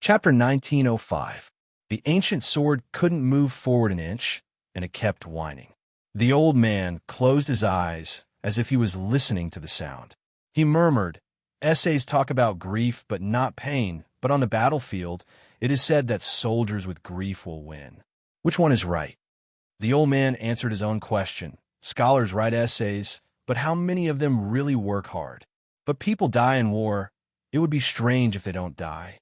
Chapter 1905. The ancient sword couldn't move forward an inch, and it kept whining. The old man closed his eyes as if he was listening to the sound. He murmured, "Essays talk about grief but not pain, but on the battlefield, it is said that soldiers with grief will win. Which one is right?" The old man answered his own question. Scholars write essays, but how many of them really work hard? But people die in war. It would be strange if they don't die.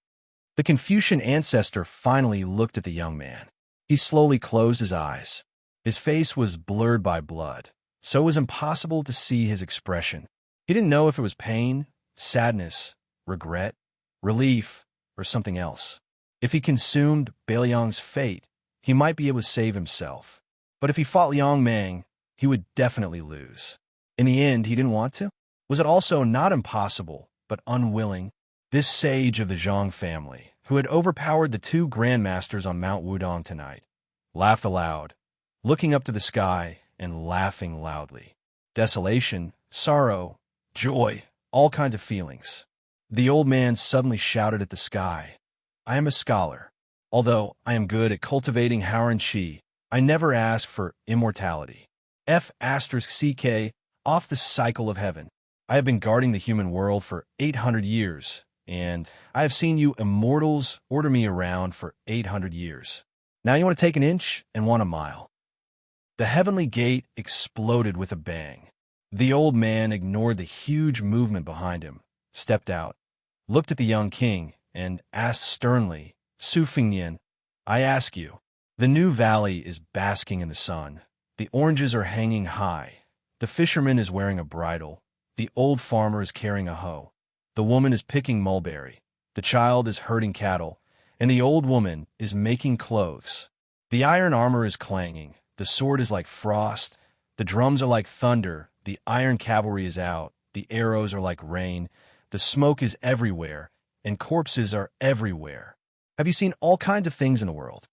The Confucian ancestor finally looked at the young man. He slowly closed his eyes. His face was blurred by blood, so it was impossible to see his expression. He didn't know if it was pain, sadness, regret, relief, or something else. If he consumed Beiliang's fate, he might be able to save himself. But if he fought Liang Mang, he would definitely lose. In the end, he didn't want to? Was it also not impossible, but unwilling? This sage of the Zhang family, who had overpowered the two grandmasters on Mount Wudong tonight, laughed aloud, looking up to the sky and laughing loudly. Desolation, sorrow, joy, all kinds of feelings. The old man suddenly shouted at the sky, "I am a scholar. Although I am good at cultivating Haoran Qi, I never ask for immortality. F***ck off the cycle of heaven. I have been guarding the human world for 800 years, and I have seen you immortals order me around for 800 years. Now you want to take an inch and want a mile." The heavenly gate exploded with a bang. The old man ignored the huge movement behind him, stepped out, looked at the young king, and asked sternly, "Su Fingnian, I ask you." The new valley is basking in the sun. The oranges are hanging high. The fisherman is wearing a bridle. The old farmer is carrying a hoe. The woman is picking mulberry. The child is herding cattle. And the old woman is making clothes. The iron armor is clanging. The sword is like frost. The drums are like thunder. The iron cavalry is out. The arrows are like rain. The smoke is everywhere. And corpses are everywhere. Have you seen all kinds of things in the world?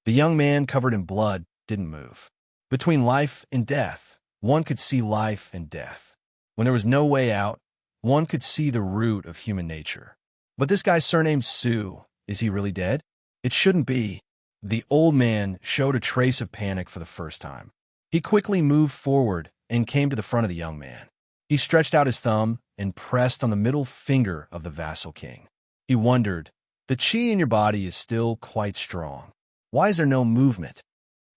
The young man, covered in blood, didn't move. Between life and death, one could see life and death. When there was no way out, one could see the root of human nature. But this guy's surname's Su. Is he really dead? It shouldn't be. The old man showed a trace of panic for the first time. He quickly moved forward and came to the front of the young man. He stretched out his thumb and pressed on the middle finger of the vassal king. He wondered, "The qi in your body is still quite strong. Why is there no movement?"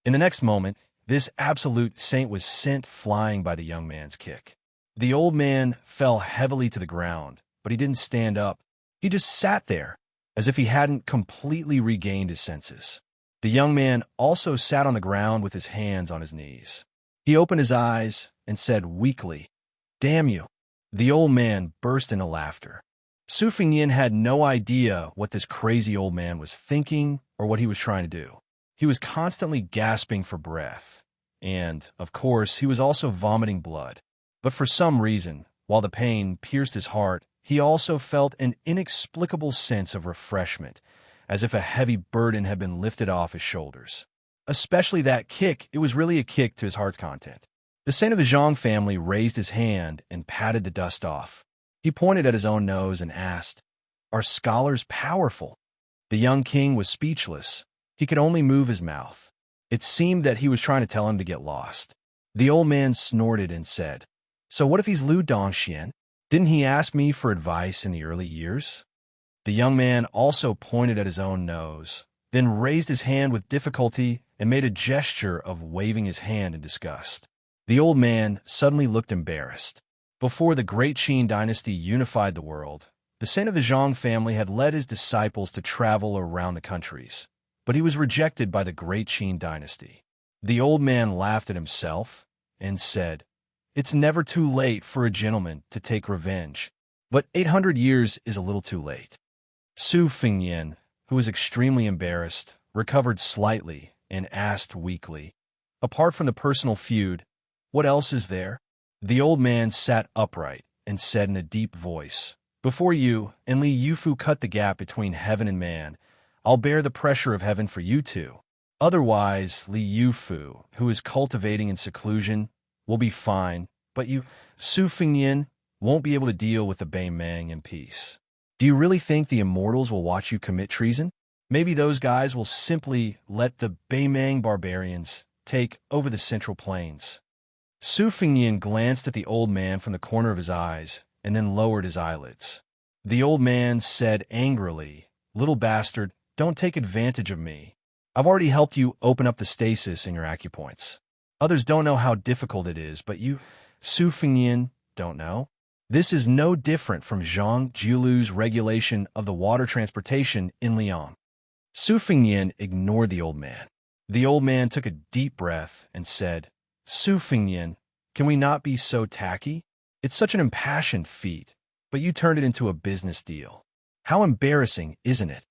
In the next moment, this absolute saint was sent flying by the young man's kick. The old man fell heavily to the ground, but he didn't stand up. He just sat there, as if he hadn't completely regained his senses. The young man also sat on the ground with his hands on his knees. He opened his eyes and said weakly, "Damn you." The old man burst into laughter. Su Fingnian had no idea what this crazy old man was thinking or what he was trying to do. He was constantly gasping for breath, and, of course, he was also vomiting blood. But for some reason, while the pain pierced his heart, he also felt an inexplicable sense of refreshment, as if a heavy burden had been lifted off his shoulders. Especially that kick, it was really a kick to his heart's content. The saint of the Zhang family raised his hand and patted the dust off. He pointed at his own nose and asked, "Are scholars powerful?" The young king was speechless. He could only move his mouth. It seemed that he was trying to tell him to get lost. The old man snorted and said, "So what if he's Lu Dongxian? Didn't he ask me for advice in the early years?" The young man also pointed at his own nose, then raised his hand with difficulty and made a gesture of waving his hand in disgust. The old man suddenly looked embarrassed. Before the great Qin dynasty unified the world, the saint of the Zhang family had led his disciples to travel around the countries, but he was rejected by the great Qin dynasty. The old man laughed at himself and said, "It's never too late for a gentleman to take revenge, but 800 years is a little too late." Su Fingnian, who was extremely embarrassed, recovered slightly and asked weakly, "Apart from the personal feud, what else is there?" The old man sat upright and said in a deep voice, "Before you and Li Yufu cut the gap between heaven and man, I'll bear the pressure of heaven for you two. Otherwise, Li Yufu, who is cultivating in seclusion, will be fine, but you, Su Fingnian, won't be able to deal with the Bei Meng in peace." Do you really think the immortals will watch you commit treason? Maybe those guys will simply let the Beimang barbarians take over the Central Plains. Su Fengnian glanced at the old man from the corner of his eyes and then lowered his eyelids. The old man said angrily, "Little bastard, don't take advantage of me. I've already helped you open up the stasis in your acupoints. Others don't know how difficult it is, but you, Su Fengnian, don't know. This is no different from Zhang Jiulu's regulation of the water transportation in Lyon." Su Fengnian ignored the old man. The old man took a deep breath and said, "Su Fengnian, can we not be so tacky? It's such an impassioned feat, but you turned it into a business deal. How embarrassing, isn't it?"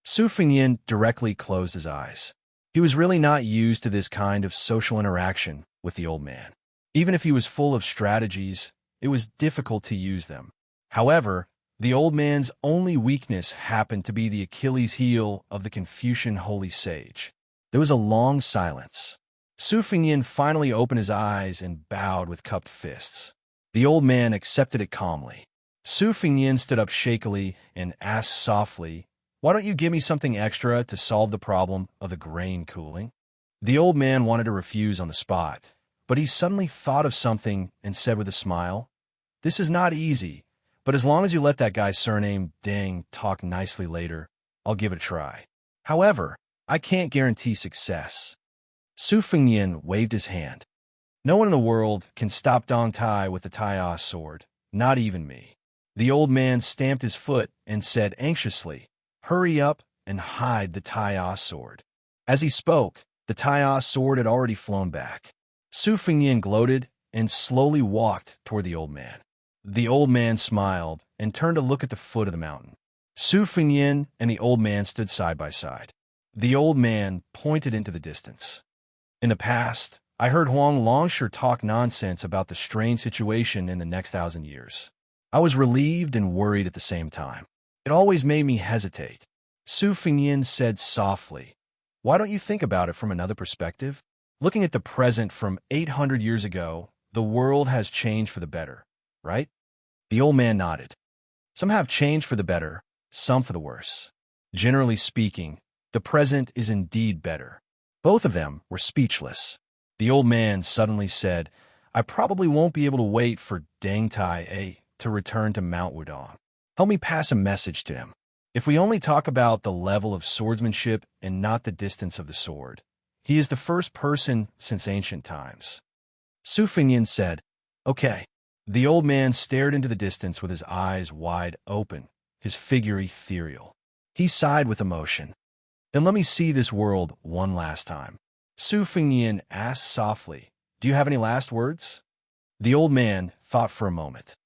Su Fengnian directly closed his eyes. He was really not used to this kind of social interaction with the old man. Even if he was full of strategies, it was difficult to use them. However, the old man's only weakness happened to be the Achilles heel of the Confucian holy sage. There was a long silence. Su Fengnian finally opened his eyes and bowed with cupped fists. The old man accepted it calmly. Su Fengnian stood up shakily and asked softly, "Why don't you give me something extra to solve the problem of the grain cooling?" The old man wanted to refuse on the spot, but he suddenly thought of something and said with a smile, "This is not easy, but as long as you let that guy's surname Deng talk nicely later, I'll give it a try. However, I can't guarantee success." Su Fengnian waved his hand. "No one in the world can stop Dong Tai with the Taiya sword, not even me." The old man stamped his foot and said anxiously, "Hurry up and hide the Taiya sword." As he spoke, the Taiya sword had already flown back. Su Fengnian gloated and slowly walked toward the old man. The old man smiled and turned to look at the foot of the mountain. Su Fengnian and the old man stood side by side. The old man pointed into the distance. "In the past, I heard Huang Longsher talk nonsense about the strange situation in the next 1,000 years. I was relieved and worried at the same time. It always made me hesitate." Su Fengnian said softly, "Why don't you think about it from another perspective? Looking at the present from 800 years ago, the world has changed for the better, right?" The old man nodded. "Some have changed for the better, some for the worse. Generally speaking, the present is indeed better." Both of them were speechless. The old man suddenly said, "I probably won't be able to wait for Deng Tai to return to Mount Wudong. Help me pass a message to him. If we only talk about the level of swordsmanship and not the distance of the sword, he is the first person since ancient times." Su Fengnian said, "Okay." The old man stared into the distance with his eyes wide open, his figure ethereal. He sighed with emotion. "Then let me see this world one last time." Su Fengnian asked softly, "Do you have any last words?" The old man thought for a moment.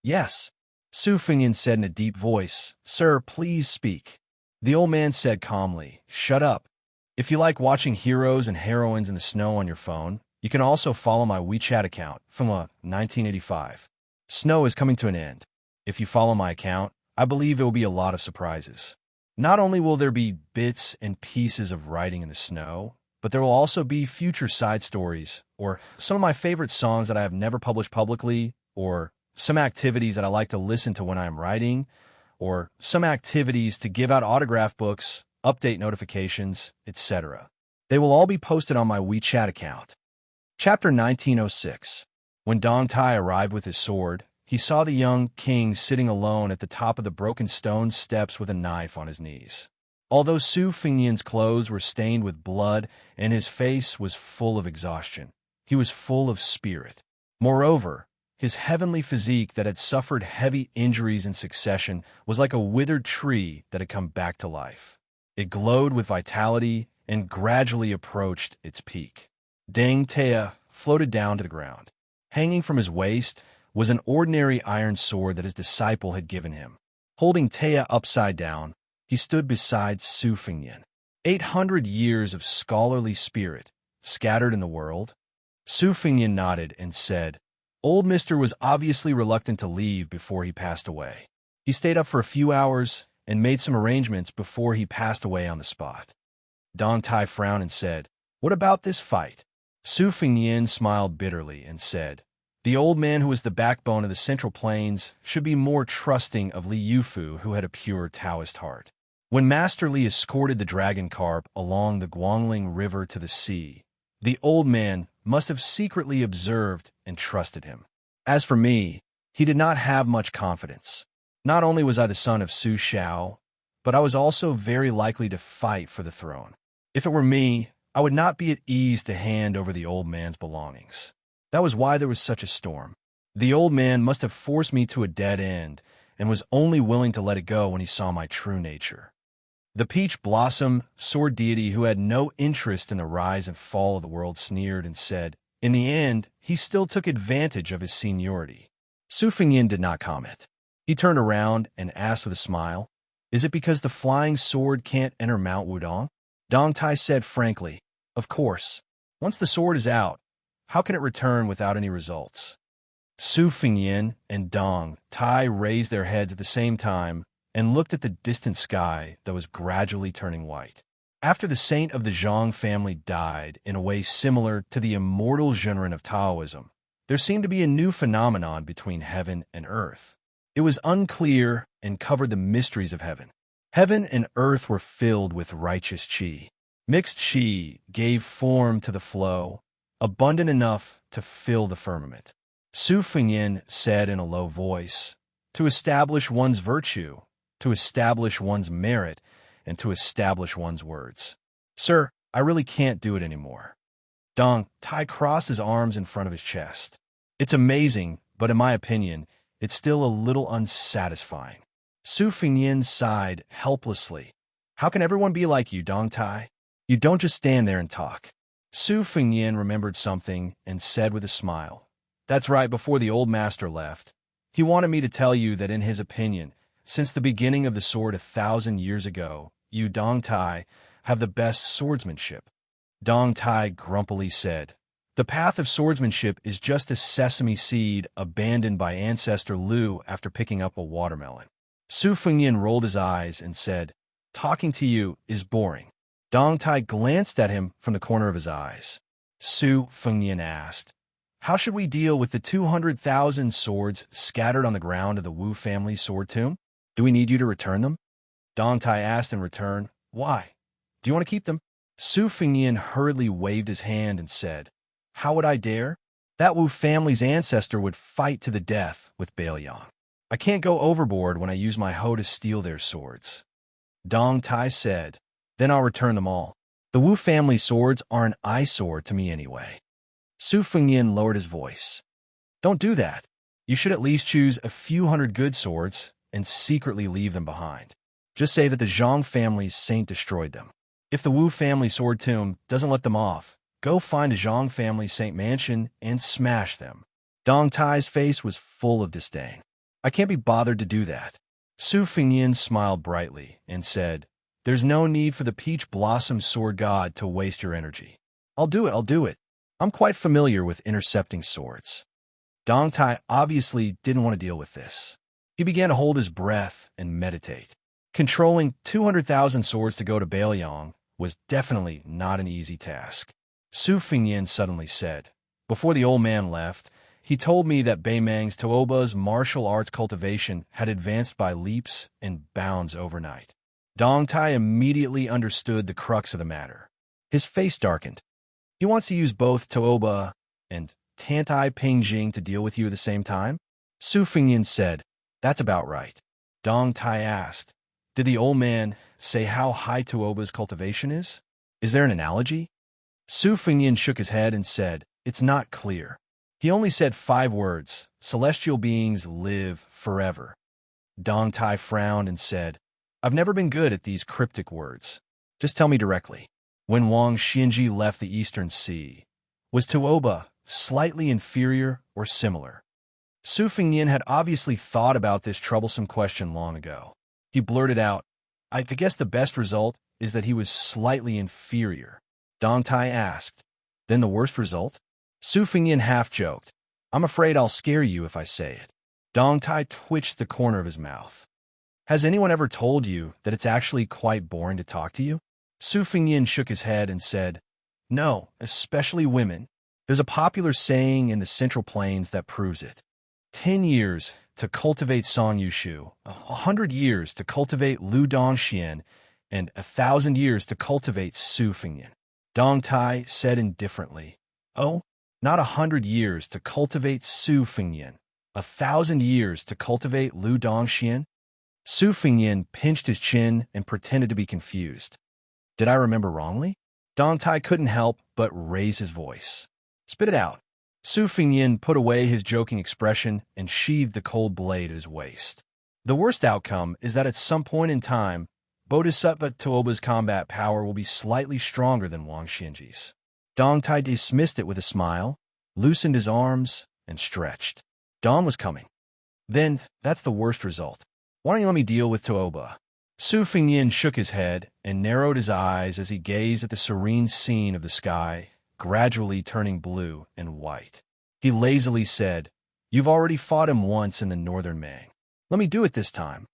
"Yes." Su Fengnian said in a deep voice, "Sir, please speak." The old man said calmly, "Shut up. If you like watching heroes and heroines in the snow on your phone, you can also follow my WeChat account from 1985. Snow is coming to an end. If you follow my account, I believe there will be a lot of surprises. Not only will there be bits and pieces of writing in the snow, but there will also be future side stories, or some of my favorite songs that I have never published publicly, or some activities that I like to listen to when I am writing, or some activities to give out autograph books, update notifications, etc. They will all be posted on my WeChat account." Chapter 1906. When Dong Tai arrived with his sword, he saw the young king sitting alone at the top of the broken stone steps with a knife on his knees. Although Su Fengnian's clothes were stained with blood and his face was full of exhaustion, he was full of spirit. Moreover, his heavenly physique that had suffered heavy injuries in succession was like a withered tree that had come back to life. It glowed with vitality and gradually approached its peak. Deng Tai floated down to the ground. Hanging from his waist was an ordinary iron sword that his disciple had given him. Holding Tai upside down, he stood beside Su Fengnian. 800 years of scholarly spirit scattered in the world? Su Fengnian nodded and said, "Old Mister was obviously reluctant to leave before he passed away. He stayed up for a few hours and made some arrangements before he passed away on the spot." Dong Tai frowned and said, "What about this fight?" Su Fengnian smiled bitterly and said, The old man who was the backbone of the Central Plains should be more trusting of Li Yufu, who had a pure Taoist heart. When Master Li escorted the dragon carp along the Guangling River to the sea, the old man must have secretly observed and trusted him. As for me, he did not have much confidence. Not only was I the son of Su Xiao, but I was also very likely to fight for the throne. If it were me, I would not be at ease to hand over the old man's belongings. That was why there was such a storm. The old man must have forced me to a dead end and was only willing to let it go when he saw my true nature. The peach blossom sword deity who had no interest in the rise and fall of the world sneered and said, in the end, he still took advantage of his seniority. Su Fengyin did not comment. He turned around and asked with a smile, is it because the flying sword can't enter Mount Wudong? Dong Tai said frankly, of course. Once the sword is out, how can it return without any results? Su Fengyin and Dong Tai raised their heads at the same time and looked at the distant sky that was gradually turning white. After the saint of the Zhang family died in a way similar to the immortal genre of Taoism, there seemed to be a new phenomenon between heaven and earth. It was unclear and covered the mysteries of heaven. Heaven and earth were filled with righteous qi. Mixed qi gave form to the flow, abundant enough to fill the firmament. Su Fengyin said in a low voice, to establish one's virtue, to establish one's merit, and to establish one's words. Sir, I really can't do it anymore. Dong Tai crossed his arms in front of his chest. It's amazing, but in my opinion, it's still a little unsatisfying. Su Fengyin sighed helplessly. How can everyone be like you, Dong Tai? You don't just stand there and talk. Su Fengyin remembered something and said with a smile, that's right, before the old master left. He wanted me to tell you that in his opinion, since the beginning of the sword 1,000 years ago, you, Dong Tai, have the best swordsmanship. Dong Tai grumpily said, the path of swordsmanship is just a sesame seed abandoned by ancestor Lu after picking up a watermelon. Su Fengyin rolled his eyes and said, talking to you is boring. Dong Tai glanced at him from the corner of his eyes. Su Fengyin asked, how should we deal with the 200,000 swords scattered on the ground of the Wu family sword tomb? Do we need you to return them? Dong Tai asked in return, why? Do you want to keep them? Su Fengyin hurriedly waved his hand and said, how would I dare? That Wu family's ancestor would fight to the death with Bailiang. I can't go overboard when I use my hoe to steal their swords. Dong Tai said, then I'll return them all. The Wu family swords are an eyesore to me anyway. Su Fengyin lowered his voice. Don't do that. You should at least choose a few hundred good swords and secretly leave them behind. Just say that the Zhang family's saint destroyed them. If the Wu family sword tomb doesn't let them off, go find a Zhang family saint mansion and smash them. Dong Tai's face was full of disdain. I can't be bothered to do that. Su Fengyin smiled brightly and said, there's no need for the peach blossom sword god to waste your energy. I'll do it. I'm quite familiar with intercepting swords. Dong Tai obviously didn't want to deal with this. He began to hold his breath and meditate. Controlling 200,000 swords to go to Bailiang was definitely not an easy task. Su Fengyin suddenly said, before the old man left, he told me that Beimang's Tuoba's martial arts cultivation had advanced by leaps and bounds overnight. Dong Tai immediately understood the crux of the matter. His face darkened. He wants to use both Tuoba and Tantai Pingjing to deal with you at the same time? Su Fengyin said, that's about right. Dong Tai asked, did the old man say how high Tuoba's cultivation is? Is there an analogy? Su Fengyin shook his head and said, it's not clear. He only said 5 words, celestial beings live forever. Dong Tai frowned and said, I've never been good at these cryptic words. Just tell me directly. When Wang Xinji left the Eastern Sea, was Tuoba slightly inferior or similar? Su Fengyin had obviously thought about this troublesome question long ago. He blurted out, I guess the best result is that he was slightly inferior. Dong Tai asked, then the worst result? Su Fengyin half-joked, I'm afraid I'll scare you if I say it. Dong Tai twitched the corner of his mouth. Has anyone ever told you that it's actually quite boring to talk to you? Su Fengyin shook his head and said, no, especially women. There's a popular saying in the Central Plains that proves it. 10 years to cultivate Song Yushu, 100 years to cultivate Lu Dongxian, and 1,000 years to cultivate Su Fengyan. Dong Tai said indifferently, "Oh, not 100 years to cultivate Su Fengyan, 1,000 years to cultivate Lu Dongxian?" Su Fengyan pinched his chin and pretended to be confused. Did I remember wrongly? Dong Tai couldn't help but raise his voice. Spit it out. Su Fengyan put away his joking expression and sheathed the cold blade at his waist. The worst outcome is that at some point in time, Bodhisattva Tuoba's combat power will be slightly stronger than Wang Xianji's. Dong Tai dismissed it with a smile, loosened his arms, and stretched. Dawn was coming. Then, that's the worst result. Why don't you let me deal with Tuoba? Su Fengyan shook his head and narrowed his eyes as he gazed at the serene scene of the sky, gradually turning blue and white. He lazily said, "You've already fought him once in the Northern Mang. Let me do it this time."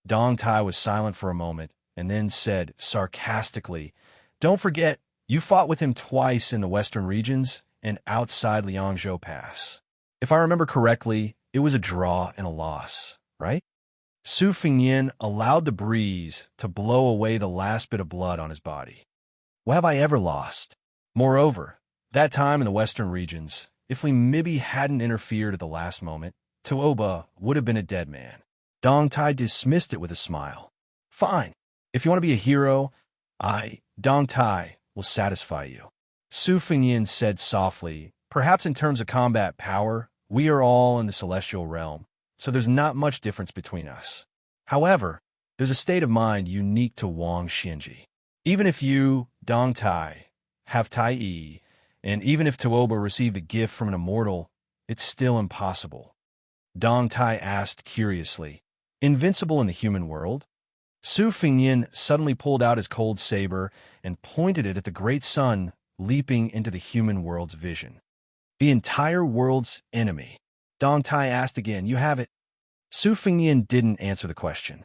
Dong Tai was silent for a moment and then said sarcastically, "Don't forget, you fought with him twice in the Western regions and outside Liangzhou Pass. If I remember correctly, it was a draw and a loss, right?" Su Fengyan allowed the breeze to blow away the last bit of blood on his body. "What have I ever lost? Moreover, that time in the Western regions, if we maybe hadn't interfered at the last moment, Tuoba would have been a dead man." Dong Tai dismissed it with a smile. "Fine. If you want to be a hero, Dong Tai, will satisfy you." Su Fengyan said softly, "Perhaps in terms of combat power, we are all in the celestial realm, so there's not much difference between us. However, there's a state of mind unique to Wang Xianji. Even if you, Dong Tai, have Tai Yi, and even if Tuoba received a gift from an immortal, it's still impossible." Dong Tai asked curiously, "Invincible in the human world?" Su Fengyan suddenly pulled out his cold saber and pointed it at the great sun leaping into the human world's vision. "The entire world's enemy?" Dong Tai asked again. "You have it?" Su Fengyan didn't answer the question.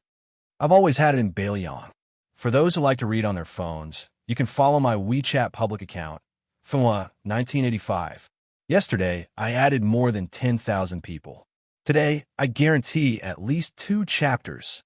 "I've always had it in Bailiang. For those who like to read on their phones, you can follow my WeChat public account, Fenwa 1985. Yesterday, I added more than 10,000 people. Today, I guarantee at least 2 chapters.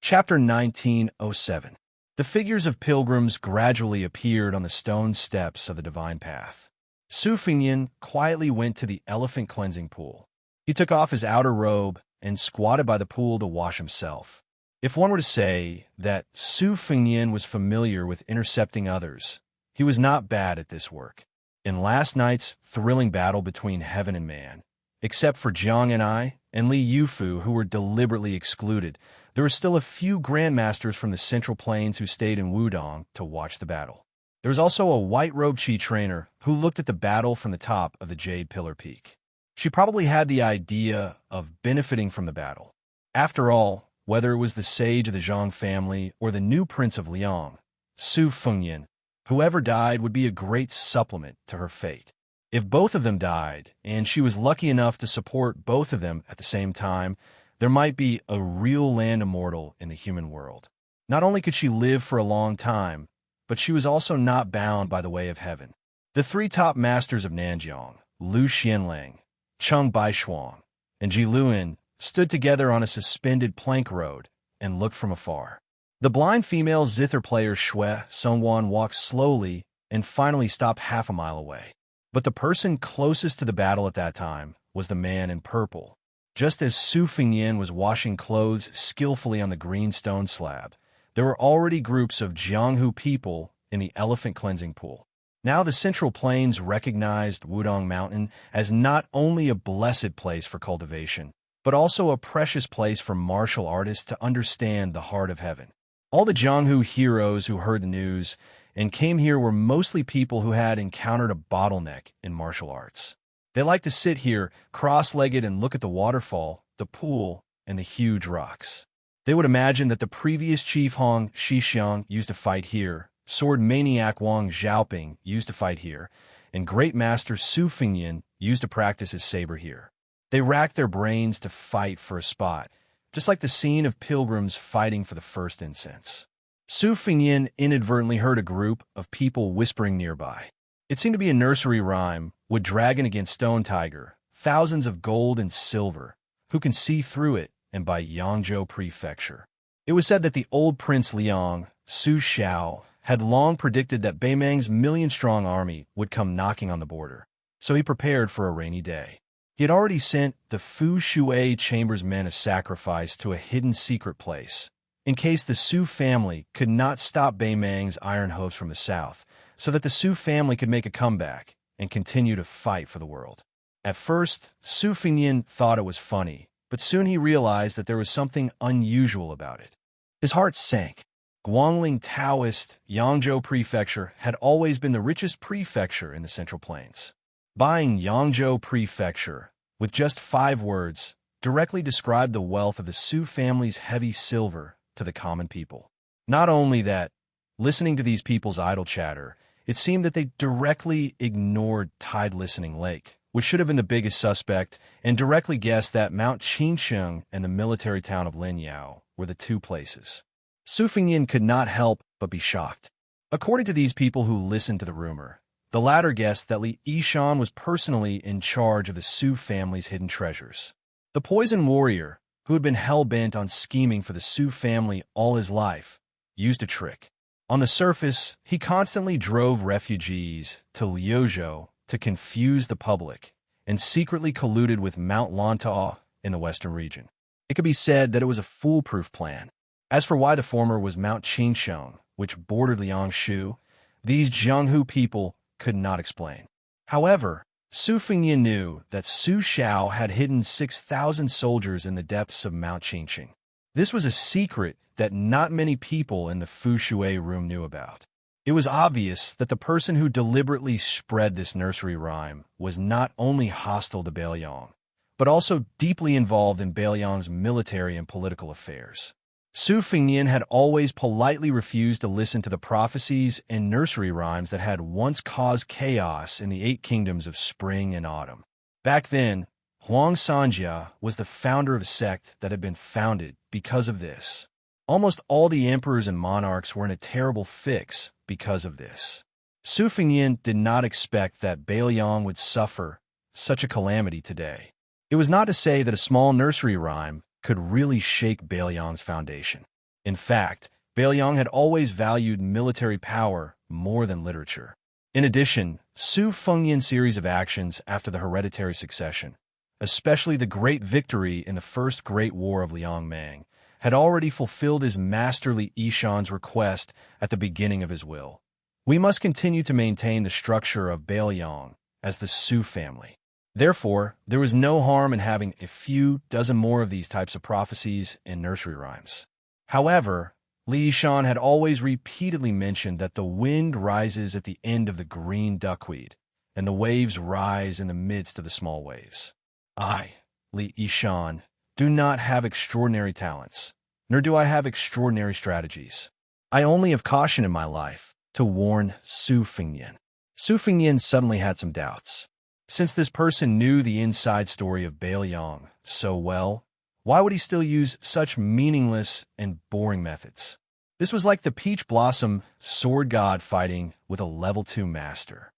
Chapter 1907. The figures of pilgrims gradually appeared on the stone steps of the divine path. Su Fengyan quietly went to the elephant cleansing pool. He took off his outer robe and squatted by the pool to wash himself. If one were to say that Su Fengyan was familiar with intercepting others, he was not bad at this work. In last night's thrilling battle between heaven and man, except for Jiang and I and Li Yufu, who were deliberately excluded, there were still a few grandmasters from the Central Plains who stayed in Wudong to watch the battle. There was also a white-robed Qi trainer who looked at the battle from the top of the Jade Pillar Peak. She probably had the idea of benefiting from the battle. After all, whether it was the sage of the Zhang family or the new prince of Liang, Su Fengyan, whoever died would be a great supplement to her fate. If both of them died, and she was lucky enough to support both of them at the same time, there might be a real land immortal in the human world. Not only could she live for a long time, but she was also not bound by the way of heaven. The 3 top masters of Nanjiang, Lu Xianlang, Cheng Baishuang, and Ji Luan, stood together on a suspended plank road and looked from afar. The blind female zither player Shui Songwan walked slowly and finally stopped half a mile away. But the person closest to the battle at that time was the man in purple. Just as Su Fengyan was washing clothes skillfully on the green stone slab, there were already groups of Jianghu people in the elephant cleansing pool. Now the Central Plains recognized Wudong Mountain as not only a blessed place for cultivation, but also a precious place for martial artists to understand the heart of heaven. All the Jianghu heroes who heard the news and came here were mostly people who had encountered a bottleneck in martial arts. They liked to sit here cross-legged and look at the waterfall, the pool, and the huge rocks. They would imagine that the previous chief Hong Shixiang used to fight here, sword maniac Wang Xiaoping used to fight here, and great master Su Fengyan used to practice his saber here. They racked their brains to fight for a spot, just like the scene of pilgrims fighting for the first incense. Su Fengyan inadvertently heard a group of people whispering nearby. It seemed to be a nursery rhyme with dragon against stone tiger, thousands of gold and silver, who can see through it, and by Yangzhou Prefecture. It was said that the old Prince Liang, Su Xiao, had long predicted that Beimang's million-strong army would come knocking on the border, so he prepared for a rainy day. He had already sent the Fu Shui Chamber's men a sacrifice to a hidden secret place, in case the Su family could not stop Beimang's iron hoofs from the south, so that the Su family could make a comeback and continue to fight for the world. At first, Su Fengnian thought it was funny, but soon he realized that there was something unusual about it. His heart sank. Guangling Taoist Yangzhou Prefecture had always been the richest prefecture in the Central Plains. Buying Yangzhou Prefecture, with just 5 words, directly described the wealth of the Su family's heavy silver to the common people. Not only that, listening to these people's idle chatter, it seemed that they directly ignored Tide Listening Lake, which should have been the biggest suspect, and directly guessed that Mount Qinsheng and the military town of Linyao were the 2 places. Su Fengnian could not help but be shocked. According to these people who listened to the rumor, the latter guessed that Li Yishan was personally in charge of the Su family's hidden treasures. The poison warrior, who had been hell-bent on scheming for the Su family all his life, used a trick. On the surface, he constantly drove refugees to Liuzhou to confuse the public, and secretly colluded with Mount Lantau in the western region. It could be said that it was a foolproof plan. As for why the former was Mount Qinsheng, which bordered Liangshu, these Jianghu people could not explain. However, Su Fengnian knew that Su Xiao had hidden 6,000 soldiers in the depths of Mount Qinsheng. This was a secret that not many people in the Fu Shui room knew about. It was obvious that the person who deliberately spread this nursery rhyme was not only hostile to Beiliang, but also deeply involved in Beiliang's military and political affairs. Su Fengnian had always politely refused to listen to the prophecies and nursery rhymes that had once caused chaos in the 8 kingdoms of spring and autumn. Back then, Xianxia was the founder of a sect that had been founded because of this. Almost all the emperors and monarchs were in a terrible fix because of this. Su Fengnian did not expect that Beiliang would suffer such a calamity today. It was not to say that a small nursery rhyme could really shake Beiliang's foundation. In fact, Beiliang had always valued military power more than literature. In addition, Su Fengnian's series of actions after the hereditary succession, especially the great victory in the First Great War of Liangmang, had already fulfilled his master Li Yishan's request at the beginning of his will. We must continue to maintain the structure of Beiliang as the Su family. Therefore, there was no harm in having a few dozen more of these types of prophecies and nursery rhymes. However, Li Yishan had always repeatedly mentioned that the wind rises at the end of the green duckweed, and the waves rise in the midst of the small waves. I, Li Yishan, do not have extraordinary talents, nor do I have extraordinary strategies. I only have caution in my life to warn Su Fengnian. Su Fengnian suddenly had some doubts. Since this person knew the inside story of Beiliang so well, why would he still use such meaningless and boring methods? This was like the peach blossom sword god fighting with a level 2 master.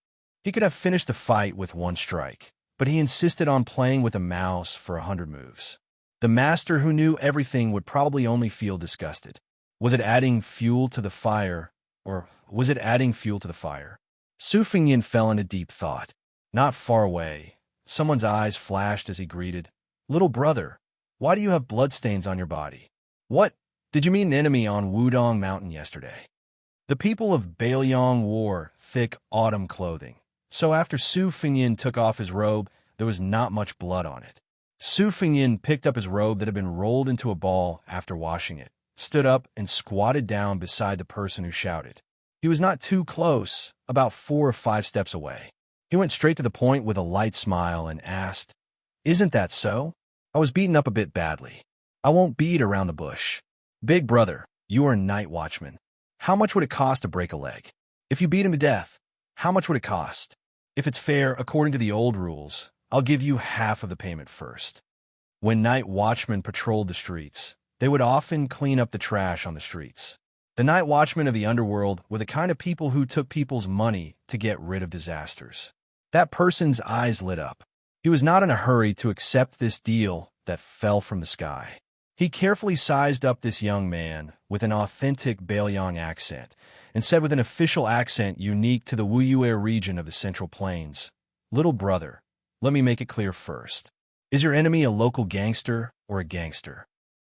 He could have finished the fight with 1 strike, but he insisted on playing with a mouse for 100 moves. The master who knew everything would probably only feel disgusted. Was it adding fuel to the fire, or was it adding fuel to the fire? Su Fengnian fell into deep thought. Not far away, someone's eyes flashed as he greeted, "Little brother, why do you have bloodstains on your body? What? Did you meet an enemy on Wudong Mountain yesterday?" The people of Beiliang wore thick autumn clothing, so after Su Fengnian took off his robe, there was not much blood on it. Su Fengnian picked up his robe that had been rolled into a ball after washing it, stood up, and squatted down beside the person who shouted. He was not too close, about 4 or 5 steps away. He went straight to the point with a light smile and asked, "Isn't that so? I was beaten up a bit badly. I won't beat around the bush. Big brother, you are a night watchman. How much would it cost to break a leg? If you beat him to death, how much would it cost? If it's fair, according to the old rules, I'll give you half of the payment first." When night watchmen patrolled the streets, they would often clean up the trash on the streets. The night watchmen of the underworld were the kind of people who took people's money to get rid of disasters. That person's eyes lit up. He was not in a hurry to accept this deal that fell from the sky. He carefully sized up this young man with an authentic Baoyang accent and said with an official accent unique to the Wuxia region of the Central Plains, "Little brother, let me make it clear first. Is your enemy a local gangster or a gangster?"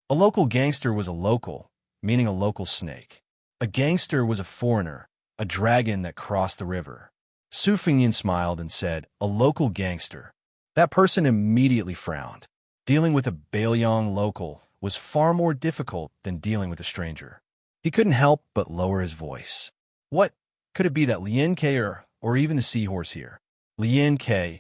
A local gangster was a local, meaning a local snake. A gangster was a foreigner, a dragon that crossed the river. Su Fengyin smiled and said, "A local gangster." That person immediately frowned. Dealing with a Baoyang local was far more difficult than dealing with a stranger. He couldn't help but lower his voice. What could it be that Xianxia or even the seahorse here? Xianxia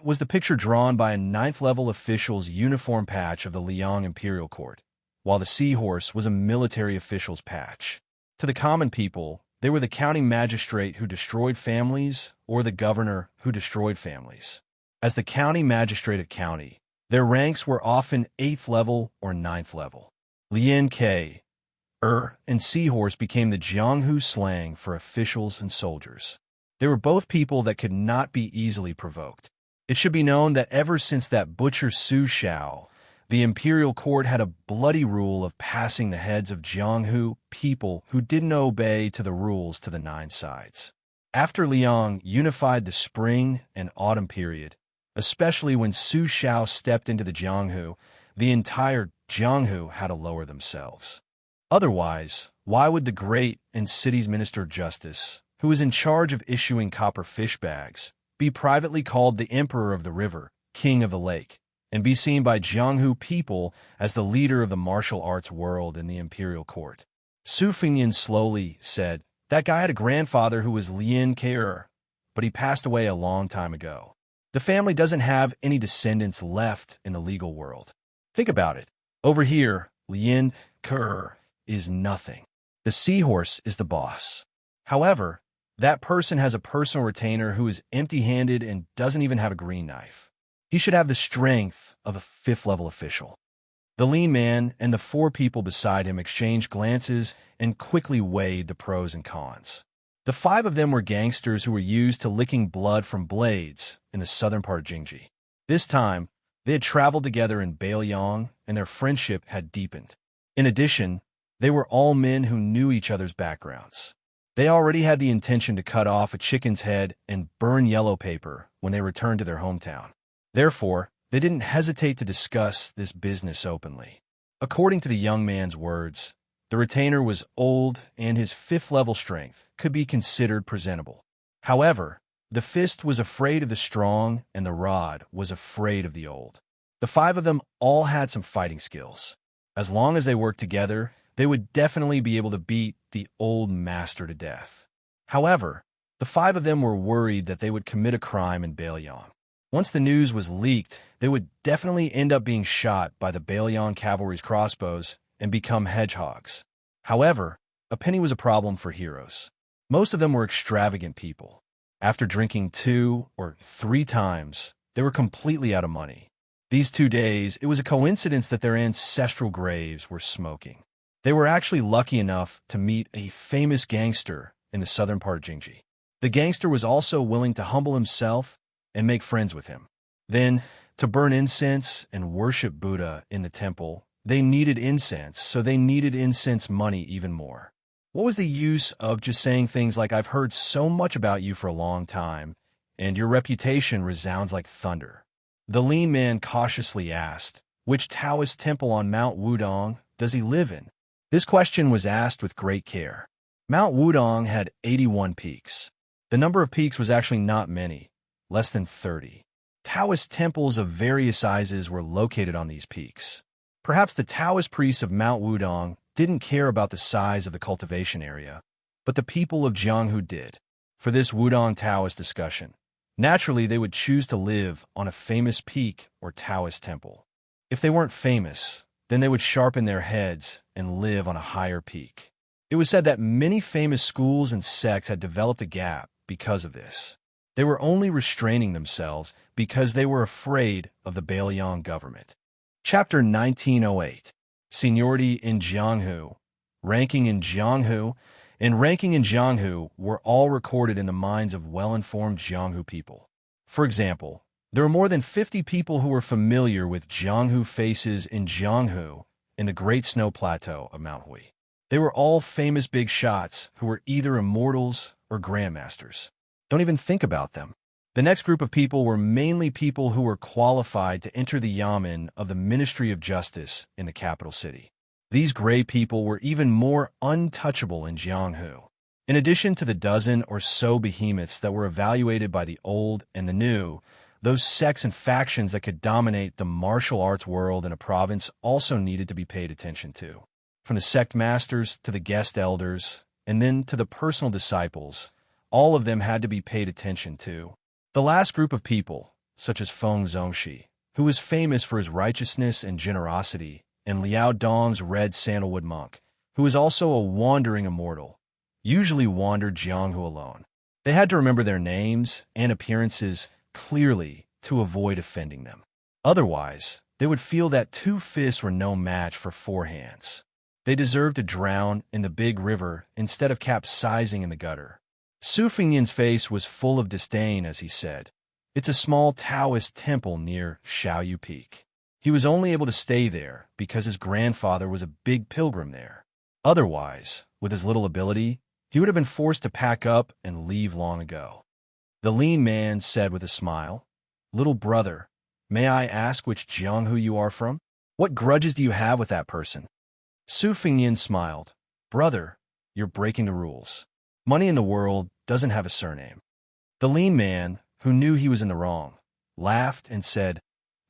was the picture drawn by a 9th-level official's uniform patch of the Liang Imperial Court, while the seahorse was a military official's patch. To the common people, they were the county magistrate who destroyed families or the governor who destroyed families. As the county magistrate of county, their ranks were often 8th level or 9th level. Xianxia and seahorse became the Jianghu slang for officials and soldiers. They were both people that could not be easily provoked. It should be known that ever since that butcher Su Xiao, the imperial court had a bloody rule of passing the heads of Jianghu people who didn't obey to the rules to the 9 sides. After Liang unified the spring and autumn period, especially when Su Xiao stepped into the Jianghu, the entire Jianghu had to lower themselves. Otherwise, why would the great and city's minister of justice, who was in charge of issuing copper fish bags, be privately called the emperor of the river, king of the lake, and be seen by Jianghu people as the leader of the martial arts world in the imperial court? Su Fengyin slowly said, "That guy had a grandfather who was Xianxia, but he passed away a long time ago. The family doesn't have any descendants left in the legal world. Think about it. Over here, Xianxia is nothing. The seahorse is the boss. However, that person has a personal retainer who is empty-handed and doesn't even have a green knife. He should have the strength of a 5th-level official." The lean man and the 4 people beside him exchanged glances and quickly weighed the pros and cons. The 5 of them were gangsters who were used to licking blood from blades in the southern part of Jingji. This time, they had traveled together in Baoyang, and their friendship had deepened. In addition, they were all men who knew each other's backgrounds. They already had the intention to cut off a chicken's head and burn yellow paper when they returned to their hometown. Therefore, they didn't hesitate to discuss this business openly. According to the young man's words, the retainer was old and his 5th-level strength could be considered presentable. However, the fist was afraid of the strong and the rod was afraid of the old. The 5 of them all had some fighting skills. As long as they worked together, they would definitely be able to beat the old master to death. However, the 5 of them were worried that they would commit a crime in Baoyang. Once the news was leaked, they would definitely end up being shot by the Baoyang cavalry's crossbows and become hedgehogs. However, a penny was a problem for heroes. Most of them were extravagant people. After drinking 2 or 3 times, they were completely out of money. These 2 days, it was a coincidence that their ancestral graves were smoking. They were actually lucky enough to meet a famous gangster in the southern part of Jingji. The gangster was also willing to humble himself and make friends with him. Then, to burn incense and worship Buddha in the temple, they needed incense, so they needed incense money even more. What was the use of just saying things like, "I've heard so much about you for a long time, and your reputation resounds like thunder"? The lean man cautiously asked, "Which Taoist temple on Mount Wudong does he live in?" This question was asked with great care. Mount Wudong had 81 peaks. The number of peaks was actually not many, less than 30. Taoist temples of various sizes were located on these peaks. Perhaps the Taoist priests of Mount Wudong didn't care about the size of the cultivation area, but the people of Jianghu did. For this Wudong Taoist discussion, naturally they would choose to live on a famous peak or Taoist temple. If they weren't famous, then they would sharpen their heads and live on a higher peak. It was said that many famous schools and sects had developed a gap because of this. They were only restraining themselves because they were afraid of the Baoyang government. Chapter 1908. Seniority in Jianghu. ranking in Jianghu, and ranking in Jianghu were all recorded in the minds of well-informed Jianghu people. For example, there were more than 50 people who were familiar with Jianghu faces in Jianghu in the Great Snow Plateau of Mount Hui. They were all famous big shots who were either immortals or grandmasters. Don't even think about them. The next group of people were mainly people who were qualified to enter the yamen of the Ministry of Justice in the capital city. These gray people were even more untouchable in Jianghu. In addition to the dozen or so behemoths that were evaluated by the old and the new, those sects and factions that could dominate the martial arts world in a province also needed to be paid attention to. From the sect masters to the guest elders, and then to the personal disciples, all of them had to be paid attention to. The last group of people, such as Feng Zongxi, who was famous for his righteousness and generosity, and Liao Dong's red sandalwood monk, who was also a wandering immortal, usually wandered Jianghu alone. They had to remember their names and appearances clearly to avoid offending them. Otherwise, they would feel that 2 fists were no match for 4 hands. They deserved to drown in the big river instead of capsizing in the gutter. Su Fengyan's face was full of disdain as he said, "It's a small Taoist temple near Shaoyu Peak. He was only able to stay there because his grandfather was a big pilgrim there. Otherwise, with his little ability, he would have been forced to pack up and leave long ago." The lean man said with a smile, "Little brother, may I ask which Jianghu you are from? What grudges do you have with that person?" Su Fengyan smiled, "Brother, you're breaking the rules. Money in the world doesn't have a surname." The lean man, who knew he was in the wrong, laughed and said,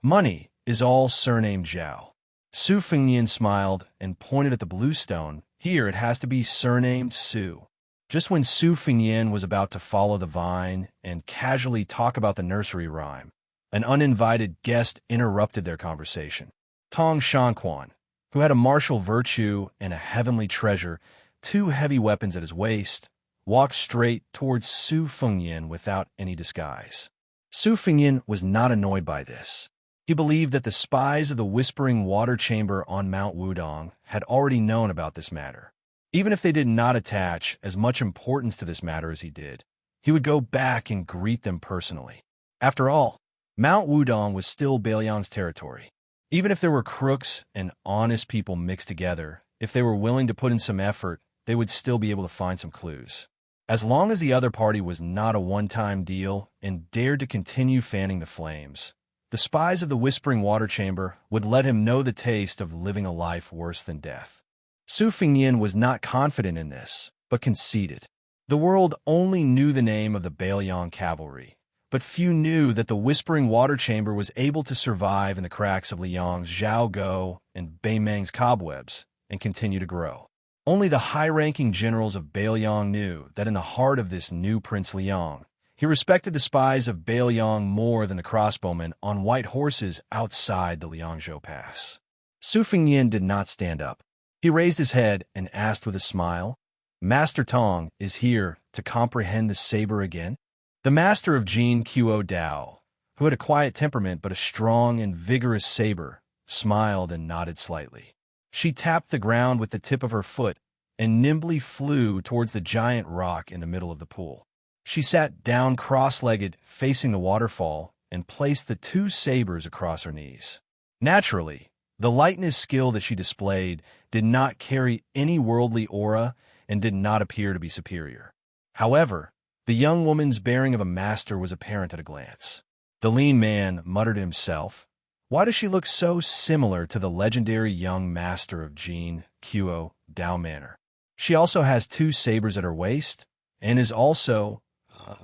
"Money is all surnamed Zhao." Su Fengyan smiled and pointed at the blue stone. "Here it has to be surnamed Su." Just when Su Fengyan was about to follow the vine and casually talk about the nursery rhyme, an uninvited guest interrupted their conversation. Tong Shanquan, who had a martial virtue and a heavenly treasure, 2 heavy weapons at his waist, walked straight towards Su Fengyan without any disguise. Su Fengyan was not annoyed by this. He believed that the spies of the Whispering Water Chamber on Mount Wudong had already known about this matter. Even if they did not attach as much importance to this matter as he did, he would go back and greet them personally. After all, Mount Wudong was still Bailiang's territory. Even if there were crooks and honest people mixed together, if they were willing to put in some effort, they would still be able to find some clues. As long as the other party was not a one-time deal and dared to continue fanning the flames, the spies of the Whispering Water Chamber would let him know the taste of living a life worse than death. Su Fengyan was not confident in this, but conceded. The world only knew the name of the Bailiang cavalry, but few knew that the Whispering Water Chamber was able to survive in the cracks of Liang's Zhao Go and Beimeng's cobwebs and continue to grow. Only the high-ranking generals of Bailiang knew that in the heart of this new Prince Liang, he respected the spies of Bailiang more than the crossbowmen on white horses outside the Liangzhou Pass. Su Fengyan did not stand up. He raised his head and asked with a smile, "Master Tong is here to comprehend the saber again?" The master of Jin Quo Dao, who had a quiet temperament but a strong and vigorous saber, smiled and nodded slightly. She tapped the ground with the tip of her foot and nimbly flew towards the giant rock in the middle of the pool. She sat down cross-legged, facing the waterfall, and placed the 2 sabers across her knees. Naturally, the lightness skill that she displayed did not carry any worldly aura and did not appear to be superior. However, the young woman's bearing of a master was apparent at a glance. The lean man muttered to himself, "Why does she look so similar to the legendary young master of Jin Quo Dao Manor? She also has 2 sabers at her waist and is also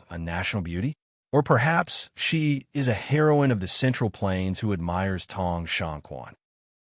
a national beauty? Or perhaps she is a heroine of the Central Plains who admires Tong Shanquan."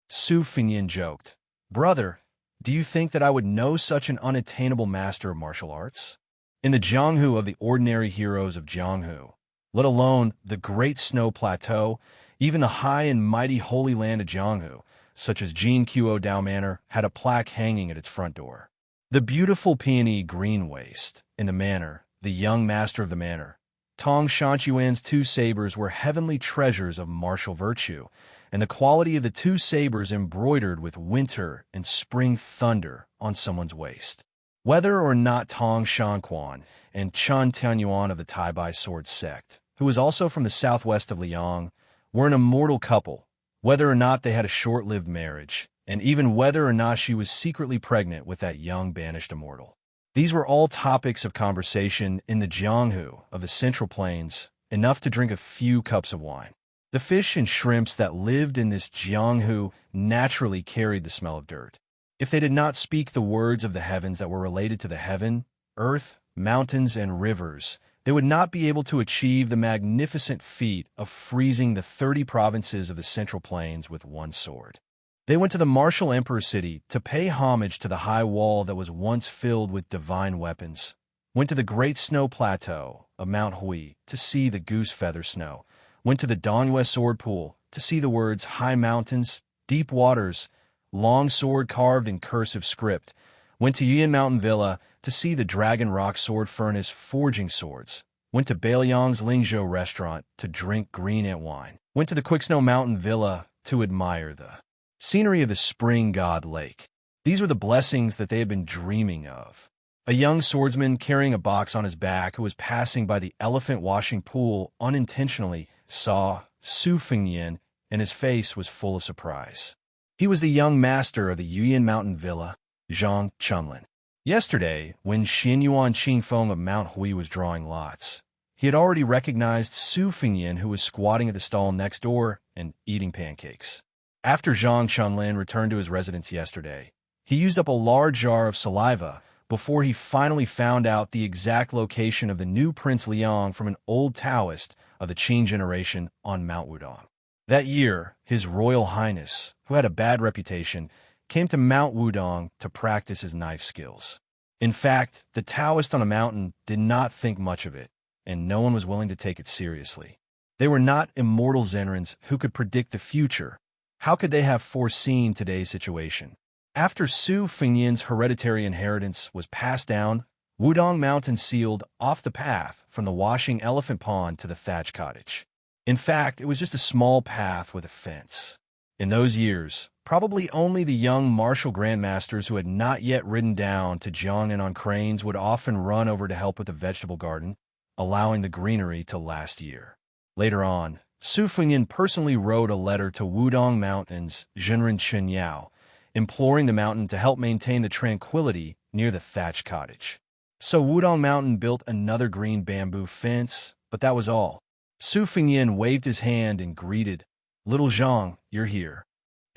Su Fengyan joked, "Brother, do you think that I would know such an unattainable master of martial arts? In the Jianghu of the ordinary heroes of Jianghu, let alone the Great Snow Plateau, even the high and mighty Holy Land of Jianghu, such as Jin Quo Dao Manor, had a plaque hanging at its front door. The beautiful peony green waist in the manor, the young master of the manor, Tong Shanquan's 2 sabers were heavenly treasures of martial virtue, and the quality of the two sabers embroidered with winter and spring thunder on someone's waist. Whether or not Tong Shanquan and Chen Tianyuan of the Taibai sword sect, who was also from the southwest of Liang, were an immortal couple, whether or not they had a short-lived marriage, and even whether or not she was secretly pregnant with that young banished immortal. These were all topics of conversation in the Jianghu of the Central Plains, enough to drink a few cups of wine. The fish and shrimps that lived in this Jianghu naturally carried the smell of dirt. If they did not speak the words of the heavens that were related to the heaven, earth, mountains, and rivers, they would not be able to achieve the magnificent feat of freezing the 30 provinces of the Central Plains with one sword. They went to the martial emperor city to pay homage to the high wall that was once filled with divine weapons, went to the great snow plateau of Mount Hui to see the goose feather snow, went to the Dongyue sword pool to see the words high mountains, deep waters, long sword carved in cursive script, went to Yuan Mountain Villa to see the Dragon Rock sword furnace forging swords, went to Beiliang's Lingzhou restaurant to drink green ant wine, went to the Quicksnow Mountain Villa to admire the scenery of the spring god lake. These were the blessings that they had been dreaming of. A young swordsman carrying a box on his back who was passing by the elephant washing pool unintentionally saw Su Fengyan, and his face was full of surprise. He was the young master of the Yuyan Mountain Villa, Zhang Chunlin. Yesterday, when Xianyuan Qingfeng of Mount Hui was drawing lots, he had already recognized Su Fengyan, who was squatting at the stall next door and eating pancakes. After Zhang Chunlin returned to his residence yesterday, he used up a large jar of saliva before he finally found out the exact location of the new Prince Liang from an old Taoist of the Qing generation on Mount Wudong. That year, His Royal Highness, who had a bad reputation, came to Mount Wudong to practice his knife skills. In fact, the Taoist on a mountain did not think much of it, and no one was willing to take it seriously. They were not immortal Zenrins who could predict the future. How could they have foreseen today's situation? After Su Fengyan's hereditary inheritance was passed down, Wudong Mountain sealed off the path from the washing elephant pond to the thatch cottage. In fact, it was just a small path with a fence. In those years, probably only the young martial grandmasters who had not yet ridden down to Jiangnan on cranes would often run over to help with the vegetable garden, allowing the greenery to last year. Later on, Su Fengyan personally wrote a letter to Wudong Mountain's Zhenren Qinyao, imploring the mountain to help maintain the tranquility near the thatch cottage. So Wudong Mountain built another green bamboo fence, but that was all. Su Fengyan waved his hand and greeted, "Little Zhang, you're here."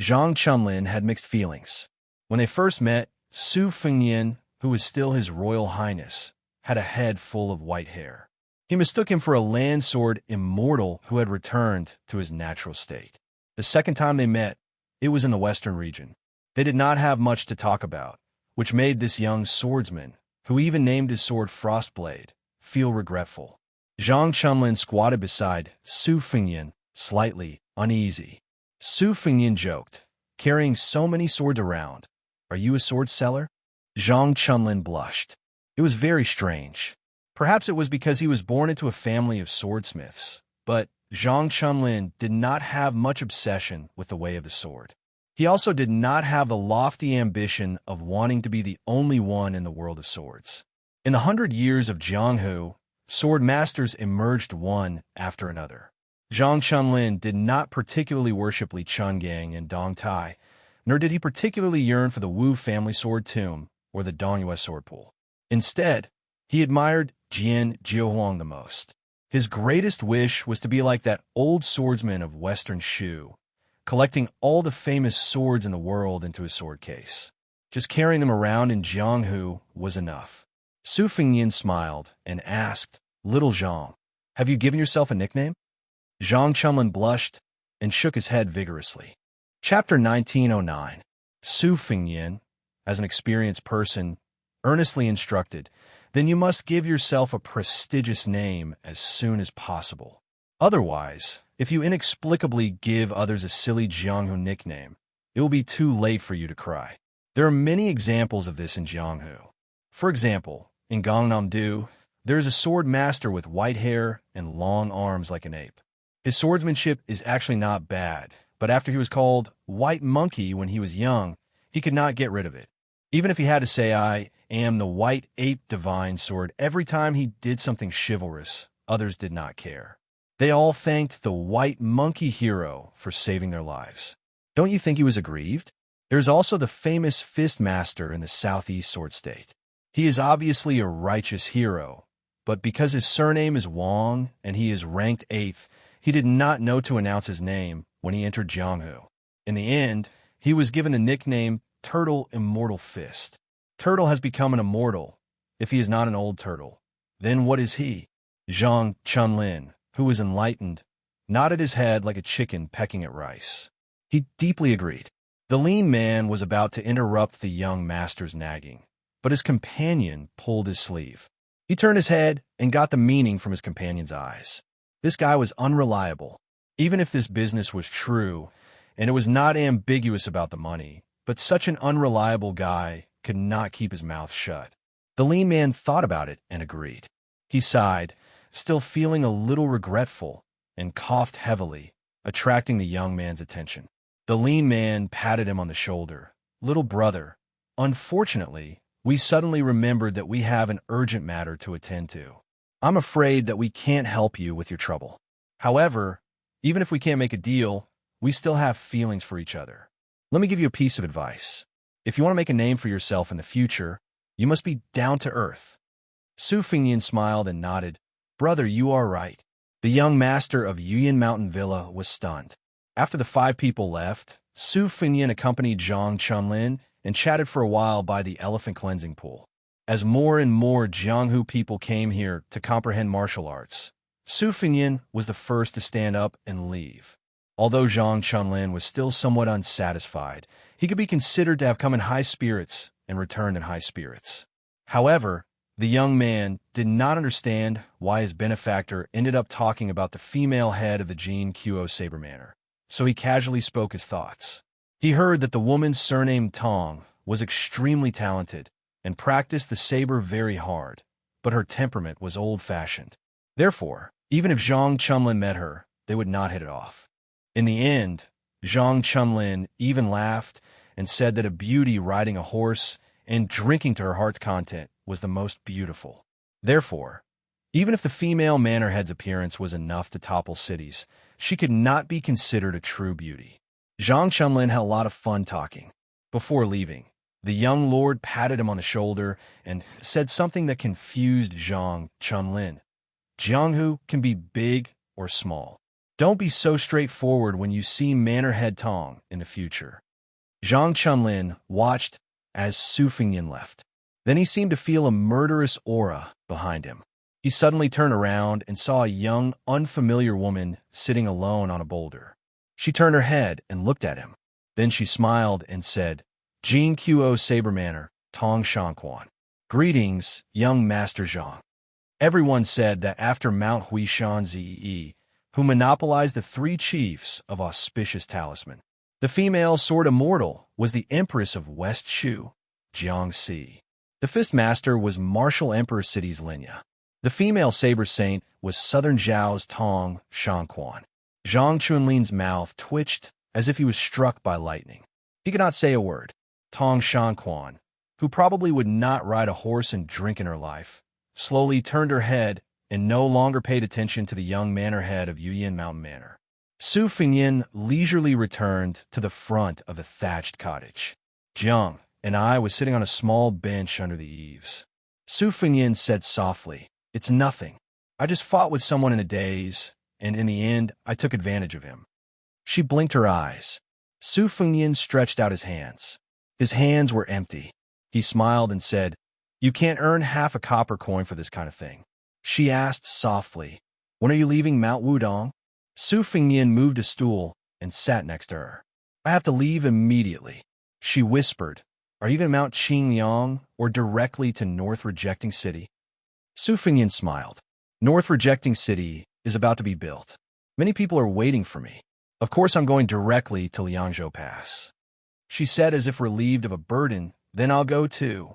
Zhang Chunlin had mixed feelings. When they first met, Su Fengyan, who was still His Royal Highness, had a head full of white hair. He mistook him for a land sword immortal who had returned to his natural state. The second time they met, it was in the western region. They did not have much to talk about, which made this young swordsman, who even named his sword Frostblade, feel regretful. Zhang Chunlin squatted beside Su Fengyan, slightly uneasy. Su Fengyan joked, "Carrying so many swords around, are you a sword seller?" Zhang Chunlin blushed. It was very strange. Perhaps it was because he was born into a family of swordsmiths, but Zhang Chunlin did not have much obsession with the way of the sword. He also did not have the lofty ambition of wanting to be the only one in the world of swords. In the 100 years of Jianghu, sword masters emerged one after another. Zhang Chunlin did not particularly worship Li Chungang and Dong Tai, nor did he particularly yearn for the Wu family sword tomb or the Dongyue sword pool. Instead, he admired Jian Jiuhuang the most. His greatest wish was to be like that old swordsman of Western Shu, collecting all the famous swords in the world into his sword case. Just carrying them around in Jianghu was enough. Su Fengyan smiled and asked, "Little Zhang, have you given yourself a nickname?" Zhang Chunlin blushed and shook his head vigorously. Chapter 1909. Su Fengyan, as an experienced person, earnestly instructed, "Then you must give yourself a prestigious name as soon as possible. Otherwise, if you inexplicably give others a silly Jianghu nickname, it will be too late for you to cry." There are many examples of this in Jianghu. For example, in Gangnam-do, there is a sword master with white hair and long arms like an ape. His swordsmanship is actually not bad, but after he was called White Monkey when he was young, he could not get rid of it. Even if he had to say, "I am the White Ape Divine Sword," every time he did something chivalrous, others did not care. They all thanked the White Monkey hero for saving their lives. Don't you think he was aggrieved? There's also the famous Fist Master in the Southeast Sword State. He is obviously a righteous hero, but because his surname is Wang and he is ranked 8th, he did not know to announce his name when he entered Jianghu. In the end, he was given the nickname Turtle Immortal Fist. Turtle has become an immortal. If he is not an old turtle, then what is he? Zhang Chunlin, who was enlightened, nodded his head like a chicken pecking at rice. He deeply agreed. The lean man was about to interrupt the young master's nagging, but his companion pulled his sleeve. He turned his head and got the meaning from his companion's eyes. This guy was unreliable. Even if this business was true, and it was not ambiguous about the money, but such an unreliable guy could not keep his mouth shut. The lean man thought about it and agreed. He sighed, still feeling a little regretful, and coughed heavily, attracting the young man's attention. The lean man patted him on the shoulder. "Little brother, unfortunately, we suddenly remembered that we have an urgent matter to attend to. I'm afraid that we can't help you with your trouble. However, even if we can't make a deal, we still have feelings for each other. Let me give you a piece of advice. If you want to make a name for yourself in the future, you must be down to earth." Su Fingyan smiled and nodded. "Brother, you are right." The young master of Yuyan Mountain Villa was stunned. After the 5 people left, Su Fingyan accompanied Zhang Chunlin and chatted for a while by the elephant cleansing pool. As more and more Jianghu people came here to comprehend martial arts, Su Fingyan was the first to stand up and leave. Although Zhang Chunlin was still somewhat unsatisfied, he could be considered to have come in high spirits and returned in high spirits. However, the young man did not understand why his benefactor ended up talking about the female head of the Jin Quo Saber Manor, so he casually spoke his thoughts. He heard that the woman's surname Tong was extremely talented and practiced the saber very hard, but her temperament was old-fashioned. Therefore, even if Zhang Chunlin met her, they would not hit it off. In the end, Zhang Chunlin even laughed and said that a beauty riding a horse and drinking to her heart's content was the most beautiful. Therefore, even if the female manor head's appearance was enough to topple cities, she could not be considered a true beauty. Zhang Chunlin had a lot of fun talking. Before leaving, the young lord patted him on the shoulder and said something that confused Zhang Chunlin. Jianghu can be big or small. Don't be so straightforward when you see Manor Head Tong in the future. Zhang Chunlin watched as Su Fingyan left. Then he seemed to feel a murderous aura behind him. He suddenly turned around and saw a young, unfamiliar woman sitting alone on a boulder. She turned her head and looked at him. Then she smiled and said, "Jin Quo Saber Manor, Tong Shanquan. Greetings, young Master Zhang." Everyone said that after Mount Huishan Zee, who monopolized the 3 chiefs of auspicious talisman, the female sword immortal was the Empress of West Shu, Xianxia. The Fist Master was Martial Emperor City's Linya. The female saber saint was Southern Zhao's Tong Shanquan. Zhang Chunlin's mouth twitched as if he was struck by lightning. He could not say a word. Tong Shanquan, who probably would not ride a horse and drink in her life, slowly turned her head and no longer paid attention to the young manor head of Yuyan Mountain Manor. Su Fingyan leisurely returned to the front of the thatched cottage. Jiang and I was sitting on a small bench under the eaves. Su Fingyan said softly, "It's nothing. I just fought with someone in a daze, and in the end, I took advantage of him." She blinked her eyes. Su Fingyan stretched out his hands. His hands were empty. He smiled and said, "You can't earn half a copper coin for this kind of thing." She asked softly, "When are you leaving Mount Wudong?" Su Fingyan moved a stool and sat next to her. "I have to leave immediately." She whispered, "Are you going to Mount Qingyang or directly to North Rejecting City?" Su Fingyan smiled. "North Rejecting City is about to be built. Many people are waiting for me. Of course I'm going directly to Liangzhou Pass." She said as if relieved of a burden, "Then I'll go too."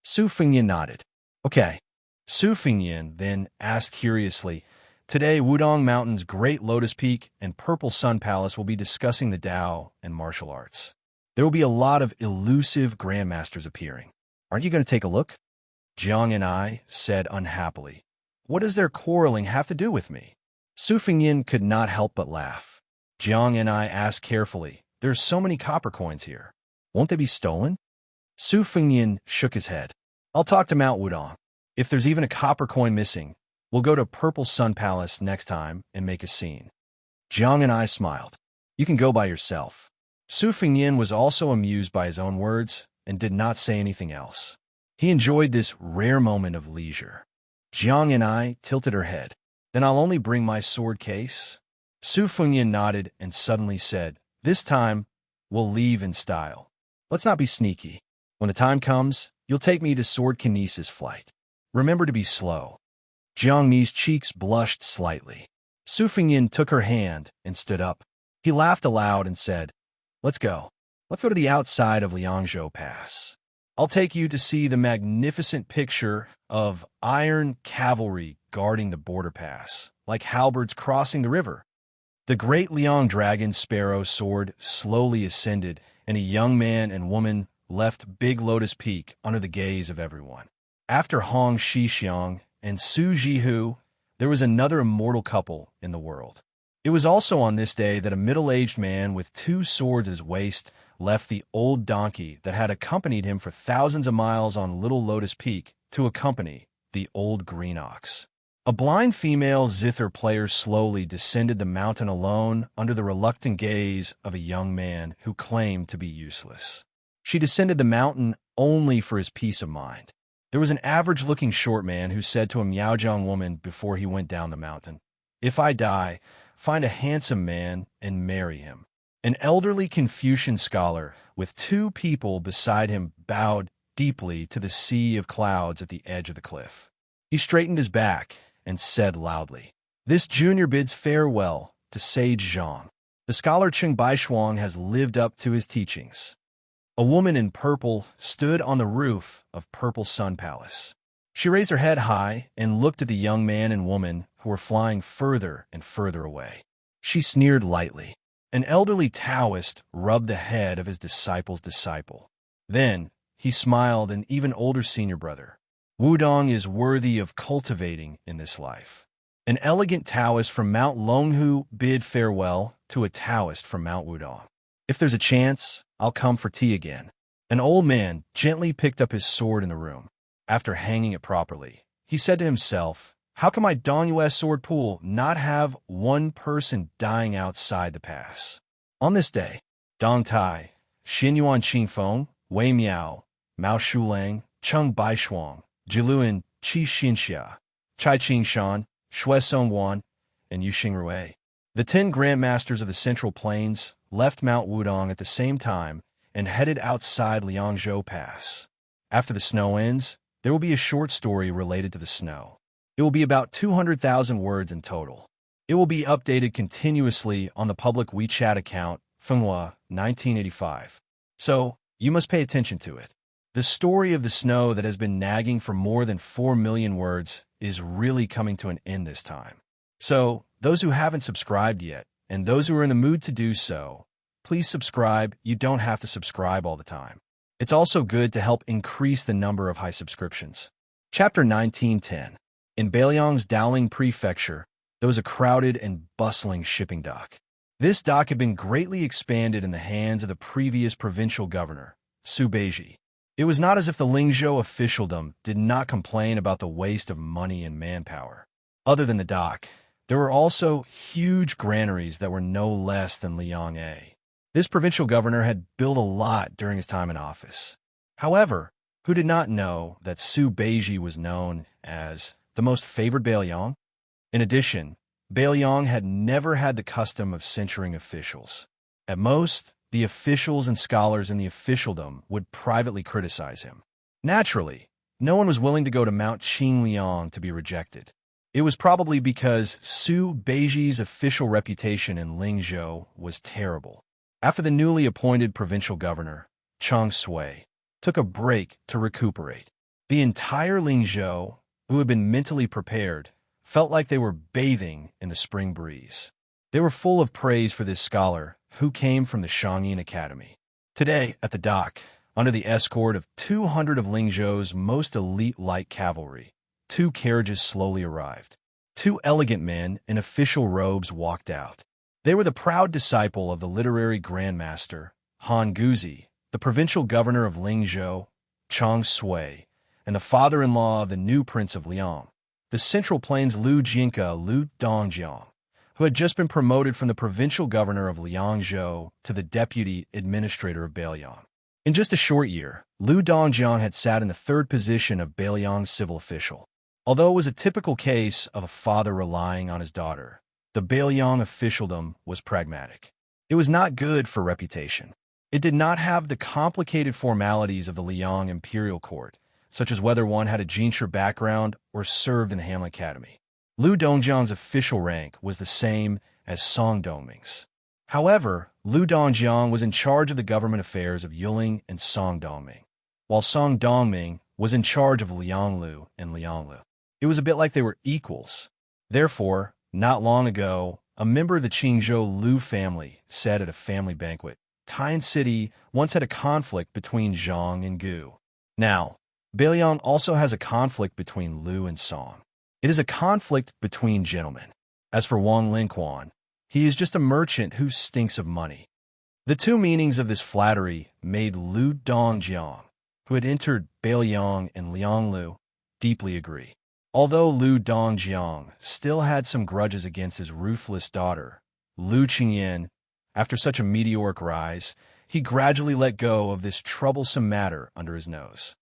Su Fingyan nodded. "Okay." Su Fingyan then asked curiously, Today, Wudong Mountain's Great Lotus Peak and Purple Sun Palace will be discussing the Tao and martial arts. There will be a lot of elusive grandmasters appearing. Aren't you going to take a look? Jiang and I said unhappily. What does their quarreling have to do with me? Su Fengyin could not help but laugh. Jiang and I asked carefully, there's so many copper coins here. Won't they be stolen? Su Fengyin shook his head. I'll talk to Mount Wudong. If there's even a copper coin missing, we'll go to Purple Sun Palace next time and make a scene. Jiang and I smiled. You can go by yourself. Su Fengyin was also amused by his own words and did not say anything else. He enjoyed this rare moment of leisure. Jiang and I tilted her head. Then I'll only bring my sword case. Su Fengyin nodded and suddenly said, this time, we'll leave in style. Let's not be sneaky. When the time comes, you'll take me to sword kinesis flight. Remember to be slow. Jiang Mi's cheeks blushed slightly. Su Fengyin took her hand and stood up. He laughed aloud and said, let's go. Let's go to the outside of Liangzhou Pass. I'll take you to see the magnificent picture of iron cavalry guarding the border pass, like halberds crossing the river. The great Liang dragon sparrow sword slowly ascended, and a young man and woman left Big Lotus Peak under the gaze of everyone. After Hong Shixiang and Su Jihu, there was another immortal couple in the world. It was also on this day that a middle-aged man with 2 swords at his waist left the old donkey that had accompanied him for thousands of miles on Little Lotus Peak to accompany the old green ox. A blind female zither player slowly descended the mountain alone under the reluctant gaze of a young man who claimed to be useless. She descended the mountain only for his peace of mind. There was an average-looking short man who said to a Miaojiang woman before he went down the mountain, if I die, find a handsome man and marry him. An elderly Confucian scholar with 2 people beside him bowed deeply to the sea of clouds at the edge of the cliff. He straightened his back and said loudly, this junior bids farewell to Sage Zhang. The scholar Cheng Baishuang has lived up to his teachings. A woman in purple stood on the roof of Purple Sun Palace. She raised her head high and looked at the young man and woman who were flying further and further away. She sneered lightly. An elderly Taoist rubbed the head of his disciple's disciple. Then he smiled an even older senior brother. Wudong is worthy of cultivating in this life. An elegant Taoist from Mount Longhu bid farewell to a Taoist from Mount Wudong. If there's a chance, I'll come for tea again. An old man gently picked up his sword in the room. After hanging it properly, he said to himself, how can my Dongyue sword pool not have one person dying outside the pass? On this day, Dong Tai, Xinyuan Qingfeng, Wei Miao, Mao Shulang, Cheng Baishuang, Jiluan Qi Xianxia, Chai Qingshan, Shui Songwan, and Yu Xingrui. The 10 grandmasters of the Central Plains left Mount Wudong at the same time and headed outside Liangzhou Pass. After the snow ends, there will be a short story related to the snow. It will be about 200,000 words in total. It will be updated continuously on the public WeChat account, Fenghua 1985. So, you must pay attention to it. The story of the snow that has been nagging for more than 4 million words is really coming to an end this time. So, those who haven't subscribed yet, and those who are in the mood to do so, please subscribe. You don't have to subscribe all the time. It's also good to help increase the number of high subscriptions. Chapter 1910. In Beiliang's Dowling Prefecture, there was a crowded and bustling shipping dock. This dock had been greatly expanded in the hands of the previous provincial governor, Su Beiji. It was not as if the Lingzhou officialdom did not complain about the waste of money and manpower. Other than the dock, there were also huge granaries that were no less than Liang-a. This provincial governor had built a lot during his time in office. However, who did not know that Su Beiji was known as the most favored Beiliang? In addition, Beiliang had never had the custom of censuring officials. At most, the officials and scholars in the officialdom would privately criticize him. Naturally, no one was willing to go to Mount Qingliang to be rejected. It was probably because Su Beiji's official reputation in Lingzhou was terrible. After the newly appointed provincial governor, Chang Sui, took a break to recuperate, the entire Lingzhou, who had been mentally prepared, felt like they were bathing in the spring breeze. They were full of praise for this scholar who came from the Xianxia Academy. Today, at the dock, under the escort of 200 of Lingzhou's most elite light cavalry, 2 carriages slowly arrived. 2 elegant men in official robes walked out. They were the proud disciple of the literary grandmaster, Han Guzi, the provincial governor of Lingzhou, Chang Sui, and the father-in-law of the new prince of Liang, the Central Plains Lu Dongjiang, who had just been promoted from the provincial governor of Liangzhou to the deputy administrator of Beiliang. In just a short year, Lu Dongjiang had sat in the 3rd position of Beiliang's civil official. Although it was a typical case of a father relying on his daughter, the Beiliang officialdom was pragmatic. It was not good for reputation. It did not have the complicated formalities of the Liang imperial court, such as whether one had a Xianxia background or served in the Han Academy. Lu Dongjiang's official rank was the same as Song Dongming's. However, Lu Dongjiang was in charge of the government affairs of Yuling and Song Dongming, while Song Dongming was in charge of Lianglu and Lianglu. It was a bit like they were equals. Therefore, not long ago, a member of the Qingzhou Lu family said at a family banquet, Tian City once had a conflict between Zhang and Gu. Now, Beiliang also has a conflict between Lu and Song. It is a conflict between gentlemen. As for Wang Linquan, he is just a merchant who stinks of money. The 2 meanings of this flattery made Lu Dongjiang, who had entered Beiliang and Lianglu, deeply agree. Although Lu Dongjiang still had some grudges against his ruthless daughter, Lu Qingyan, after such a meteoric rise, he gradually let go of this troublesome matter under his nose.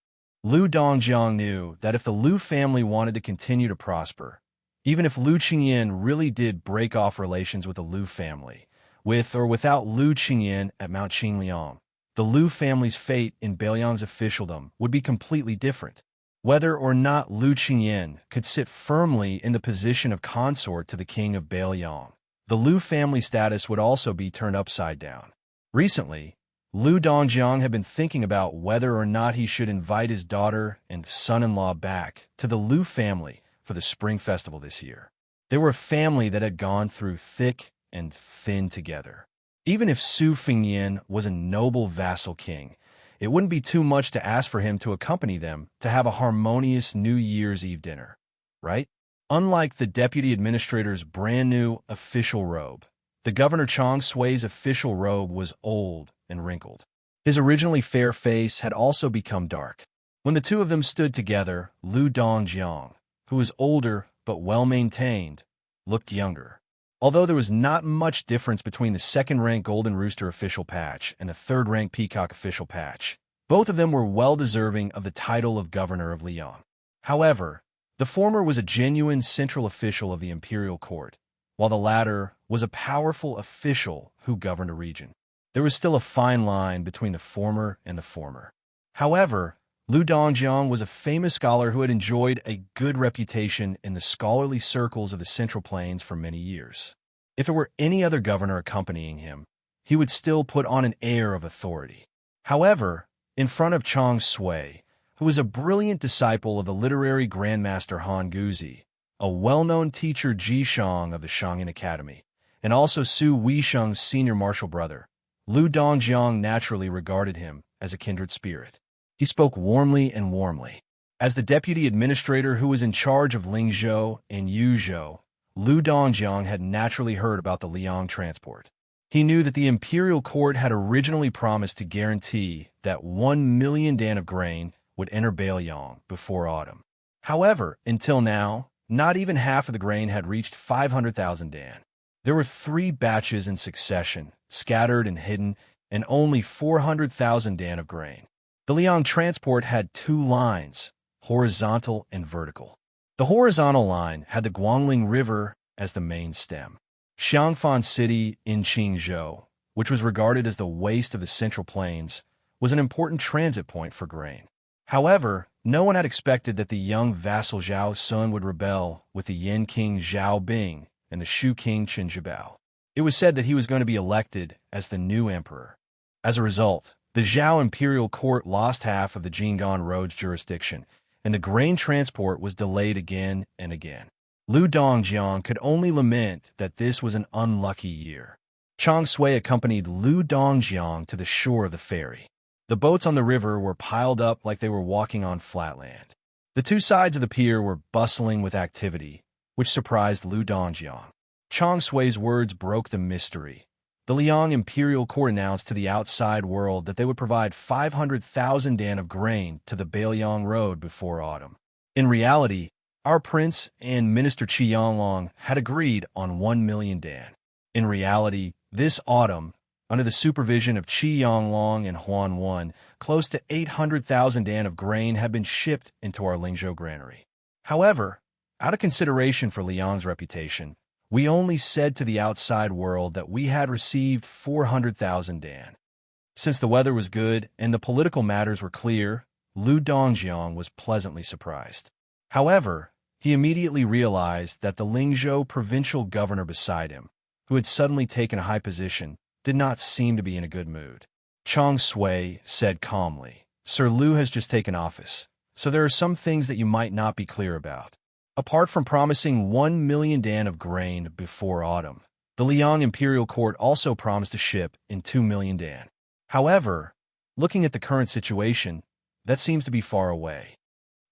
Lu Dongjiang knew that if the Lu family wanted to continue to prosper, even if Lu Qingyan really did break off relations with the Lu family, with or without Lu Qingyan at Mount Qingliang, the Lu family's fate in Beiliang's officialdom would be completely different. Whether or not Lu Qingyan could sit firmly in the position of consort to the king of Beiliang, the Lu family status would also be turned upside down. Recently, Lu Dongjiang had been thinking about whether or not he should invite his daughter and son-in-law back to the Lu family for the Spring Festival this year. They were a family that had gone through thick and thin together. Even if Su Fengyan was a noble vassal king, it wouldn't be too much to ask for him to accompany them to have a harmonious New Year's Eve dinner, right? Unlike the deputy administrator's brand new official robe, the Governor Chang Sui's official robe was old and wrinkled. His originally fair face had also become dark. When the 2 of them stood together, Lu Dongjiang, who was older but well-maintained, looked younger. Although there was not much difference between the 2nd-rank Golden Rooster official patch and the 3rd-rank Peacock official patch, both of them were well-deserving of the title of Governor of Liang. However, the former was a genuine central official of the imperial court, while the latter was a powerful official who governed a region. There was still a fine line between the former and the former. However, Lu Dongjiang was a famous scholar who had enjoyed a good reputation in the scholarly circles of the Central Plains for many years. If it were any other governor accompanying him, he would still put on an air of authority. However, in front of Chang Sui, who was a brilliant disciple of the literary grandmaster Han Guzi, a well-known teacher Ji Shang of the Xianxia Academy, and also Su Weisheng's senior martial brother, Lu Dongjiang naturally regarded him as a kindred spirit. He spoke warmly and warmly. As the deputy administrator who was in charge of Lingzhou and Yuzhou, Lu Dongjiang had naturally heard about the Liang transport. He knew that the imperial court had originally promised to guarantee that 1 million dan of grain would enter Beiliang before autumn. However, until now, not even half of the grain had reached 500,000 dan. There were 3 batches in succession, scattered and hidden, and only 400,000 dan of grain. The Liang transport had 2 lines, horizontal and vertical. The horizontal line had the Guangling River as the main stem. Xiangfan City in Qingzhou, which was regarded as the waste of the Central Plains, was an important transit point for grain. However, no one had expected that the young vassal Zhao Sun would rebel with the Yin King Zhao Bing and the Shu King Qin Zhibao. It was said that he was going to be elected as the new emperor. As a result, the Zhao imperial court lost half of the Jinggan road's jurisdiction, and the grain transport was delayed again and again. Lu Dongjiang could only lament that this was an unlucky year. Chang Sui accompanied Lu Dongjiang to the shore of the ferry. The boats on the river were piled up like they were walking on flat land. The two sides of the pier were bustling with activity, which surprised Lu Dongjiang. Chang Sui's words broke the mystery. The Liang imperial court announced to the outside world that they would provide 500,000 dan of grain to the Bailiang Road before autumn. In reality, our prince and Minister Qi Yanglong had agreed on 1 million dan. In reality, this autumn, under the supervision of Qi Yanglong and Huan Wan, close to 800,000 dan of grain had been shipped into our Lingzhou granary. However, out of consideration for Liang's reputation, we only said to the outside world that we had received 400,000 dan. Since the weather was good and the political matters were clear, Lu Dongjiang was pleasantly surprised. However, he immediately realized that the Lingzhou provincial governor beside him, who had suddenly taken a high position, did not seem to be in a good mood. Chang Sui said calmly, "Sir Lu has just taken office, so there are some things that you might not be clear about. Apart from promising 1 million dan of grain before autumn, the Liang imperial court also promised to ship in 2 million dan. However, looking at the current situation, that seems to be far away."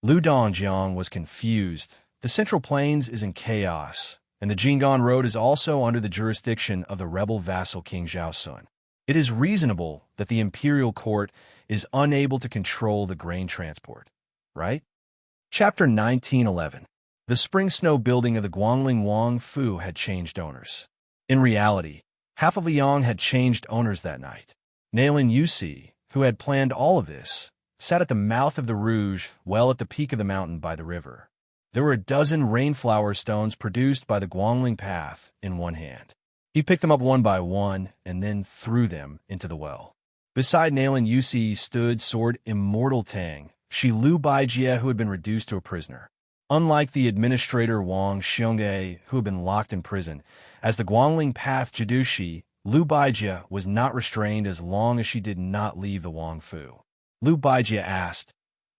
Lu Dongjiang was confused. The Central Plains is in chaos, and the Jinggan Road is also under the jurisdiction of the rebel vassal King Zhaosun. It is reasonable that the imperial court is unable to control the grain transport, right? Chapter 1911. The spring snow building of the Guangling Wang Fu had changed owners. In reality, half of Liang had changed owners that night. Nailin Yusi, who had planned all of this, sat at the mouth of the Rouge, well at the peak of the mountain by the river. There were a dozen rainflower stones produced by the Guangling Path in one hand. He picked them up one by one and then threw them into the well. Beside Nailin Yusi stood sword Immortal Tang, Shi Lu Baijie, who had been reduced to a prisoner. Unlike the administrator Wang Xianxia, who had been locked in prison, as the Guangling Path Jidushi, Lu Baijie was not restrained as long as she did not leave the Wang Fu. Lu Baijie asked,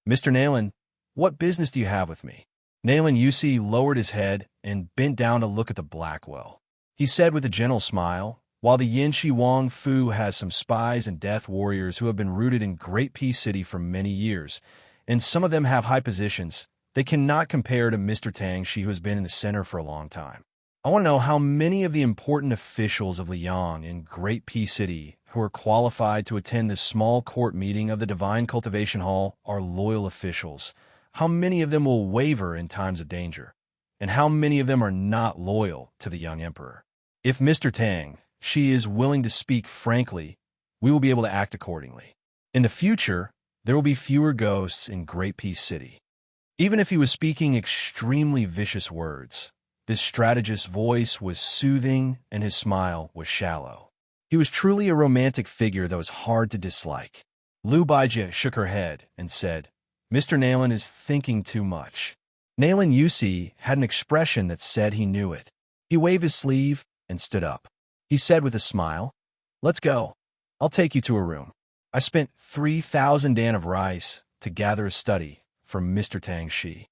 "Mr. Nailin, what business do you have with me?" Nailin Yusi lowered his head and bent down to look at the black well. He said with a gentle smile, "While the Yinshi Wang Fu has some spies and death warriors who have been rooted in Great Peace City for many years, and some of them have high positions, they cannot compare to Mr. Tang, she who has been in the center for a long time. I want to know how many of the important officials of Liang in Great Peace City who are qualified to attend this small court meeting of the Divine Cultivation Hall are loyal officials. How many of them will waver in times of danger? And how many of them are not loyal to the young emperor? If Mr. Tang, she is willing to speak frankly, we will be able to act accordingly. In the future, there will be fewer ghosts in Great Peace City." Even if he was speaking extremely vicious words, this strategist's voice was soothing and his smile was shallow. He was truly a romantic figure that was hard to dislike. Lu Baijie shook her head and said, "Mr. Nailin is thinking too much." Nailin Yusi had an expression that said he knew it. He waved his sleeve and stood up. He said with a smile, "Let's go. I'll take you to a room. I spent 3,000 dan of rice to gather a study for Mr. Tang Shi."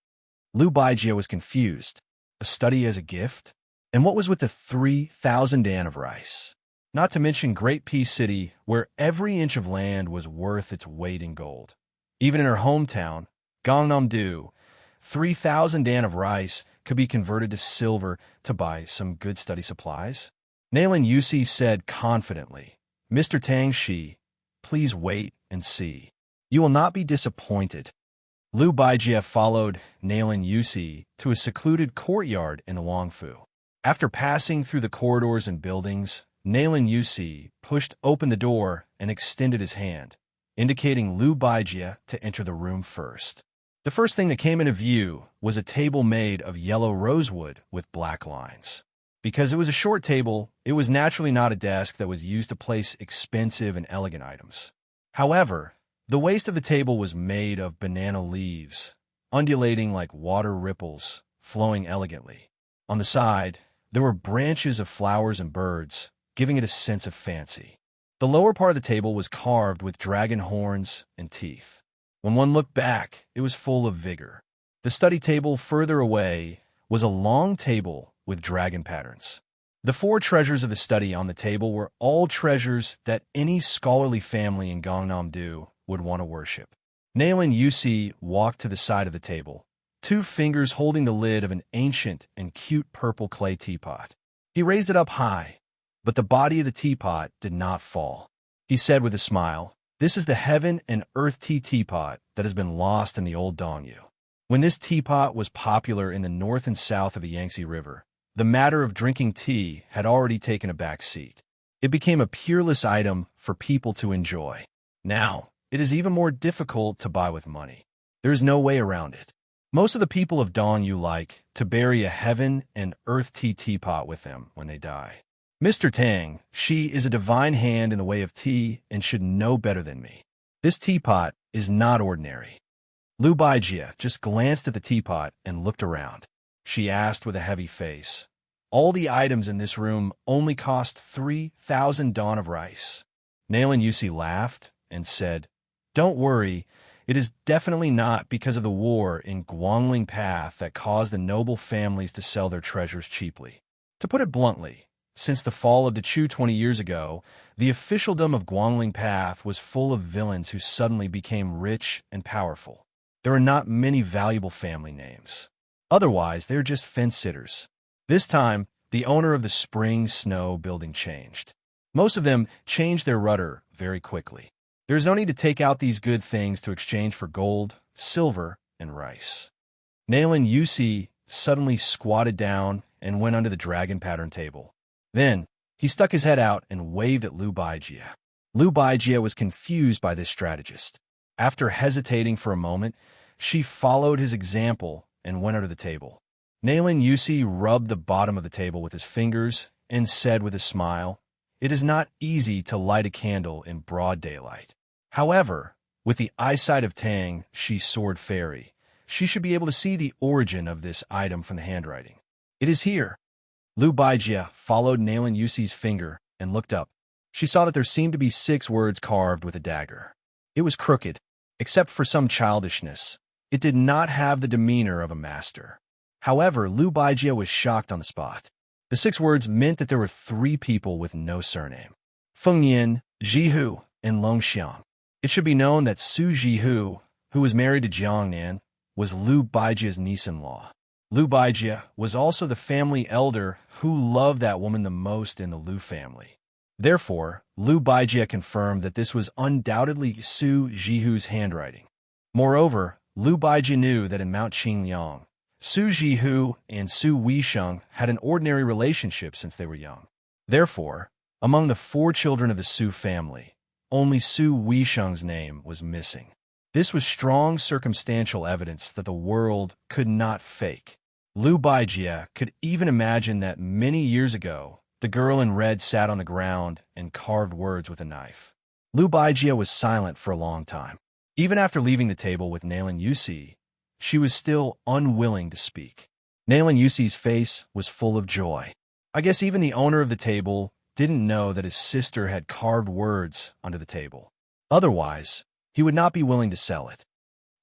Lu Baijie was confused. A study as a gift? And what was with the 3,000 dan of rice? Not to mention Great Peace City, where every inch of land was worth its weight in gold. Even in her hometown, Gangnam-do, 3,000 dan of rice could be converted to silver to buy some good study supplies. Nailin Yusi said confidently, "Mr. Tang Shi, please wait and see. You will not be disappointed." Lu Baijie followed Nailin Yusi to a secluded courtyard in the Wangfu. After passing through the corridors and buildings, Nailin Yusi pushed open the door and extended his hand, indicating Lu Baijie to enter the room first. The first thing that came into view was a table made of yellow rosewood with black lines. Because it was a short table, it was naturally not a desk that was used to place expensive and elegant items. However, the waist of the table was made of banana leaves, undulating like water ripples, flowing elegantly. On the side, there were branches of flowers and birds, giving it a sense of fancy. The lower part of the table was carved with dragon horns and teeth. When one looked back, it was full of vigor. The study table further away was a long table with dragon patterns. The 4 treasures of the study on the table were all treasures that any scholarly family in Gangnam-do would want to worship. Nailin Yusi walked to the side of the table, 2 fingers holding the lid of an ancient and cute purple clay teapot. He raised it up high, but the body of the teapot did not fall. He said with a smile, "This is the heaven and earth tea teapot that has been lost in the old Dongyu." When this teapot was popular in the north and south of the Yangtze River, the matter of drinking tea had already taken a back seat. It became a peerless item for people to enjoy. Now, it is even more difficult to buy with money. There is no way around it. Most of the people of Dongyu like to bury a heaven and earth tea teapot with them when they die. Mr. Tang, she is a divine hand in the way of tea and should know better than me. This teapot is not ordinary. Lu Baijia just glanced at the teapot and looked around. She asked with a heavy face, "All the items in this room only cost 3,000 dawn of rice." Nailin Yusi laughed and said, "Don't worry, it is definitely not because of the war in Guangling Path that caused the noble families to sell their treasures cheaply. To put it bluntly, since the fall of Dechu 20 years ago, the officialdom of Guangling Path was full of villains who suddenly became rich and powerful. There are not many valuable family names. Otherwise, they're just fence-sitters. This time, the owner of the Spring Snow building changed. Most of them changed their rudder very quickly. There is no need to take out these good things to exchange for gold, silver, and rice." Nailin Yusi suddenly squatted down and went under the dragon pattern table. Then, he stuck his head out and waved at Lu Baijia. Lu Baijia was confused by this strategist. After hesitating for a moment, she followed his example and went under the table. Nailin Yusi rubbed the bottom of the table with his fingers and said with a smile, "It is not easy to light a candle in broad daylight. However, with the eyesight of Tang, she sword fairy, she should be able to see the origin of this item from the handwriting. It is here." Lu Baijia followed Nailin Yusi's finger and looked up. She saw that there seemed to be 6 words carved with a dagger. It was crooked, except for some childishness. It did not have the demeanor of a master. However, Lu Baijia was shocked on the spot. The 6 words meant that there were 3 people with no surname: Feng Yin, Jihu, and Long Xiang. It should be known that Su Jihu, who was married to Jiang Nan, was Lu Baijia's niece-in-law. Lu Baijia was also the family elder who loved that woman the most in the Lu family. Therefore, Lu Baijia confirmed that this was undoubtedly Su Jihu's handwriting. Moreover, Lu Baijia knew that in Mount Qingliang, Su Jihu and Su Weisheng had an ordinary relationship since they were young. Therefore, among the 4 children of the Su family, only Su Weisheng's name was missing. This was strong circumstantial evidence that the world could not fake. Lu Baijia could even imagine that many years ago, the girl in red sat on the ground and carved words with a knife. Lu Baijia was silent for a long time. Even after leaving the table with Nailin Yusi, she was still unwilling to speak. Nailin Yusi's face was full of joy. I guess even the owner of the table didn't know that his sister had carved words under the table. Otherwise, he would not be willing to sell it.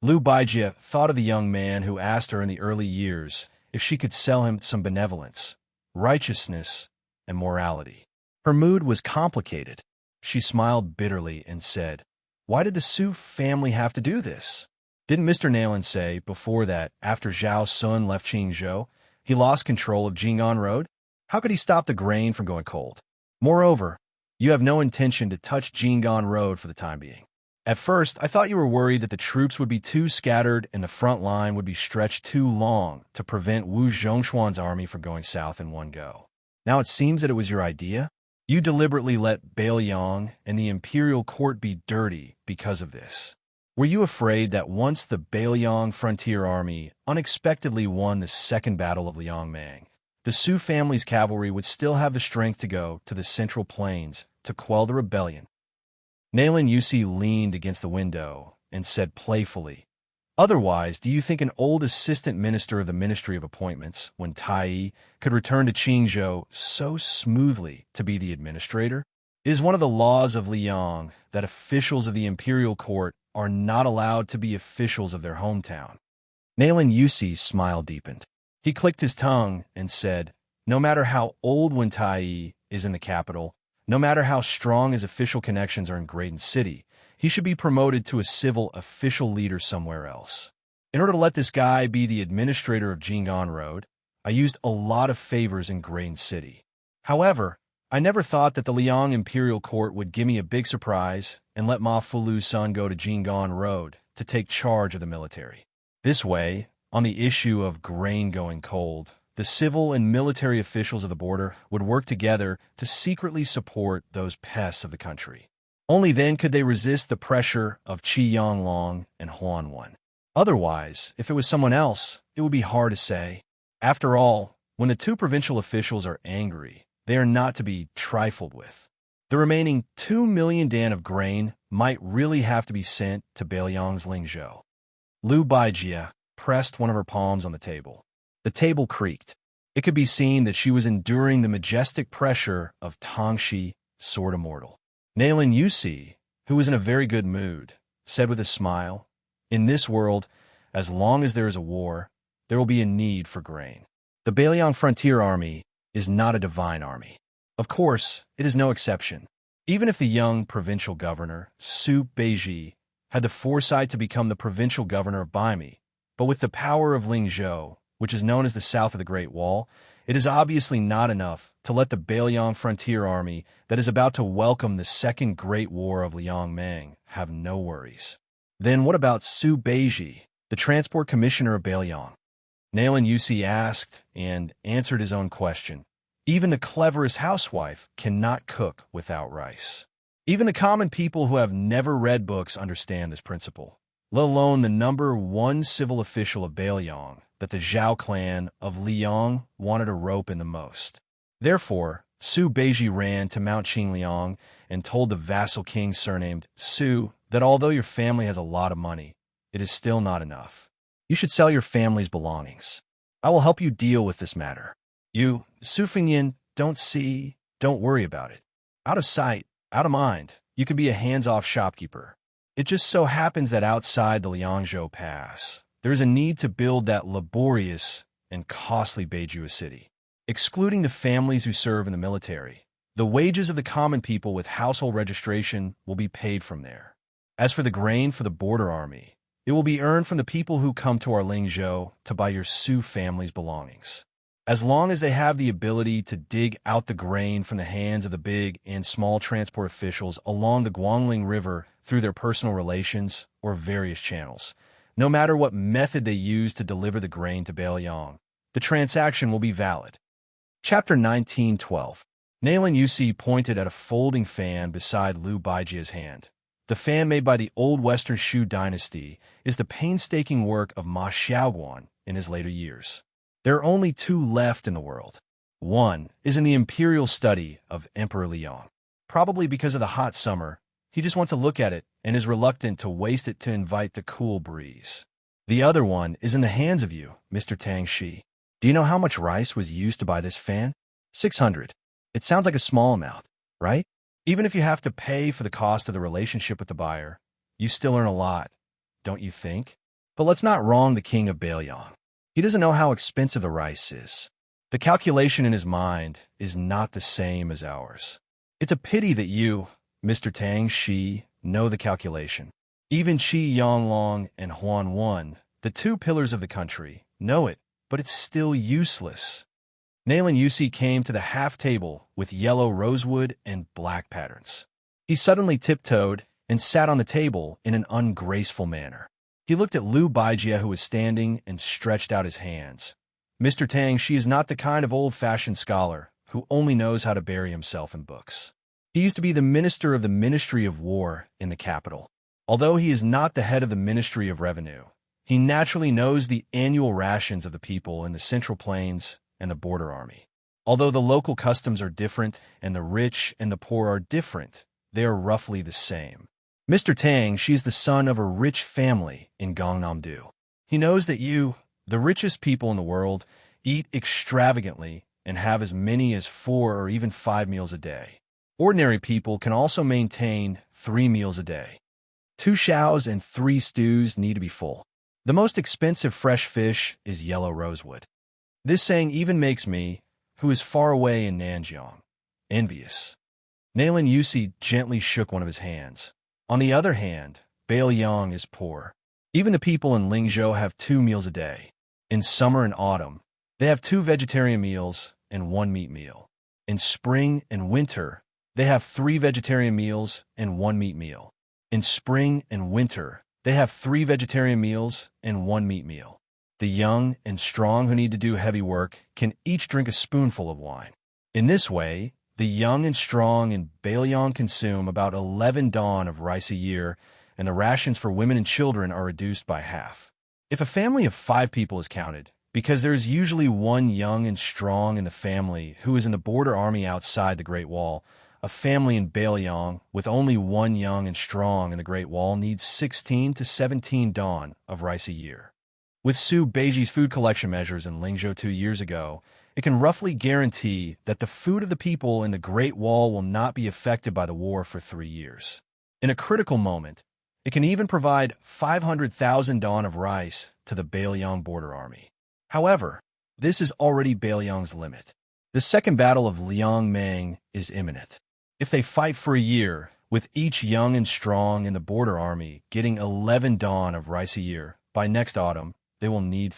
Lu Baijia thought of the young man who asked her in the early years if she could sell him some benevolence, righteousness, and morality. Her mood was complicated. She smiled bitterly and said, "Why did the Su family have to do this? Didn't Mr. Nailin say before that after Zhao Sun left Qingzhou, he lost control of Jing'an Road? How could he stop the grain from going cold? Moreover, you have no intention to touch Jing'an Road for the time being. At first, I thought you were worried that the troops would be too scattered and the front line would be stretched too long to prevent Wu Zhongshuan's army from going south in one go. Now it seems that it was your idea? You deliberately let Bailiang and the imperial court be dirty because of this. Were you afraid that once the Bailiang frontier army unexpectedly won the second battle of Liangmang, the Su family's cavalry would still have the strength to go to the central plains to quell the rebellion?" Nailin Yusi leaned against the window and said playfully, "Otherwise, do you think an old assistant minister of the Ministry of Appointments, when Tai could return to Qingzhou so smoothly to be the administrator? It is one of the laws of Liang that officials of the imperial court are not allowed to be officials of their hometown." Nailin Yusi's smile deepened. He clicked his tongue and said, no matter how old Wentai is in the capital, no matter how strong his official connections are in Graydon City, he should be promoted to a civil official leader somewhere else. In order to let this guy be the administrator of Jingan Road, I used a lot of favors in Graydon City. However, I never thought that the Liang Imperial Court would give me a big surprise and let Ma Fulu's son go to Jingan Road to take charge of the military. This way, on the issue of grain going cold, the civil and military officials of the border would work together to secretly support those pests of the country. Only then could they resist the pressure of Qi Yanglong and Huan Wen. Otherwise, if it was someone else, it would be hard to say. After all, when the two provincial officials are angry, they are not to be trifled with. The remaining 2 million dan of grain might really have to be sent to Beiliang's Lingzhou. Lu Baijia pressed one of her palms on the table. The table creaked. It could be seen that she was enduring the majestic pressure of Tangxi, Sword Immortal. Nailin Yusi, who was in a very good mood, said with a smile, in this world, as long as there is a war, there will be a need for grain. The Beiliang Frontier Army is not a divine army. Of course, it is no exception. Even if the young provincial governor, Su Beiji, had the foresight to become the provincial governor of Baimi, but with the power of Lingzhou, which is known as the south of the Great Wall, it is obviously not enough to let the Beiliang Frontier Army that is about to welcome the Second Great War of Liangmeng have no worries. Then what about Su Beiji, the transport commissioner of Beiliang? Nailin Yusi asked and answered his own question. Even the cleverest housewife cannot cook without rice. Even the common people who have never read books understand this principle, let alone the number one civil official of Beiliang that the Zhao clan of Liang wanted to rope in the most. Therefore, Su Beiji ran to Mount Qingliang and told the vassal king surnamed Su that although your family has a lot of money, it is still not enough. You should sell your family's belongings. I will help you deal with this matter. You, Su Fingyan, don't worry about it. Out of sight, out of mind, you can be a hands-off shopkeeper. It just so happens that outside the Liangzhou Pass, there is a need to build that laborious and costly Beijua city. Excluding the families who serve in the military, the wages of the common people with household registration will be paid from there. As for the grain for the border army, it will be earned from the people who come to our Lingzhou to buy your Su family's belongings. As long as they have the ability to dig out the grain from the hands of the big and small transport officials along the Guangling River through their personal relations or various channels, no matter what method they use to deliver the grain to Beiliang, the transaction will be valid. Chapter 19:12. Nailin Yusi pointed at a folding fan beside Lu Baijia's hand. The fan made by the old Western Shu dynasty is the painstaking work of Ma Xiaoguan in his later years. There are only two left in the world. One is in the imperial study of Emperor Liang. Probably because of the hot summer, he just wants to look at it and is reluctant to waste it to invite the cool breeze. The other one is in the hands of you, Mr. Tang Shi. Do you know how much rice was used to buy this fan? 600. It sounds like a small amount, right? Even if you have to pay for the cost of the relationship with the buyer, you still earn a lot, don't you think? But let's not wrong the king of Beiliang. He doesn't know how expensive the rice is. The calculation in his mind is not the same as ours. It's a pity that you, Mr. Tang Shi, know the calculation. Even Qi Yanglong and Huan Wen, the two pillars of the country, know it, but it's still useless. Nailin Yusi came to the half table with yellow rosewood and black patterns. He suddenly tiptoed and sat on the table in an ungraceful manner. He looked at Lu Baijia, who was standing, and stretched out his hands. Mr. Tang, she is not the kind of old-fashioned scholar who only knows how to bury himself in books. He used to be the minister of the Ministry of War in the capital. Although he is not the head of the Ministry of Revenue, he naturally knows the annual rations of the people in the Central Plains and the border army. Although the local customs are different and the rich and the poor are different, they are roughly the same. Mr. Tang, she is the son of a rich family in Gangnam-do. He knows that you, the richest people in the world, eat extravagantly and have as many as 4 or even 5 meals a day. Ordinary people can also maintain 3 meals a day. 2 shows and 3 stews need to be full. The most expensive fresh fish is yellow rosewood. This saying even makes me, who is far away in Nanjiang, envious. Nailan Yusi gently shook one of his hands. On the other hand, Bailiang is poor. Even the people in Lingzhou have 2 meals a day. In summer and autumn, they have 2 vegetarian meals and 1 meat meal. In spring and winter, they have 3 vegetarian meals and 1 meat meal. In spring and winter, they have 3 vegetarian meals and 1 meat meal. The young and strong who need to do heavy work can each drink a spoonful of wine. In this way, the young and strong in Bailiang consume about 11 dawn of rice a year, and the rations for women and children are reduced by half. If a family of 5 people is counted, because there is usually one young and strong in the family who is in the border army outside the Great Wall, a family in Bailiang with only one young and strong in the Great Wall needs 16 to 17 dawn of rice a year. With Su Beiji's food collection measures in Lingzhou 2 years ago, it can roughly guarantee that the food of the people in the Great Wall will not be affected by the war for 3 years. In a critical moment, it can even provide 500,000 dawn of rice to the Bailiang border army. However, this is already Bailiang's limit. The second battle of Liangmeng is imminent. If they fight for a year, with each young and strong in the border army getting 11 dawn of rice a year, by next autumn, they will need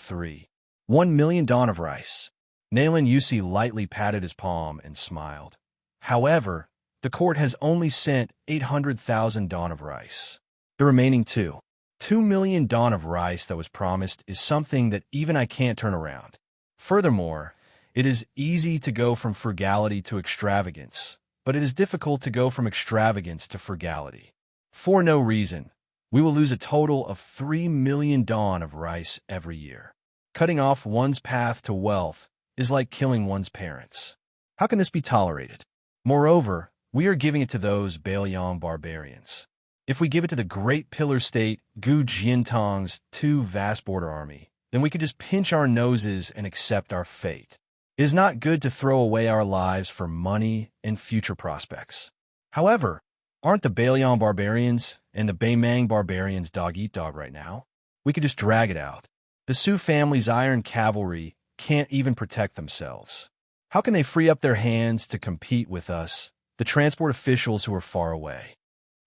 1 million dawn of rice. Nailan Yusi lightly patted his palm and smiled. However, the court has only sent 800,000 dawn of rice. The remaining 2 million dawn of rice that was promised is something that even I can't turn around. Furthermore, it is easy to go from frugality to extravagance, but it is difficult to go from extravagance to frugality. For no reason, we will lose a total of 3 million dawn of rice every year. Cutting off one's path to wealth is like killing one's parents. How can this be tolerated? Moreover, we are giving it to those Bailiang barbarians. If we give it to the great pillar state Gu Jiantong's 2 vast border army, then we could just pinch our noses and accept our fate. It is not good to throw away our lives for money and future prospects. However, aren't the Bailiang barbarians and the Beimang barbarians dog-eat-dog right now? We could just drag it out. The Su family's iron cavalry can't even protect themselves. How can they free up their hands to compete with us, the transport officials who are far away?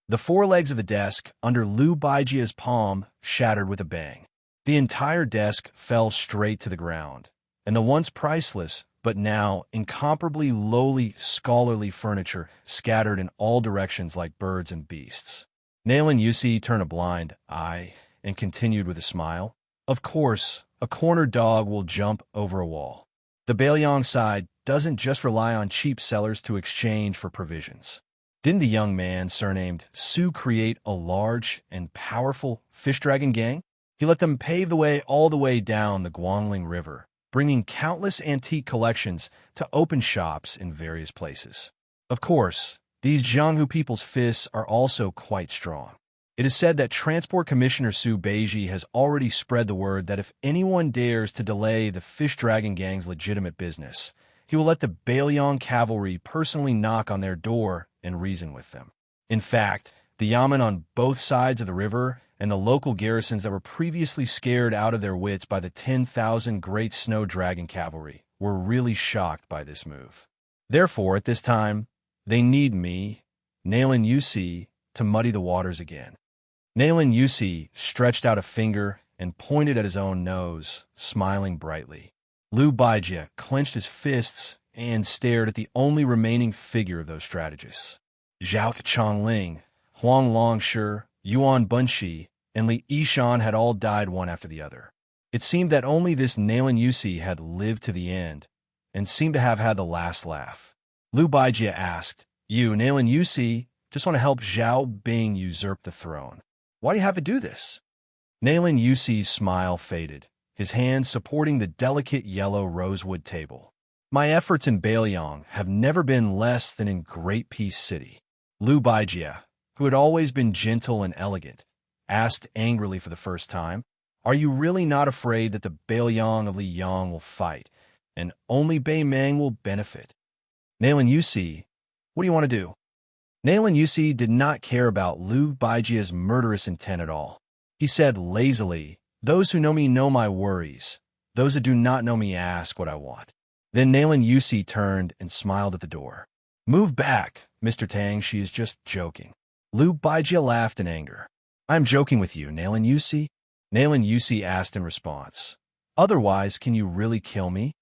The 4 legs of the desk under Lu Baijia's palm shattered with a bang. The entire desk fell straight to the ground, and the once priceless but now incomparably lowly scholarly furniture scattered in all directions like birds and beasts. Nailan Yusi turned a blind eye and continued with a smile. Of course, a cornered dog will jump over a wall. The Bailiang side doesn't just rely on cheap sellers to exchange for provisions. Didn't the young man surnamed Su create a large and powerful fish dragon gang? He let them pave the way all the way down the Guangling River, bringing countless antique collections to open shops in various places. Of course, these Jianghu people's fists are also quite strong. It is said that Transport Commissioner Su Beiji has already spread the word that if anyone dares to delay the fish dragon gang's legitimate business, he will let the Bailiang cavalry personally knock on their door and reason with them. In fact, the yamen on both sides of the river and the local garrisons that were previously scared out of their wits by the 10,000 great snow dragon cavalry were really shocked by this move. Therefore, at this time, they need me, Nailan Yusi, to muddy the waters again. Nailan Yusi stretched out a finger and pointed at his own nose, smiling brightly. Lu Baijia clenched his fists and stared at the only remaining figure of those strategists. Zhao Chongling, Huang Longshi, Yuan Bunshi, and Li Yishan had all died one after the other. It seemed that only this Nailan Yusi had lived to the end, and seemed to have had the last laugh. Lu Baijia asked, "You, Nailan Yusi, just want to help Zhao Bing usurp the throne. Why do you have to do this?" Nailan Yusi's smile faded, his hands supporting the delicate yellow rosewood table. "My efforts in Bailiang have never been less than in Great Peace City." Lu Baijia, who had always been gentle and elegant, asked angrily for the first time, "Are you really not afraid that the Bailiang of Liyang will fight, and only Beimang will benefit?" "Nailan Yusi, what do you want to do?" Nailan Yusi did not care about Lu Baijia's murderous intent at all. He said lazily, "Those who know me know my worries, Those that do not know me ask what I want. Then Nailan Yusi turned and smiled at the door. Move back, Mr. Tang, she is just joking. Lu Baijia laughed in anger. I'm joking with you, Nailan Yusi? Nailan Yusi asked in response. Otherwise, can you really kill me?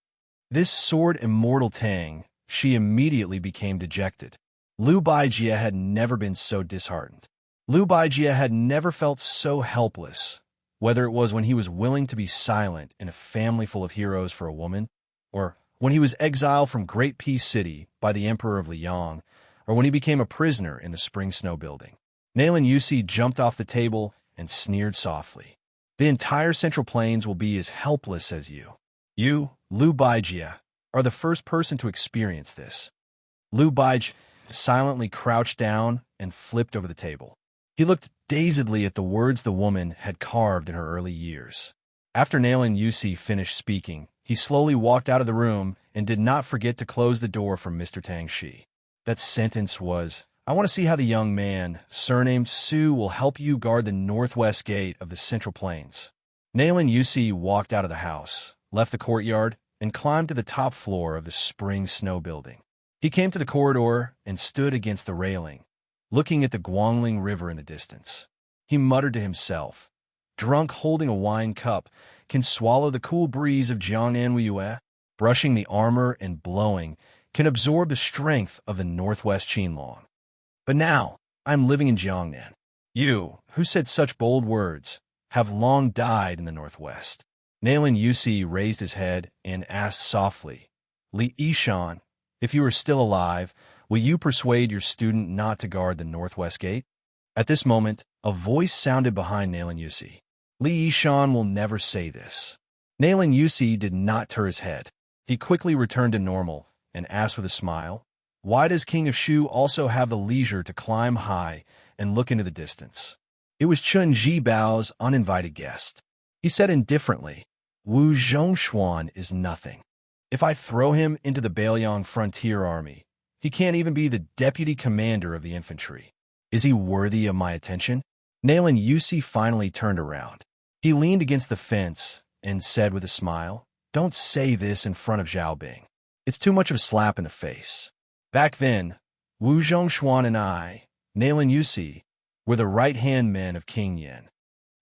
This sword Immortal Tang, she immediately became dejected. Lu Baijia had never been so disheartened. Lu Baijia had never felt so helpless, whether it was when he was willing to be silent in a family full of heroes for a woman, or when he was exiled from Great Peace City by the Emperor of Liang, or when he became a prisoner in the Spring Snow Building. Nailan Yusi jumped off the table and sneered softly. The entire Central Plains will be as helpless as you. You, Lu Baijia, are the first person to experience this. Lu Baijia silently crouched down and flipped over the table. He looked dazedly at the words the woman had carved in her early years. After Nailan Yusi finished speaking, he slowly walked out of the room and did not forget to close the door from Mr. Tang Shi. That sentence was, I want to see how the young man, surnamed Su, will help you guard the northwest gate of the Central Plains. Nailan Yusi walked out of the house, left the courtyard, and climbed to the top floor of the Spring Snow Building. He came to the corridor and stood against the railing, looking at the Guangling River in the distance. He muttered to himself, drunk holding a wine cup, can swallow the cool breeze of Jiangnan Wuyue, brushing the armor and blowing, can absorb the strength of the northwest Qinlong. But now, I'm living in Jiangnan. You, who said such bold words, have long died in the northwest. Nailan Yusi raised his head and asked softly, Li Yishan, if you are still alive, will you persuade your student not to guard the northwest gate? At this moment, a voice sounded behind Nailan Yusi. Li Yishan will never say this. Nailan Yusi did not turn his head. He quickly returned to normal and asked with a smile, why does King of Shu also have the leisure to climb high and look into the distance? It was Chun Jibao's uninvited guest. He said indifferently, Wu Zhongshuan is nothing. If I throw him into the Bailiang frontier army, he can't even be the deputy commander of the infantry. Is he worthy of my attention? Nailan Yusi finally turned around. He leaned against the fence and said with a smile, don't say this in front of Zhao Bing. It's too much of a slap in the face. Back then, Wu Zhongshuan and I, Nailan Yusi, were the right-hand men of King Yin.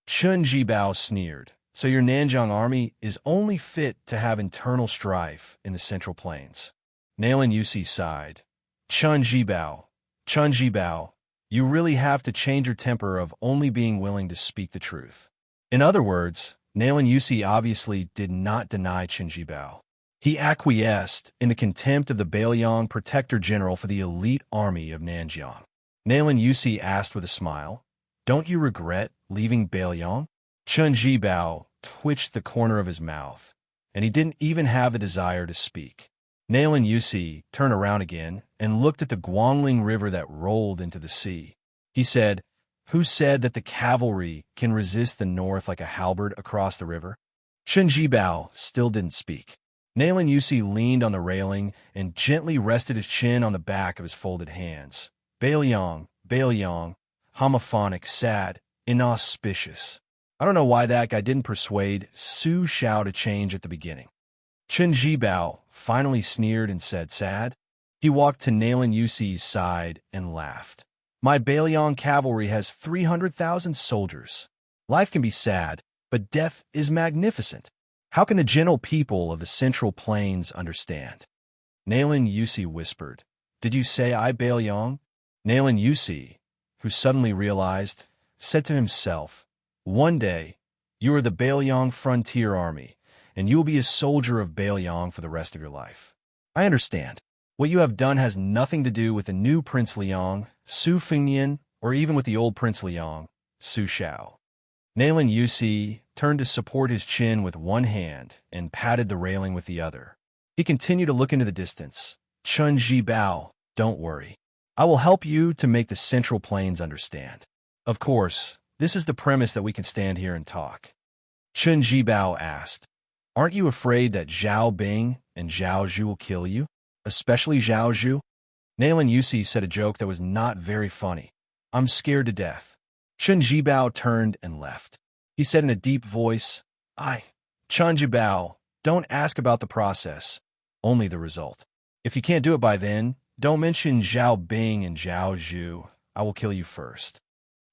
Chun Jibao sneered, so your Nanjiang army is only fit to have internal strife in the Central Plains. Nailan Yusi sighed. Chun Jibao, you really have to change your temper of only being willing to speak the truth. In other words, Nailan Yusi obviously did not deny Chun Jibao. He acquiesced in the contempt of the Bailiang Protector General for the elite army of Nanjiang. Nailan Yusi asked with a smile, don't you regret leaving Bailiang? Chun Jibao twitched the corner of his mouth, and he didn't even have the desire to speak. Nailan Yusi turned around again and looked at the Guangling River that rolled into the sea. He said, who said that the cavalry can resist the north like a halberd across the river? Chun Jibao still didn't speak. Nailan Yusi leaned on the railing and gently rested his chin on the back of his folded hands. Bailiang, homophonic, sad, inauspicious. I don't know why that guy didn't persuade Su Xiao to change at the beginning. Chun Jibao finally sneered and said, sad. He walked to Nailan Yusi's side and laughed. My Bailiang cavalry has 300,000 soldiers. Life can be sad, but death is magnificent. How can the gentle people of the Central Plains understand? Nailan Yusi whispered, did you say I Bailiang? Nailan Yusi, who suddenly realized, said to himself, one day, you are the Bailiang frontier army, and you will be a soldier of Bailiang for the rest of your life. I understand. What you have done has nothing to do with the new Prince Liang, Su Fengnian, or even with the old Prince Liang, Su Xiao. Nailan Yusi turned to support his chin with one hand and patted the railing with the other. He continued to look into the distance. Chun Jibao, don't worry. I will help you to make the Central Plains understand. Of course, this is the premise that we can stand here and talk. Chun Jibao asked, aren't you afraid that Zhao Bing and Zhao Zhu will kill you? Especially Zhao Zhu? Nailan Yusi said a joke that was not very funny. I'm scared to death. Chun Jibao turned and left. He said in a deep voice, Chun Jibao, Don't ask about the process, only the result. If you can't do it by then, don't mention Zhao Bing and Zhao Zhu. I will kill you first.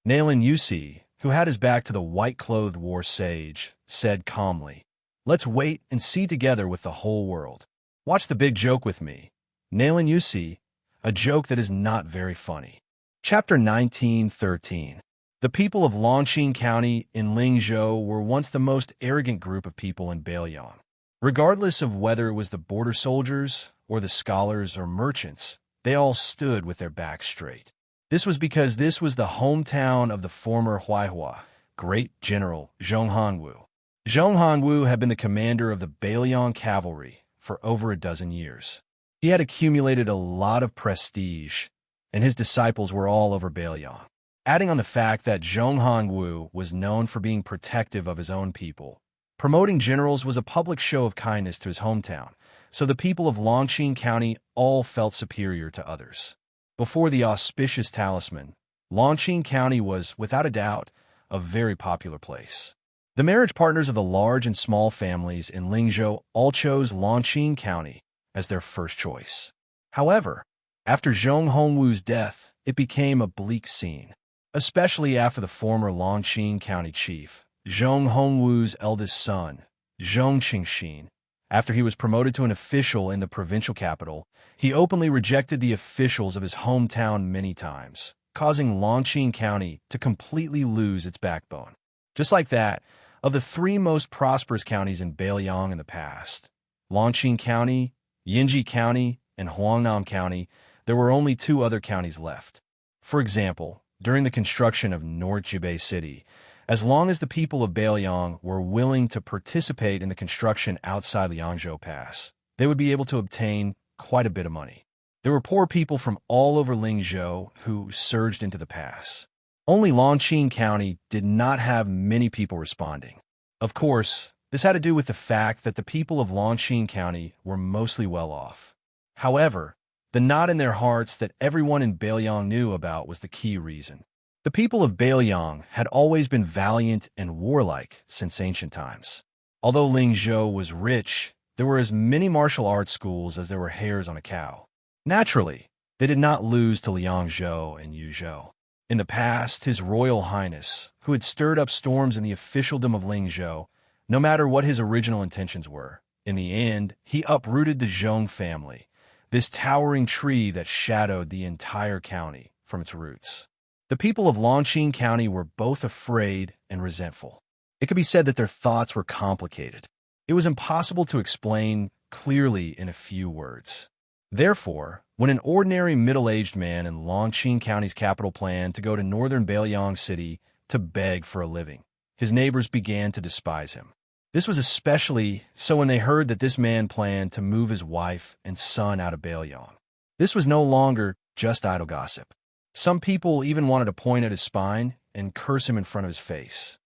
Nalan Yusi, who had his back to the white-clothed war sage, said calmly, "Let's wait and see together with the whole world. Watch the big joke with me." Nalan Yusi, a joke that is not very funny. Chapter 19:13. The people of Longqing County in Lingzhou were once the most arrogant group of people in Beiliang. Regardless of whether it was the border soldiers or the scholars or merchants, they all stood with their backs straight. This was because this was the hometown of the former Huaihua, great general Zhong Hanwu. Zhong Hanwu had been the commander of the Beiliang cavalry for over a dozen years. He had accumulated a lot of prestige, and his disciples were all over Beiliang. Adding on the fact that Zhong Hanwu was known for being protective of his own people, promoting generals was a public show of kindness to his hometown, so the people of Longqing County all felt superior to others. Before the auspicious talisman, Longqing County was, without a doubt, a very popular place. The marriage partners of the large and small families in Lingzhou all chose Longqing County as their first choice. However, after Zhong Hongwu's death, it became a bleak scene, especially after the former Longqing County chief, Zhong Hongwu's eldest son, Zhong Qingxin. After he was promoted to an official in the provincial capital, he openly rejected the officials of his hometown many times, causing Longqing County to completely lose its backbone. Just like that, of the three most prosperous counties in Beiliang in the past, Longqing County, Yinji County, and Huangnam County, there were only two other counties left. For example, during the construction of North Jubei City, as long as the people of Beiliang were willing to participate in the construction outside Liangzhou Pass, they would be able to obtain quite a bit of money. There were poor people from all over Lingzhou who surged into the pass. Only Longqing County did not have many people responding. Of course, this had to do with the fact that the people of Longqing County were mostly well off. However, the knot in their hearts that everyone in Beiliang knew about was the key reason. The people of Beiliang had always been valiant and warlike since ancient times. Although Lingzhou was rich, there were as many martial arts schools as there were hairs on a cow. Naturally, they did not lose to Liangzhou and Yuzhou. In the past, His Royal Highness, who had stirred up storms in the officialdom of Lingzhou, no matter what his original intentions were, in the end, he uprooted the Zhong family, this towering tree that shadowed the entire county from its roots. The people of Longqing County were both afraid and resentful. It could be said that their thoughts were complicated. It was impossible to explain clearly in a few words. Therefore, when an ordinary middle-aged man in Longqing County's capital planned to go to northern Beiliang City to beg for a living, his neighbors began to despise him. This was especially so when they heard that this man planned to move his wife and son out of Beiliang. This was no longer just idle gossip. Some people even wanted to point at his spine and curse him in front of his face.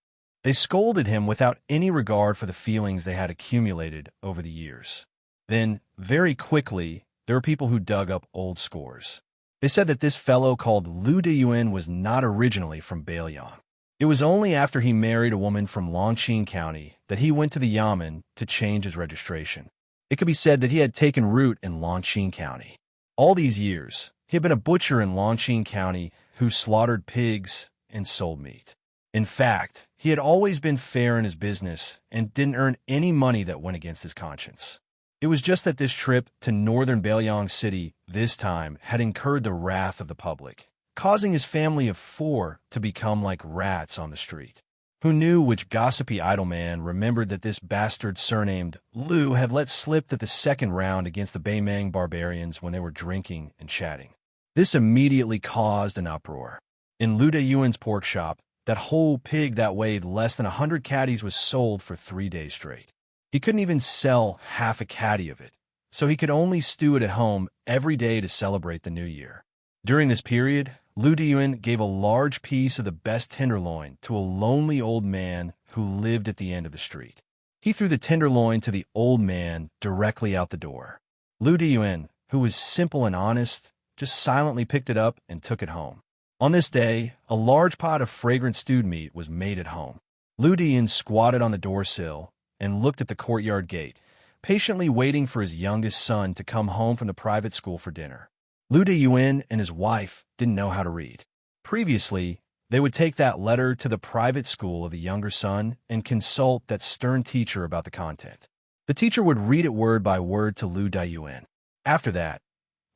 They scolded him without any regard for the feelings they had accumulated over the years. Then, very quickly, there were people who dug up old scores. They said that this fellow called Lu Deyuan was not originally from Beiliang. It was only after he married a woman from Longqing County that he went to the Yamen to change his registration. It could be said that he had taken root in Longqing County. All these years, he had been a butcher in Longqing County who slaughtered pigs and sold meat. In fact, he had always been fair in his business and didn't earn any money that went against his conscience. It was just that this trip to northern Beiliang City this time had incurred the wrath of the public, causing his family of 4 to become like rats on the street. Who knew which gossipy idle man remembered that this bastard surnamed Lu had let slip that the second round against the Beimeng barbarians when they were drinking and chatting. This immediately caused an uproar. In Lu Deyuan's pork shop, that whole pig that weighed less than 100 caddies was sold for 3 days straight. He couldn't even sell half a caddy of it, so he could only stew it at home every day to celebrate the new year. During this period, Lu Deyuan gave a large piece of the best tenderloin to a lonely old man who lived at the end of the street. He threw the tenderloin to the old man directly out the door. Lu Deyuan, who was simple and honest, just silently picked it up and took it home. On this day, a large pot of fragrant stewed meat was made at home. Lu Deyuan squatted on the doorsill and looked at the courtyard gate, patiently waiting for his youngest son to come home from the private school for dinner. Lu Dayuan and his wife didn't know how to read. Previously, they would take that letter to the private school of the younger son and consult that stern teacher about the content. The teacher would read it word by word to Lu Dayuan. After that,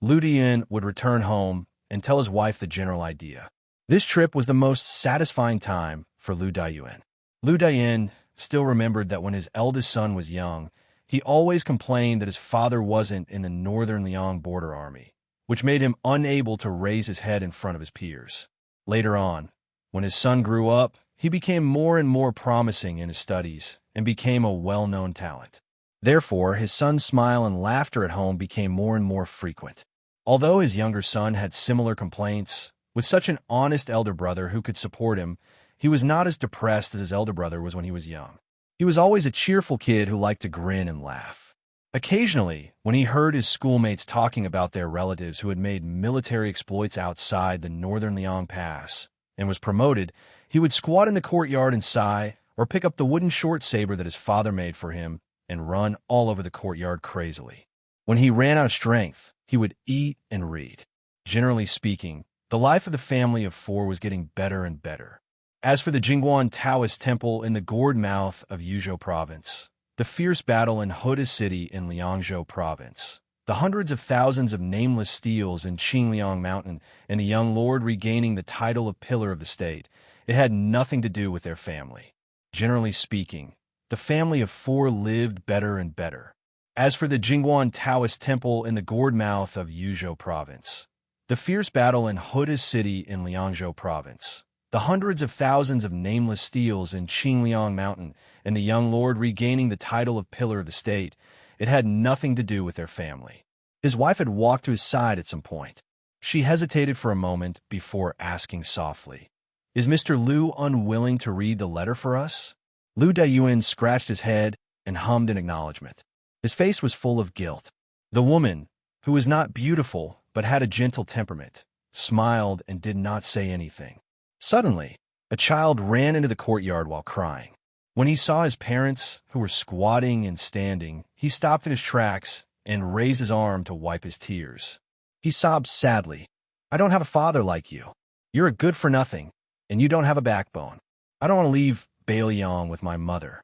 Lu Dayuan would return home and tell his wife the general idea. This trip was the most satisfying time for Lu Dayuan. Lu Dayuan still remembered that when his eldest son was young, he always complained that his father wasn't in the northern Liang border army, which made him unable to raise his head in front of his peers. Later on, when his son grew up, he became more and more promising in his studies and became a well-known talent. Therefore, his son's smile and laughter at home became more and more frequent. Although his younger son had similar complaints, with such an honest elder brother who could support him, he was not as depressed as his elder brother was when he was young. He was always a cheerful kid who liked to grin and laugh. Occasionally, when he heard his schoolmates talking about their relatives who had made military exploits outside the northern Liang Pass and was promoted, he would squat in the courtyard and sigh, or pick up the wooden short saber that his father made for him and run all over the courtyard crazily. When he ran out of strength, he would eat and read. Generally speaking, the life of the family of four was getting better and better. As for the Jingguan Taoist temple in the gourd mouth of Yuzhou province, the fierce battle in Huda city in Liangzhou province, the hundreds of thousands of nameless steals in Qingliang mountain, and the young lord regaining the title of pillar of the state, it had nothing to do with their family. Generally speaking, the family of four lived better and better. As for the Jingguan Taoist temple in the gourd mouth of Yuzhou province, the fierce battle in Huda city in Liangzhou province, the hundreds of thousands of nameless steals in Qingliang mountain, and the young lord regaining the title of pillar of the state, it had nothing to do with their family. His wife had walked to his side at some point. She hesitated for a moment before asking softly, "Is Mr. Lu unwilling to read the letter for us?" Lu Dayuan scratched his head and hummed in acknowledgement. His face was full of guilt. The woman, who was not beautiful but had a gentle temperament, smiled and did not say anything. Suddenly, a child ran into the courtyard while crying. When he saw his parents, who were squatting and standing, he stopped in his tracks and raised his arm to wipe his tears. He sobbed sadly, "I don't have a father like you. You're a good-for-nothing, and you don't have a backbone. I don't want to leave Bailiang with my mother."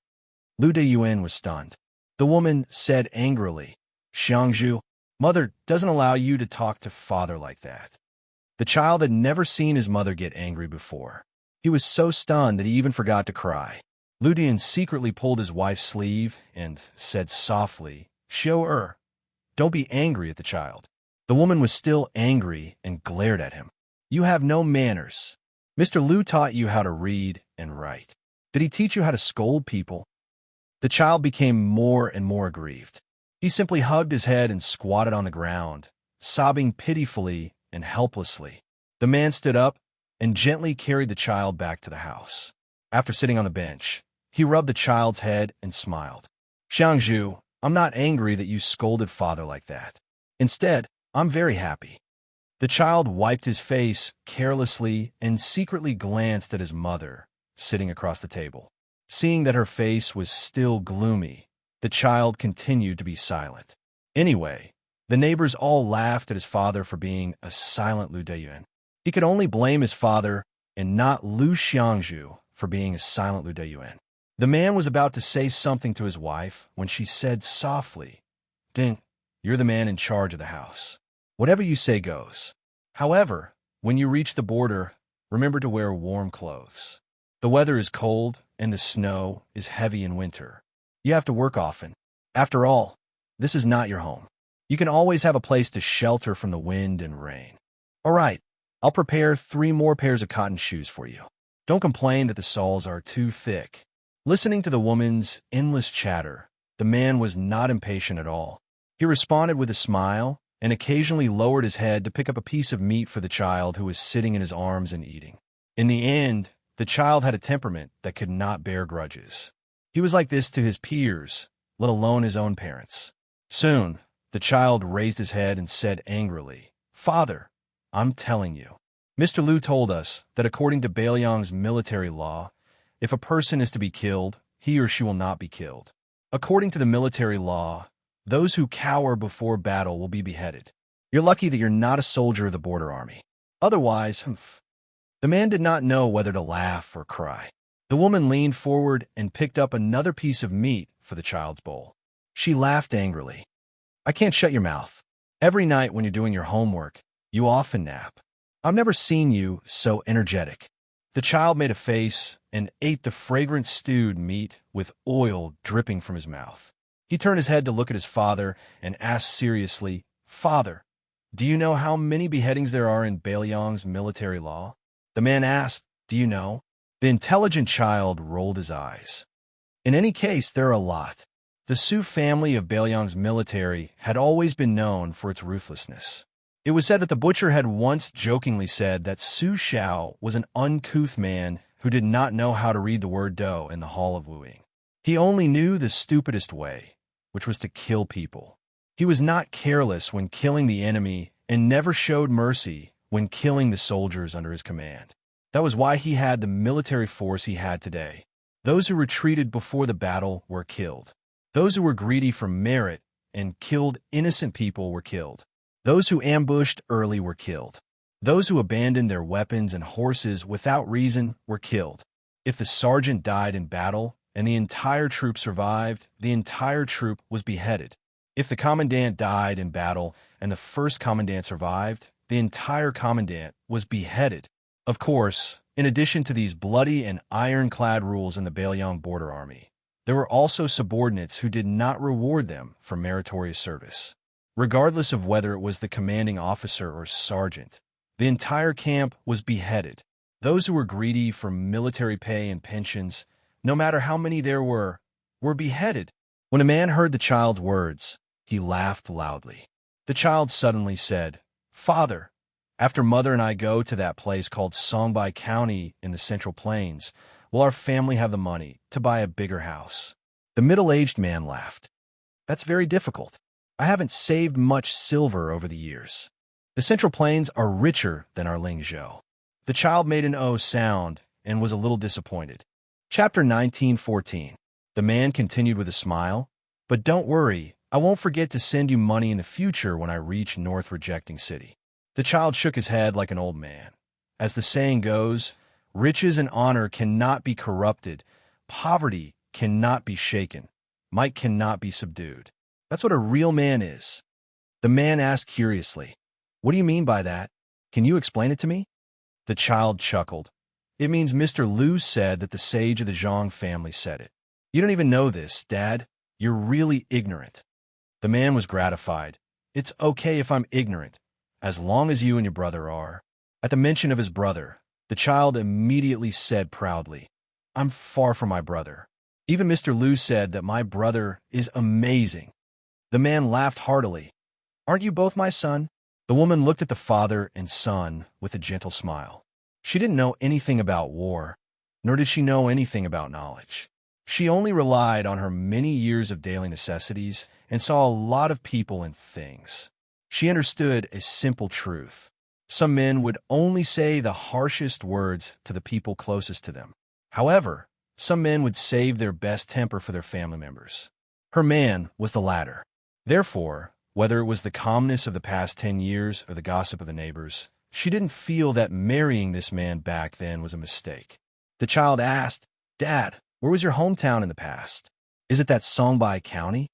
Lu Dayuan was stunned. The woman said angrily, "Xianxia, mother doesn't allow you to talk to father like that." The child had never seen his mother get angry before. He was so stunned that he even forgot to cry. Lu Dayuan secretly pulled his wife's sleeve and said softly, "Show don't be angry at the child." The woman was still angry and glared at him. "You have no manners. Mr. Lu taught you how to read and write. Did he teach you how to scold people?" The child became more and more aggrieved. He simply hugged his head and squatted on the ground, sobbing pitifully and helplessly. The man stood up and gently carried the child back to the house. After sitting on the bench, he rubbed the child's head and smiled. "Xianxia, I'm not angry that you scolded father like that. Instead, I'm very happy." The child wiped his face carelessly and secretly glanced at his mother, sitting across the table. Seeing that her face was still gloomy, the child continued to be silent. Anyway, the neighbors all laughed at his father for being a silent Lu Dayuan. He could only blame his father and not Lu Xianxia for being a silent Lu Dayuan. The man was about to say something to his wife when she said softly, "Ding, you're the man in charge of the house. Whatever you say goes. However, when you reach the border, remember to wear warm clothes. The weather is cold and the snow is heavy in winter. You have to work often. After all, this is not your home. You can always have a place to shelter from the wind and rain. All right, I'll prepare 3 more pairs of cotton shoes for you. Don't complain that the soles are too thick." Listening to the woman's endless chatter, the man was not impatient at all. He responded with a smile and occasionally lowered his head to pick up a piece of meat for the child who was sitting in his arms and eating. In the end, the child had a temperament that could not bear grudges. He was like this to his peers, let alone his own parents. Soon, the child raised his head and said angrily, "Father, I'm telling you. Mr. Lu told us that according to Bailiang's military law, if a person is to be killed, he or she will not be killed. According to the military law, those who cower before battle will be beheaded. You're lucky that you're not a soldier of the border army. Otherwise, the man did not know whether to laugh or cry. The woman leaned forward and picked up another piece of meat for the child's bowl. She laughed angrily. I can't shut your mouth. Every night when you're doing your homework, you often nap. I've never seen you so energetic. The child made a face and ate the fragrant stewed meat with oil dripping from his mouth. He turned his head to look at his father and asked seriously, Father, do you know how many beheadings there are in Bailiang's military law? The man asked, Do you know? The intelligent child rolled his eyes. In any case, there are a lot. The Su family of Bailiang's military had always been known for its ruthlessness. It was said that the butcher had once jokingly said that Su Xiao was an uncouth man who did not know how to read the word dough in the Hall of Wooing. He only knew the stupidest way, which was to kill people. He was not careless when killing the enemy and never showed mercy when killing the soldiers under his command. That was why he had the military force he had today. Those who retreated before the battle were killed. Those who were greedy for merit and killed innocent people were killed. Those who ambushed early were killed. Those who abandoned their weapons and horses without reason were killed. If the sergeant died in battle and the entire troop survived, the entire troop was beheaded. If the commandant died in battle and the first commandant survived, the entire commandant was beheaded. Of course, in addition to these bloody and ironclad rules in the Bailiang border army, there were also subordinates who did not reward them for meritorious service. Regardless of whether it was the commanding officer or sergeant, the entire camp was beheaded. Those who were greedy for military pay and pensions, no matter how many there were beheaded. When a man heard the child's words, he laughed loudly. The child suddenly said, Father, after Mother and I go to that place called Songbai County in the Central Plains, will our family have the money to buy a bigger house? The middle-aged man laughed. That's very difficult. I haven't saved much silver over the years. The Central Plains are richer than our Lingzhou. The child made an O sound and was a little disappointed. Chapter 19:14. The man continued with a smile, But don't worry, I won't forget to send you money in the future when I reach North Rejecting City. The child shook his head like an old man. As the saying goes, riches and honor cannot be corrupted, poverty cannot be shaken, might cannot be subdued. That's what a real man is. The man asked curiously, What do you mean by that? Can you explain it to me? The child chuckled. It means Mr. Liu said that the sage of the Zhang family said it. You don't even know this, Dad. You're really ignorant. The man was gratified. It's okay if I'm ignorant, as long as you and your brother are. At the mention of his brother, the child immediately said proudly, I'm far from my brother. Even Mr. Liu said that my brother is amazing. The man laughed heartily. Aren't you both my son? The woman looked at the father and son with a gentle smile. She didn't know anything about war, nor did she know anything about knowledge. She only relied on her many years of daily necessities and saw a lot of people and things. She understood a simple truth. Some men would only say the harshest words to the people closest to them. However, some men would save their best temper for their family members. Her man was the latter. Therefore, whether it was the calmness of the past 10 years or the gossip of the neighbors, she didn't feel that marrying this man back then was a mistake. The child asked, Dad, where was your hometown in the past? Is it that Songbai County?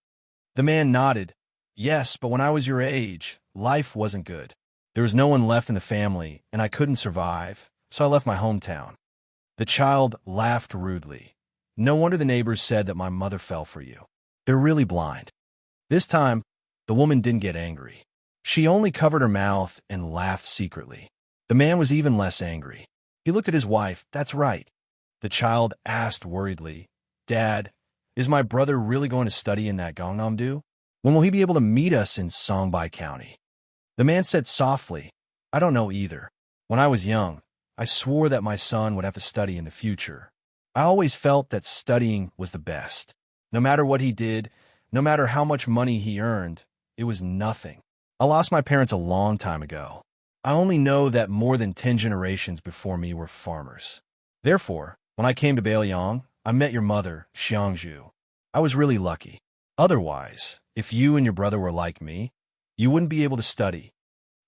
The man nodded. Yes, but when I was your age, life wasn't good. There was no one left in the family, and I couldn't survive, so I left my hometown. The child laughed rudely. No wonder the neighbors said that my mother fell for you. They're really blind. This time, the woman didn't get angry. She only covered her mouth and laughed secretly. The man was even less angry. He looked at his wife. That's right. The child asked worriedly, Dad, is my brother really going to study in that Gangnam-do? When will he be able to meet us in Songbai County? The man said softly, I don't know either. When I was young, I swore that my son would have to study in the future. I always felt that studying was the best. No matter what he did, no matter how much money he earned, it was nothing. I lost my parents a long time ago. I only know that more than 10 generations before me were farmers. Therefore, when I came to Bailiang, I met your mother, Xianxia. I was really lucky. Otherwise, if you and your brother were like me, you wouldn't be able to study."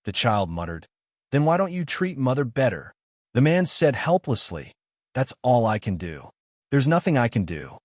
The child muttered, "Then why don't you treat mother better?" The man said helplessly, "That's all I can do. There's nothing I can do."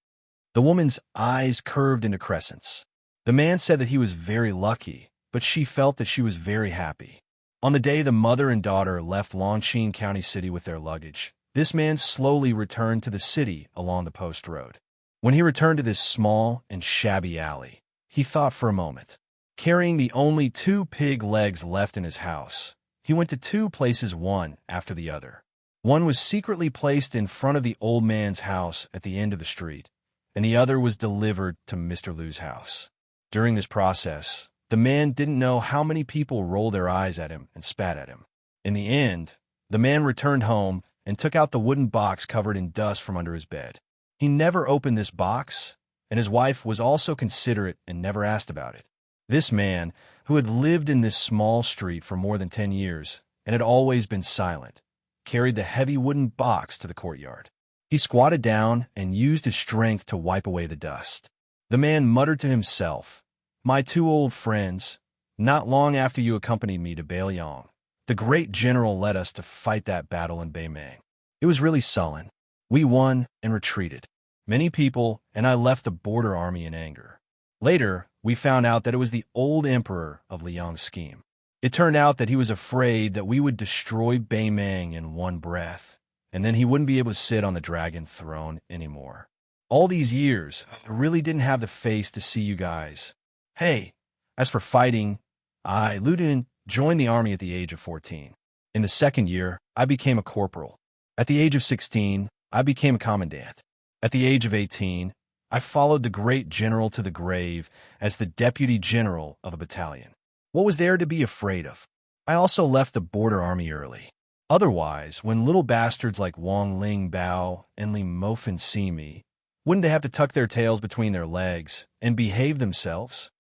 The woman's eyes curved into crescents. The man said that he was very lucky, but she felt that she was very happy. On the day the mother and daughter left Longqing County City with their luggage, this man slowly returned to the city along the post road. When he returned to this small and shabby alley, he thought for a moment. Carrying the only 2 pig legs left in his house, he went to 2 places one after the other. One was secretly placed in front of the old man's house at the end of the street, and the other was delivered to Mr. Liu's house. During this process, the man didn't know how many people rolled their eyes at him and spat at him. In the end, the man returned home and took out the wooden box covered in dust from under his bed. He never opened this box, and his wife was also considerate and never asked about it. This man, who had lived in this small street for more than 10 years and had always been silent, carried the heavy wooden box to the courtyard. He squatted down and used his strength to wipe away the dust. The man muttered to himself, "My 2 old friends, not long after you accompanied me to Beiliang, the great general led us to fight that battle in Beimang. It was really sullen. We won and retreated. Many people, and I left the border army in anger. Later, we found out that it was the old emperor of Liang's scheme. It turned out that he was afraid that we would destroy Beimang in one breath, and then he wouldn't be able to sit on the dragon throne anymore. All these years, I really didn't have the face to see you guys. Hey, as for fighting, Liu Dian joined the army at the age of 14. In the 2nd year, I became a corporal. At the age of 16, I became a commandant. At the age of 18, I followed the great general to the grave as the deputy general of a battalion. What was there to be afraid of? I also left the border army early. Otherwise, when little bastards like Wang Ling Bao and Li Mofan see me, wouldn't they have to tuck their tails between their legs and behave themselves?"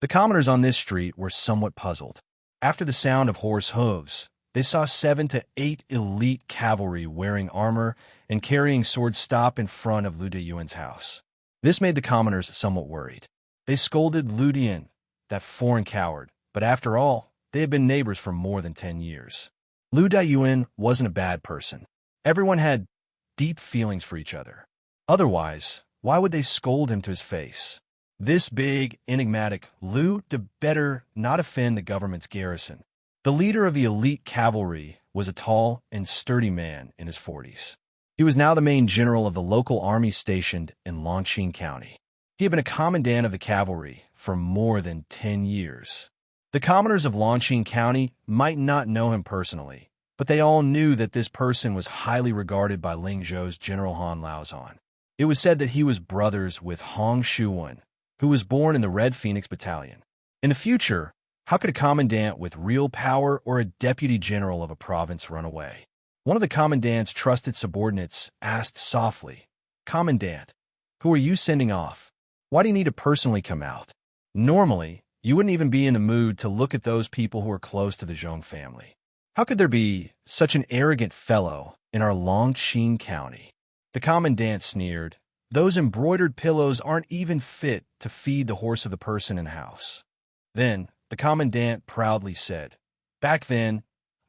The commoners on this street were somewhat puzzled. After the sound of horse hooves, they saw 7 to 8 elite cavalry wearing armor and carrying swords stop in front of Liu Diyuan's house. This made the commoners somewhat worried. They scolded Liu Dian, that foreign coward, but after all, they had been neighbors for more than 10 years. Liu Diyuan wasn't a bad person. Everyone had deep feelings for each other. Otherwise, why would they scold him to his face? This big, enigmatic Liu to better not offend the government's garrison. The leader of the elite cavalry was a tall and sturdy man in his 40s. He was now the main general of the local army stationed in Longqing County. He had been a commandant of the cavalry for more than 10 years. The commoners of Longqing County might not know him personally, but they all knew that this person was highly regarded by Lingzhou's General Han Laozhan. It was said that he was brothers with Hong Shuwen, who was born in the Red Phoenix Battalion. In the future, how could a commandant with real power or a deputy general of a province run away? One of the commandant's trusted subordinates asked softly, "Commandant, who are you sending off? Why do you need to personally come out? Normally, you wouldn't even be in the mood to look at those people who are close to the Zhong family. How could there be such an arrogant fellow in our Longqing County?" The commandant sneered, "Those embroidered pillows aren't even fit to feed the horse of the person in the house." Then, the commandant proudly said, "Back then,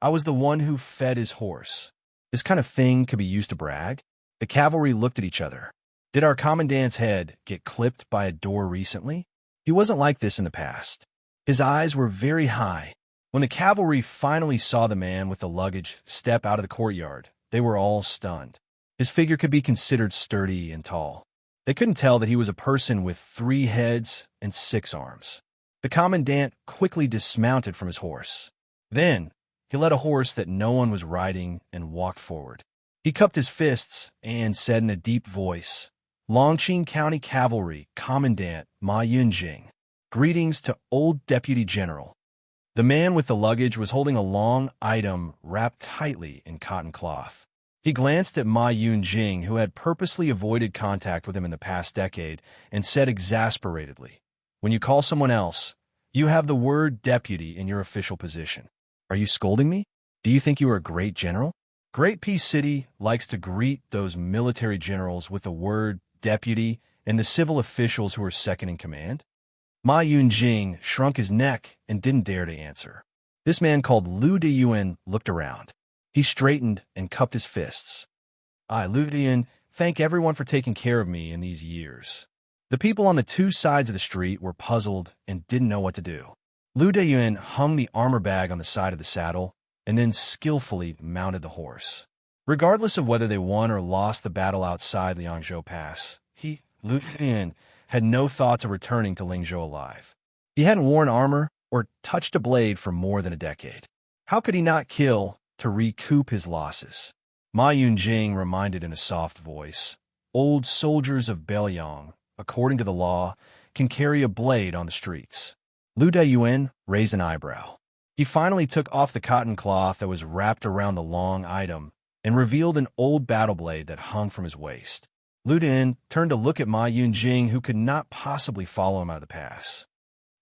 I was the one who fed his horse." This kind of thing could be used to brag. The cavalry looked at each other. Did our commandant's head get clipped by a door recently? He wasn't like this in the past. His eyes were very high. When the cavalry finally saw the man with the luggage step out of the courtyard, they were all stunned. His figure could be considered sturdy and tall. They couldn't tell that he was a person with 3 heads and 6 arms. The commandant quickly dismounted from his horse. Then, he led a horse that no one was riding and walked forward. He cupped his fists and said in a deep voice, "Longqing County Cavalry Commandant Ma Yunjing. Greetings to Old Deputy General." The man with the luggage was holding a long item wrapped tightly in cotton cloth. He glanced at Ma Yunjing, who had purposely avoided contact with him in the past decade, and said exasperatedly, "When you call someone else, you have the word deputy in your official position. Are you scolding me? Do you think you are a great general?" Great Peace City likes to greet those military generals with the word deputy and the civil officials who were second in command? Ma Yunjing shrunk his neck and didn't dare to answer. This man called Lu Diyuan looked around. He straightened and cupped his fists. I, Lu Diyuan, thank everyone for taking care of me in these years. The people on the two sides of the street were puzzled and didn't know what to do. Lu Diyuan hung the armor bag on the side of the saddle and then skillfully mounted the horse. Regardless of whether they won or lost the battle outside Liangzhou Pass, he, Lu Diyuan, had no thoughts of returning to Lingzhou alive. He hadn't worn armor or touched a blade for more than a decade. How could he not kill to recoup his losses? Ma Yunjing reminded in a soft voice, old soldiers of Beiliang, according to the law, can carry a blade on the streets. Lu Diyuan raised an eyebrow. He finally took off the cotton cloth that was wrapped around the long item and revealed an old battle blade that hung from his waist. Lu Diyuan turned to look at Ma Yunjing, who could not possibly follow him out of the pass.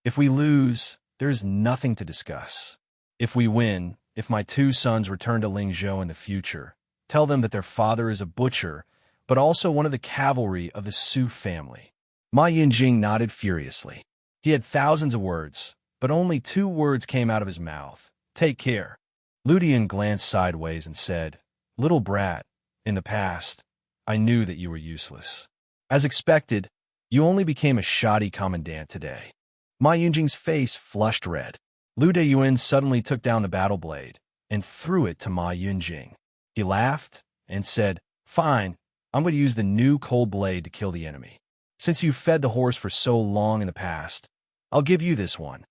If we lose, there is nothing to discuss. If we win, if my two sons return to Lingzhou in the future, tell them that their father is a butcher, but also one of the cavalry of the Su family. Ma Yunjing nodded furiously. He had thousands of words, but only 2 words came out of his mouth. Take care. Lu Diyuan glanced sideways and said, Little brat, in the past, I knew that you were useless. As expected, you only became a shoddy commandant today. Ma Yunjing's face flushed red. Lu Diyuan suddenly took down the battle blade and threw it to Ma Yunjing. He laughed and said, Fine, I'm going to use the new cold blade to kill the enemy. Since you fed the horse for so long in the past, I'll give you this one.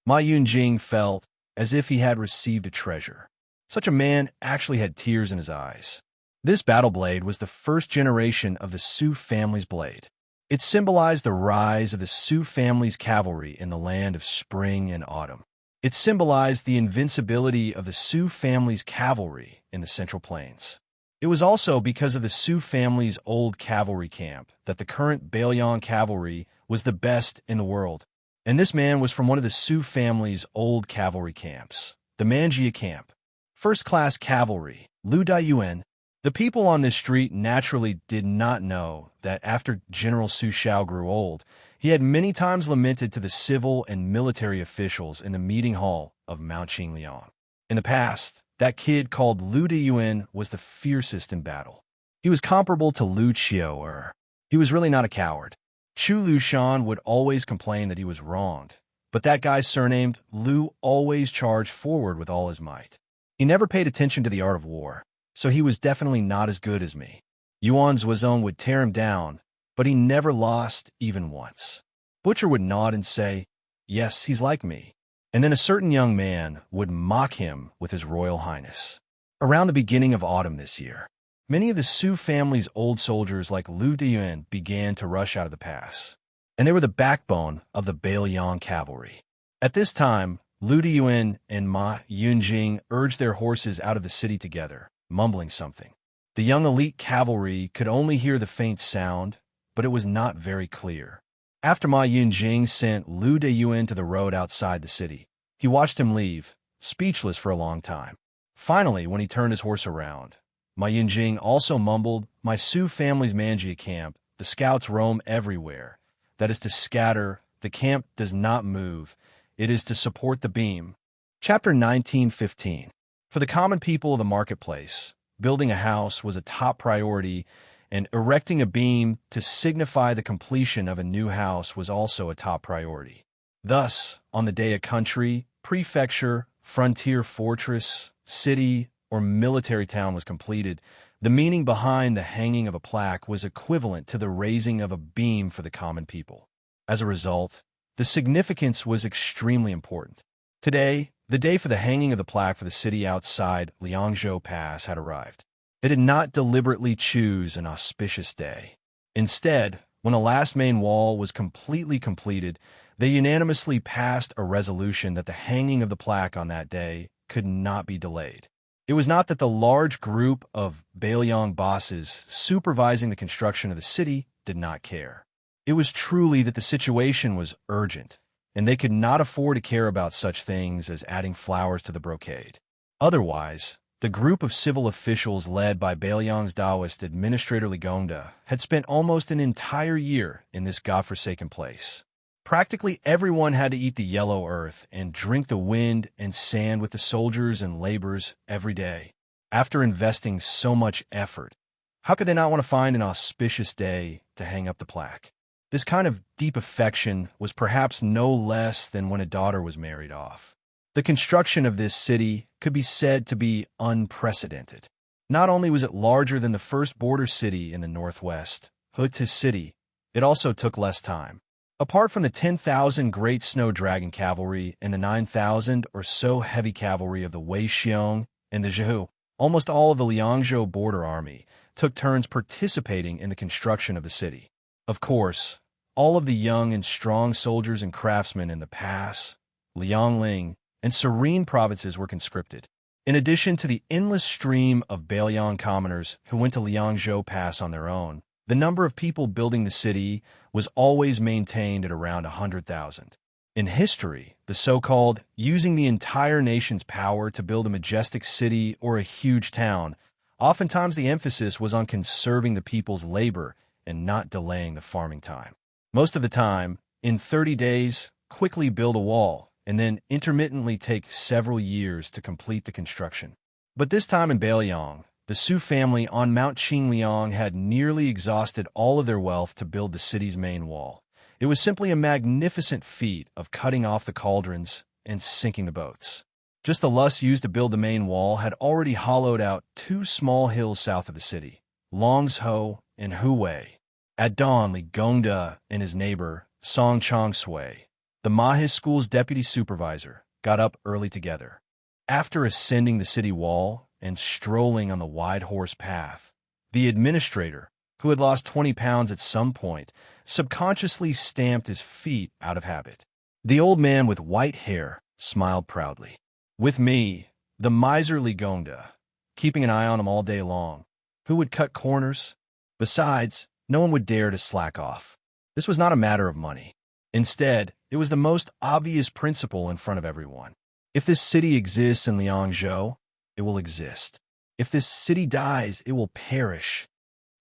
Ma Yunjing felt as if he had received a treasure. Such a man actually had tears in his eyes. This battle blade was the first generation of the Su family's blade. It symbolized the rise of the Su family's cavalry in the land of spring and autumn. It symbolized the invincibility of the Su family's cavalry in the Central Plains. It was also because of the Su family's old cavalry camp that the current Beiliang cavalry was the best in the world. And this man was from one of the Su family's old cavalry camps, the Manjia camp. First-class cavalry, Lu Diyuan. The people on this street naturally did not know that after General Su Xiao grew old, he had many times lamented to the civil and military officials in the meeting hall of Mount Qingliang. In the past, that kid called Lu Diyuan was the fiercest in battle. He was comparable to Lu Qiu. He was really not a coward. Chu Lushan would always complain that he was wronged, but that guy surnamed Lu always charged forward with all his might. He never paid attention to the art of war, so he was definitely not as good as me. Yuan Zuozong would tear him down, but he never lost even once. Butcher would nod and say, Yes, he's like me. And then a certain young man would mock him with his royal highness. Around the beginning of autumn this year, many of the Su family's old soldiers like Lu Diyuan began to rush out of the pass, and they were the backbone of the Beiliang cavalry. At this time, Lu Diyuan and Ma Yunjing urged their horses out of the city together, mumbling something. The young elite cavalry could only hear the faint sound, but it was not very clear. After Ma Yunjing sent Lu Diyuan to the road outside the city, he watched him leave, speechless for a long time. Finally, when he turned his horse around, Ma Yunjing also mumbled, My Su family's Manjia camp, the scouts roam everywhere. That is to scatter, the camp does not move. It is to support the beam. Chapter 19:15. For the common people of the marketplace, building a house was a top priority, and erecting a beam to signify the completion of a new house was also a top priority. Thus, on the day a country, prefecture, frontier fortress, city, or military town was completed, the meaning behind the hanging of a plaque was equivalent to the raising of a beam for the common people. As a result, the significance was extremely important. Today, the day for the hanging of the plaque for the city outside Liangzhou Pass had arrived. They did not deliberately choose an auspicious day. Instead, when the last main wall was completely completed, they unanimously passed a resolution that the hanging of the plaque on that day could not be delayed. It was not that the large group of Beiliang bosses supervising the construction of the city did not care. It was truly that the situation was urgent, and they could not afford to care about such things as adding flowers to the brocade. Otherwise, The group of civil officials led by Bailiang's Taoist administrator Ligongda had spent almost an entire year in this godforsaken place. Practically everyone had to eat the yellow earth and drink the wind and sand with the soldiers and laborers every day. After investing so much effort, how could they not want to find an auspicious day to hang up the plaque? This kind of deep affection was perhaps no less than when a daughter was married off. The construction of this city could be said to be unprecedented. Not only was it larger than the first border city in the northwest, Wuxia City, it also took less time. Apart from the 10,000 great snow dragon cavalry and the 9,000 or so heavy cavalry of the Wuxia and the Zhou, almost all of the Liangzhou border army took turns participating in the construction of the city. Of course, all of the young and strong soldiers and craftsmen in the Pass, Liangling, and Serene provinces were conscripted. In addition to the endless stream of Bailiang commoners who went to Liangzhou Pass on their own, the number of people building the city was always maintained at around 100,000. In history, the so-called using the entire nation's power to build a majestic city or a huge town, oftentimes the emphasis was on conserving the people's labor and not delaying the farming time. Most of the time, in 30 days, quickly build a wall, and then intermittently take several years to complete the construction. But this time in Bailiang, the Su family on Mount Qingliang had nearly exhausted all of their wealth to build the city's main wall. It was simply a magnificent feat of cutting off the cauldrons and sinking the boats. Just the lusk used to build the main wall had already hollowed out 2 small hills south of the city, Longzhou and Huwei. At dawn, Li Gongda and his neighbor, Song Changshui, the Mahis School's deputy supervisor, got up early together. After ascending the city wall and strolling on the wide horse path, the administrator, who had lost 20 pounds at some point, subconsciously stamped his feet out of habit. The old man with white hair smiled proudly. With me, the miserly Gongda, keeping an eye on him all day long, who would cut corners. Besides, no one would dare to slack off. This was not a matter of money. Instead, it was the most obvious principle in front of everyone. If this city exists in Liangzhou, it will exist. If this city dies, it will perish.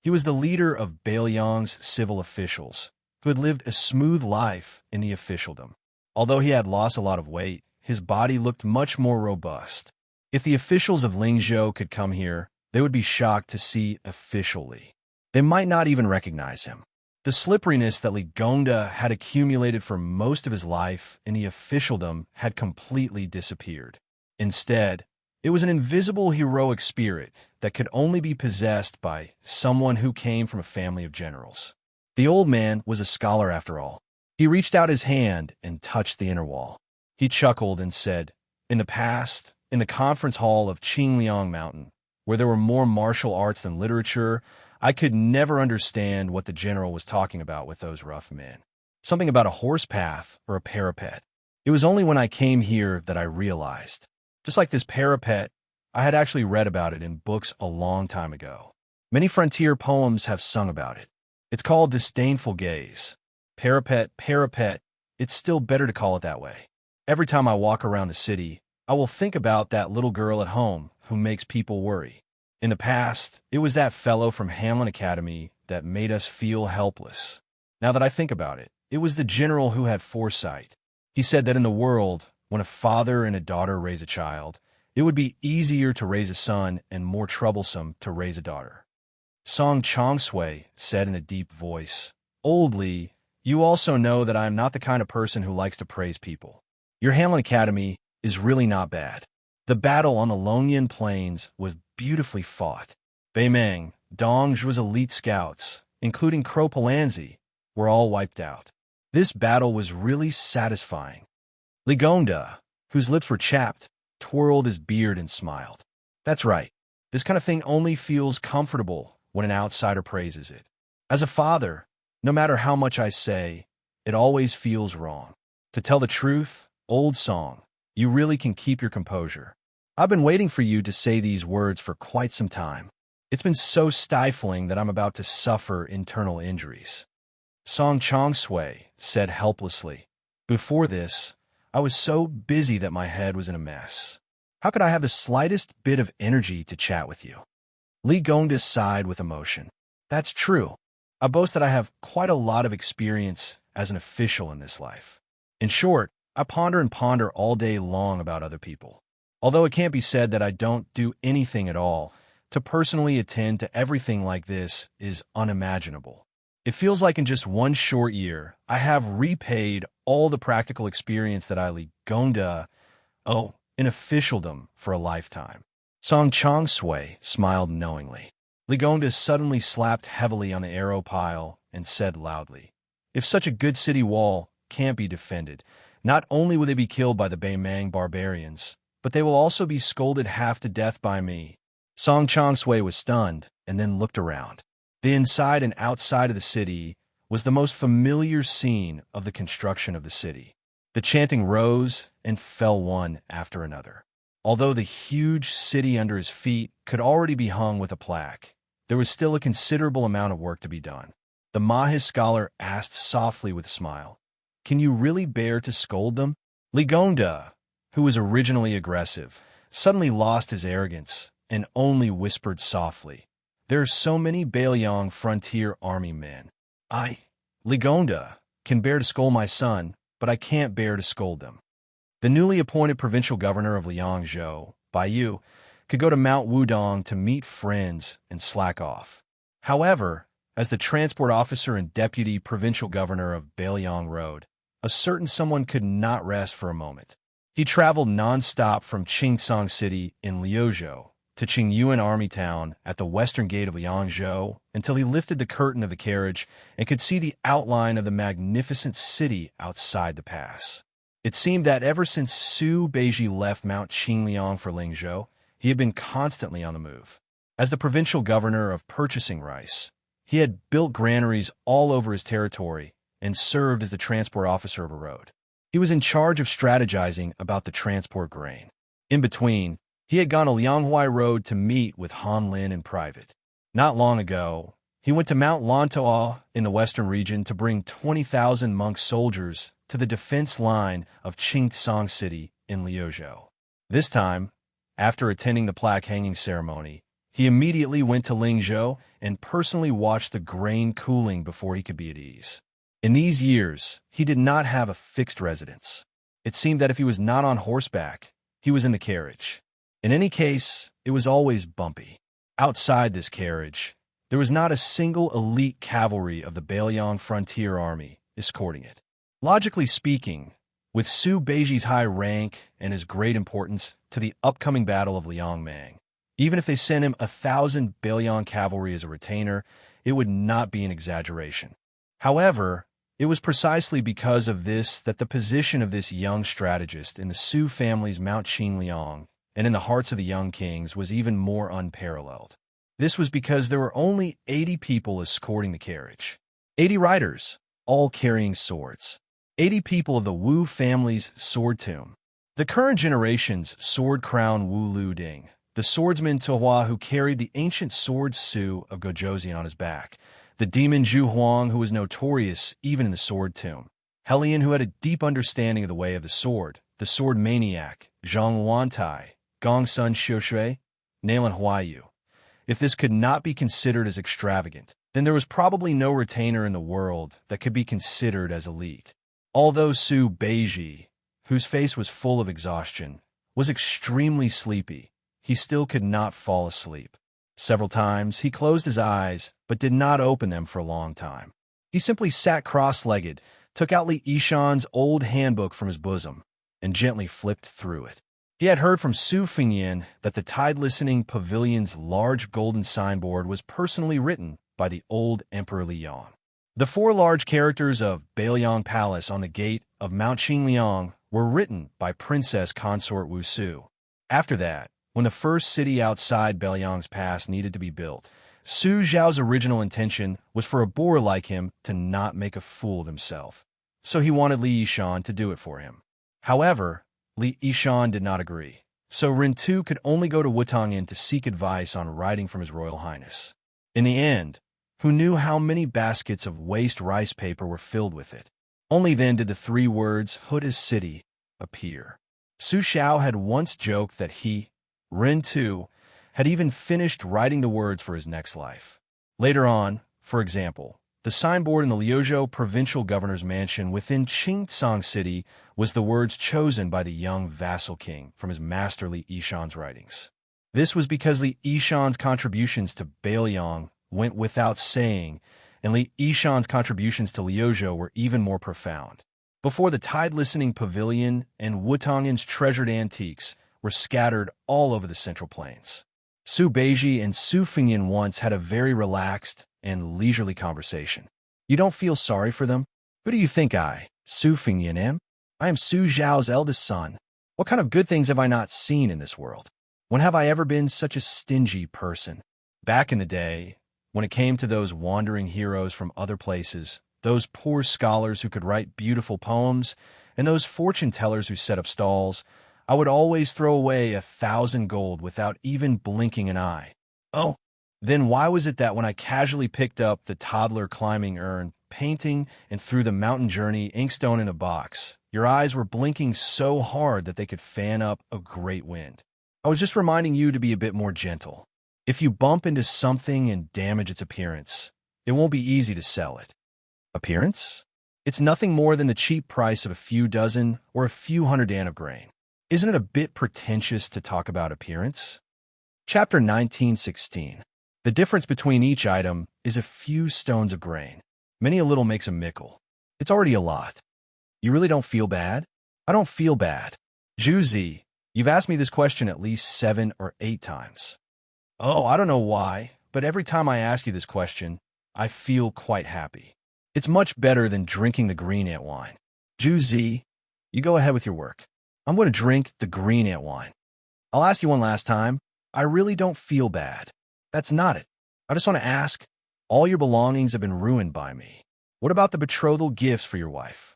He was the leader of Bailiang's civil officials, who had lived a smooth life in the officialdom. Although he had lost a lot of weight, his body looked much more robust. If the officials of Lingzhou could come here, they would be shocked to see officially. They might not even recognize him. The slipperiness that Li Gongda had accumulated for most of his life in the officialdom had completely disappeared. Instead, it was an invisible heroic spirit that could only be possessed by someone who came from a family of generals. The old man was a scholar after all. He reached out his hand and touched the inner wall. He chuckled and said, "In the past, in the conference hall of Qingliang Mountain, where there were more martial arts than literature, I could never understand what the general was talking about with those rough men. Something about a horse path or a parapet. It was only when I came here that I realized. Just like this parapet, I had actually read about it in books a long time ago. Many frontier poems have sung about it. It's called Disdainful Gaze. Parapet, parapet, it's still better to call it that way. Every time I walk around the city, I will think about that little girl at home who makes people worry. In the past, it was that fellow from Hamlin Academy that made us feel helpless. Now that I think about it, it was the general who had foresight. He said that in the world, when a father and a daughter raise a child, it would be easier to raise a son and more troublesome to raise a daughter. Song Changshui said in a deep voice, "Old Li, you also know that I am not the kind of person who likes to praise people. Your Hamlin Academy is really not bad. The battle on the Longyan Plains was beautifully fought. Beimeng, Dongzhu's elite scouts, including Crow Palanzi, were all wiped out. This battle was really satisfying." Li Gongda, whose lips were chapped, twirled his beard and smiled. That's right. This kind of thing only feels comfortable when an outsider praises it. As a father, no matter how much I say, it always feels wrong. To tell the truth, old Song, you really can keep your composure. I've been waiting for you to say these words for quite some time. It's been so stifling that I'm about to suffer internal injuries. Song Changshui said helplessly. Before this, I was so busy that my head was in a mess. How could I have the slightest bit of energy to chat with you? Li Gongda sighed with emotion. That's true. I boast that I have quite a lot of experience as an official in this life. In short, I ponder and ponder all day long about other people. Although it can't be said that I don't do anything at all, to personally attend to everything like this is unimaginable. It feels like in just one short year, I have repaid all the practical experience that I Li Gongda in officialdom for a lifetime. Song Chong Sui smiled knowingly. Li Gongda suddenly slapped heavily on the arrow pile and said loudly, if such a good city wall can't be defended, not only will they be killed by the Beimang barbarians, but they will also be scolded half to death by me. Song Chong Sui was stunned and then looked around. The inside and outside of the city was the most familiar scene of the construction of the city. The chanting rose and fell one after another. Although the huge city under his feet could already be hung with a plaque, there was still a considerable amount of work to be done. The Mahe scholar asked softly with a smile, can you really bear to scold them? Li Gongda, who was originally aggressive, suddenly lost his arrogance and only whispered softly, there are so many Bailiang frontier army men. I, Li Gongda, can bear to scold my son, but I can't bear to scold them. The newly appointed provincial governor of Liangzhou, Baiyu, could go to Mount Wudong to meet friends and slack off. However, as the transport officer and deputy provincial governor of Bailiang Road, a certain someone could not rest for a moment. He traveled non-stop from Qingsong City in Liuzhou to Qingyuan Army Town at the western gate of Liangzhou until he lifted the curtain of the carriage and could see the outline of the magnificent city outside the pass. It seemed that ever since Su Beiji left Mount Qingliang for Lingzhou, he had been constantly on the move. As the provincial governor of purchasing rice, he had built granaries all over his territory and served as the transport officer of a road. He was in charge of strategizing about the transport grain. In between, he had gone to Lianghuai Road to meet with Han Lin in private. Not long ago, he went to Mount Lantoa in the western region to bring 20,000 monk soldiers to the defense line of Qingsong City in Liuzhou. This time, after attending the plaque hanging ceremony, he immediately went to Lingzhou and personally watched the grain cooling before he could be at ease. In these years, he did not have a fixed residence. It seemed that if he was not on horseback, he was in the carriage. In any case, it was always bumpy. Outside this carriage, there was not a single elite cavalry of the Bailiang Frontier Army escorting it. Logically speaking, with Su Beiji's high rank and his great importance to the upcoming Battle of Liangmang, even if they sent him 1,000 Bailiang cavalry as a retainer, it would not be an exaggeration. However, it was precisely because of this that the position of this young strategist in the Su family's Mount Qingliang and in the hearts of the young kings was even more unparalleled. This was because there were only 80 people escorting the carriage. 80 riders, all carrying swords. 80 people of the Wu family's sword tomb. The current generation's sword crown Wu Lu Ding, the swordsman Tuhua who carried the ancient sword Su of Gojoseon on his back, the demon Zhu Huang who was notorious even in the sword tomb, Helion who had a deep understanding of the way of the sword maniac, Zhang Wantai, Gongsun Xiushui, Nalan Huayu. If this could not be considered as extravagant, then there was probably no retainer in the world that could be considered as elite. Although Su Beiji, whose face was full of exhaustion, was extremely sleepy, he still could not fall asleep. Several times he closed his eyes, but did not open them for a long time. He simply sat cross-legged, took out Li Yishan's old handbook from his bosom, and gently flipped through it. He had heard from Su Fingyan that the tide-listening pavilion's large golden signboard was personally written by the old Emperor Liang. The 4 large characters of Bailiang Palace on the gate of Mount Qingliang were written by Princess Consort Wu Su. After that, when the first city outside Bailiang's pass needed to be built, Su Zhao's original intention was for a boor like him to not make a fool of himself. So he wanted Li Yishan to do it for him. However, Li Yishan did not agree. So Rintu could only go to Wutongin to seek advice on writing from His Royal Highness. In the end, who knew how many baskets of waste rice paper were filled with it? Only then did the 3 words, Huda's City, appear. Su Xiao had once joked that he, Ren Tu, had even finished writing the words for his next life. Later on, for example, the signboard in the Liuzhou provincial governor's mansion within Qingcang City was the words chosen by the young vassal king from his master Li Yishan's writings. This was because Li Yishan's contributions to Bailiang went without saying, and Li Yishan's contributions to Liuzhou were even more profound. Before the tide-listening pavilion and Wutangen's treasured antiques were scattered all over the Central Plains. Su Beiji and Su Fengyan once had a very relaxed and leisurely conversation. You don't feel sorry for them? Who do you think I, Su Fengyan, am? I am Su Zhao's eldest son. What kind of good things have I not seen in this world? When have I ever been such a stingy person? Back in the day, when it came to those wandering heroes from other places, those poor scholars who could write beautiful poems, and those fortune-tellers who set up stalls, I would always throw away 1,000 gold without even blinking an eye. Oh, then why was it that when I casually picked up the toddler climbing urn, painting, and threw the mountain journey inkstone in a box, your eyes were blinking so hard that they could fan up a great wind? I was just reminding you to be a bit more gentle. If you bump into something and damage its appearance, it won't be easy to sell it. Appearance? It's nothing more than the cheap price of a few dozen or a few hundred dan of grain. Isn't it a bit pretentious to talk about appearance? Chapter 19:16. The difference between each item is a few stones of grain. Many a little makes a mickle. It's already a lot. You really don't feel bad? I don't feel bad. Zhu Zi, you've asked me this question at least 7 or 8 times. Oh, I don't know why, but every time I ask you this question, I feel quite happy. It's much better than drinking the green ant wine. Zhu Zi, you go ahead with your work. I'm going to drink the green ant wine. I'll ask you one last time. I really don't feel bad. That's not it. I just want to ask, all your belongings have been ruined by me. What about the betrothal gifts for your wife?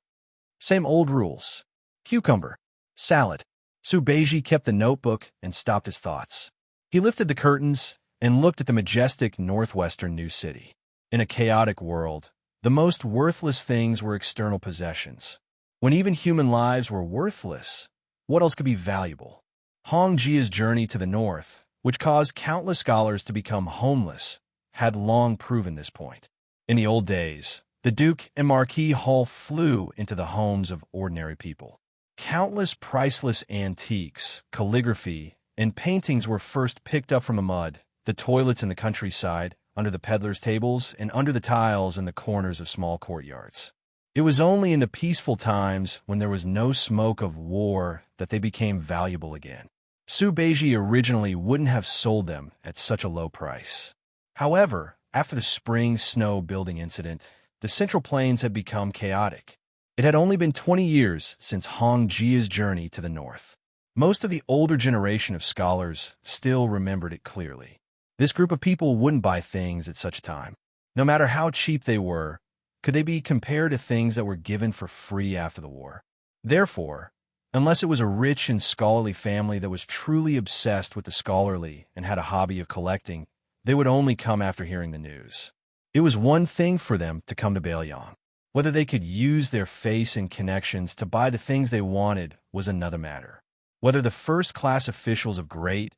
Same old rules. Cucumber. Salad. Su Beiji kept the notebook and stopped his thoughts. He lifted the curtains and looked at the majestic northwestern new city. In a chaotic world, the most worthless things were external possessions. When even human lives were worthless, what else could be valuable? Hongjia's journey to the north, which caused countless scholars to become homeless, had long proven this point. In the old days, the Duke and Marquis Hall flew into the homes of ordinary people. Countless priceless antiques, calligraphy, and paintings were first picked up from the mud, the toilets in the countryside, under the peddlers' tables, and under the tiles in the corners of small courtyards. It was only in the peaceful times, when there was no smoke of war, that they became valuable again. Su Beiji originally wouldn't have sold them at such a low price. However, after the spring snow building incident, the Central Plains had become chaotic. It had only been 20 years since Hongjia's journey to the north. Most of the older generation of scholars still remembered it clearly. This group of people wouldn't buy things at such a time. No matter how cheap they were, could they be compared to things that were given for free after the war? Therefore, unless it was a rich and scholarly family that was truly obsessed with the scholarly and had a hobby of collecting, they would only come after hearing the news. It was one thing for them to come to Bailiang. Whether they could use their face and connections to buy the things they wanted was another matter. Whether the first-class officials of great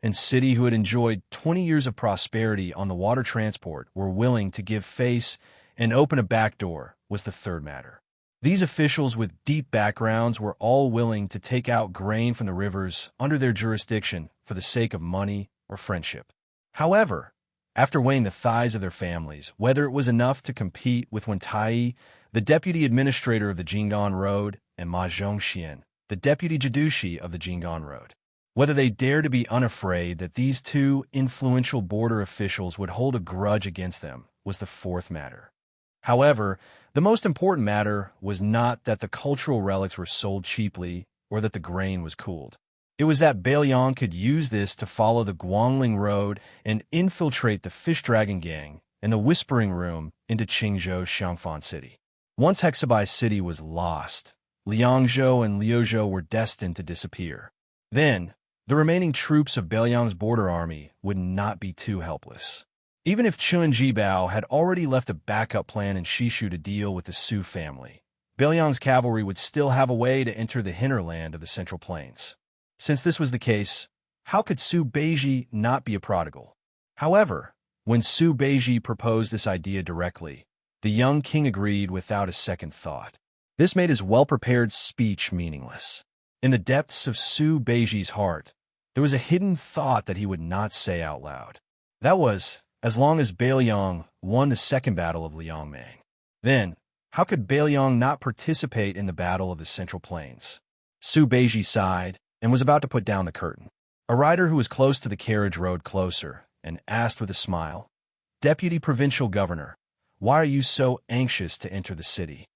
and city who had enjoyed 20 years of prosperity on the water transport were willing to give face and open a back door was the third matter. These officials with deep backgrounds were all willing to take out grain from the rivers under their jurisdiction for the sake of money or friendship. However, after weighing the thighs of their families, whether it was enough to compete with Wen Tai, the deputy administrator of the Jinggan Road, and Ma Zhongxian, the deputy Jidushi of the Jinggan Road, whether they dared to be unafraid that these two influential border officials would hold a grudge against them was the fourth matter. However, the most important matter was not that the cultural relics were sold cheaply or that the grain was cooled. It was that Bailiang could use this to follow the Guangling Road and infiltrate the Fish Dragon Gang and the Whispering Room into Qingzhou's Xiangfan City. Once Hexabai City was lost, Liangzhou and Liuzhou were destined to disappear. Then, the remaining troops of Bailiang's border army would not be too helpless. Even if Chun Jibao had already left a backup plan in Shishu to deal with the Su family, Bailiang's cavalry would still have a way to enter the hinterland of the Central Plains. Since this was the case, how could Su Beiji not be a prodigal? However, when Su Beiji proposed this idea directly, the young king agreed without a second thought. This made his well-prepared speech meaningless. In the depths of Su Beiji's heart, there was a hidden thought that he would not say out loud. That was, as long as Bailiang won the second battle of Liangmang. Then, how could Bailiang not participate in the battle of the Central Plains? Su Beiji sighed and was about to put down the curtain. A rider who was close to the carriage rode closer and asked with a smile, "Deputy Provincial Governor, why are you so anxious to enter the city?"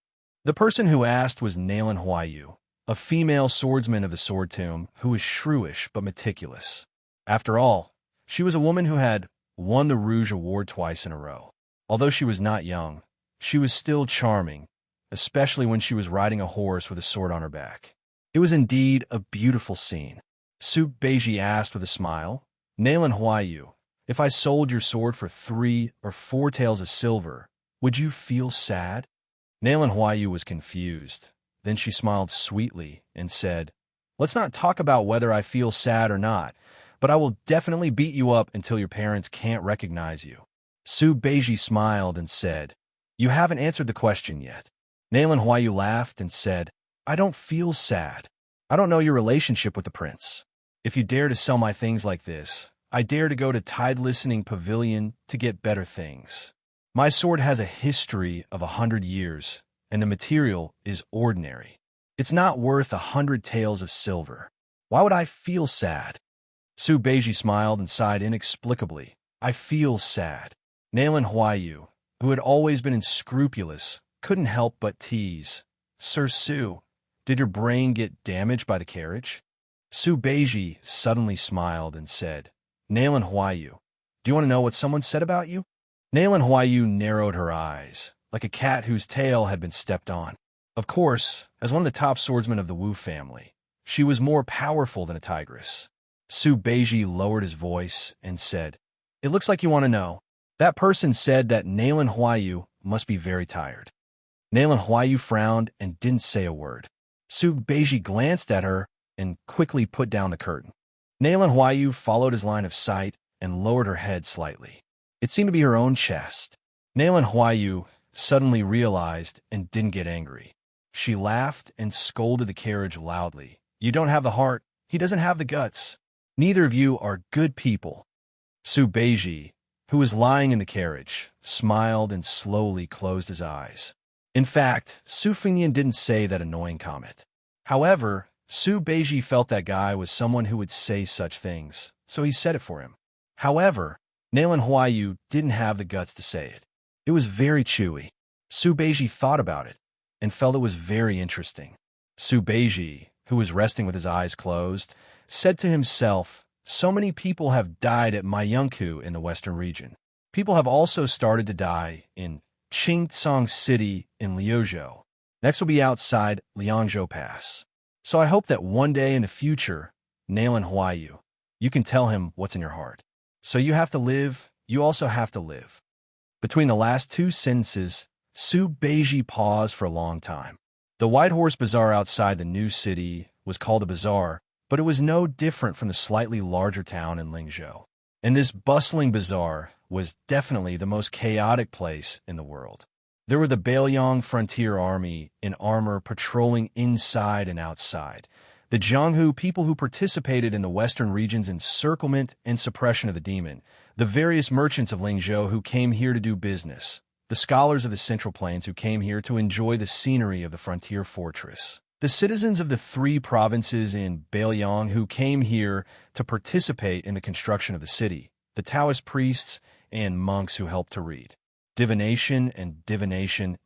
The person who asked was Nalan Huayu, a female swordsman of the Sword Tomb who was shrewish but meticulous. After all, she was a woman who had won the Rouge Award twice in a row. Although she was not young, she was still charming, especially when she was riding a horse with a sword on her back. It was indeed a beautiful scene. Su Beiji asked with a smile, "Nalan Huayu, if I sold your sword for 3 or 4 taels of silver, would you feel sad?" Nalan Huayu was confused. Then she smiled sweetly and said, "Let's not talk about whether I feel sad or not, but I will definitely beat you up until your parents can't recognize you." Su Beiji smiled and said, "You haven't answered the question yet." Nalan Huayu laughed and said, "I don't feel sad. I don't know your relationship with the prince. If you dare to sell my things like this, I dare to go to Tide Listening Pavilion to get better things. My sword has a history of 100 years, and the material is ordinary. It's not worth 100 taels of silver. Why would I feel sad?" Su Beiji smiled and sighed inexplicably. "I feel sad." Nalan Huayu, who had always been unscrupulous, couldn't help but tease, "Sir Su, did your brain get damaged by the carriage?" Su Beiji suddenly smiled and said, "Nalan Huayu, do you want to know what someone said about you?" Nalan Huayu narrowed her eyes, like a cat whose tail had been stepped on. Of course, as one of the top swordsmen of the Wu family, she was more powerful than a tigress. Su Beiji lowered his voice and said, "It looks like you want to know. That person said that Nalan Huayu must be very tired." Nalan Huayu frowned and didn't say a word. Su Beiji glanced at her and quickly put down the curtain. Nalan Huayu followed his line of sight and lowered her head slightly. It seemed to be her own chest. Nalan Huayu suddenly realized and didn't get angry. She laughed and scolded the carriage loudly. "You don't have the heart. He doesn't have the guts. Neither of you are good people." Su Beiji, who was lying in the carriage, smiled and slowly closed his eyes. In fact, Su Fengnian didn't say that annoying comment. However, Su Beiji felt that guy was someone who would say such things, so he said it for him. However, Nalan Huayu didn't have the guts to say it. It was very chewy. Su Beiji thought about it and felt it was very interesting. Su Beiji, who was resting with his eyes closed, said to himself, "So many people have died at Maiyunku in the western region. People have also started to die in Qingcang City in Liuzhou. Next will be outside Liangzhou Pass. So I hope that one day in the future, Nalan Huayu, you can tell him what's in your heart. So you have to live, you also have to live." Between the last 2 sentences, Su Beiji paused for a long time. The White Horse Bazaar outside the new city was called a bazaar, but it was no different from the slightly larger town in Lingzhou. And this bustling bazaar was definitely the most chaotic place in the world. There were the Bailiang Frontier Army in armor patrolling inside and outside, the Jianghu people who participated in the western region's encirclement and suppression of the demon, the various merchants of Lingzhou who came here to do business, the scholars of the Central Plains who came here to enjoy the scenery of the frontier fortress, the citizens of the 3 provinces in Bailiang who came here to participate in the construction of the city, the Taoist priests and monks who helped to read divination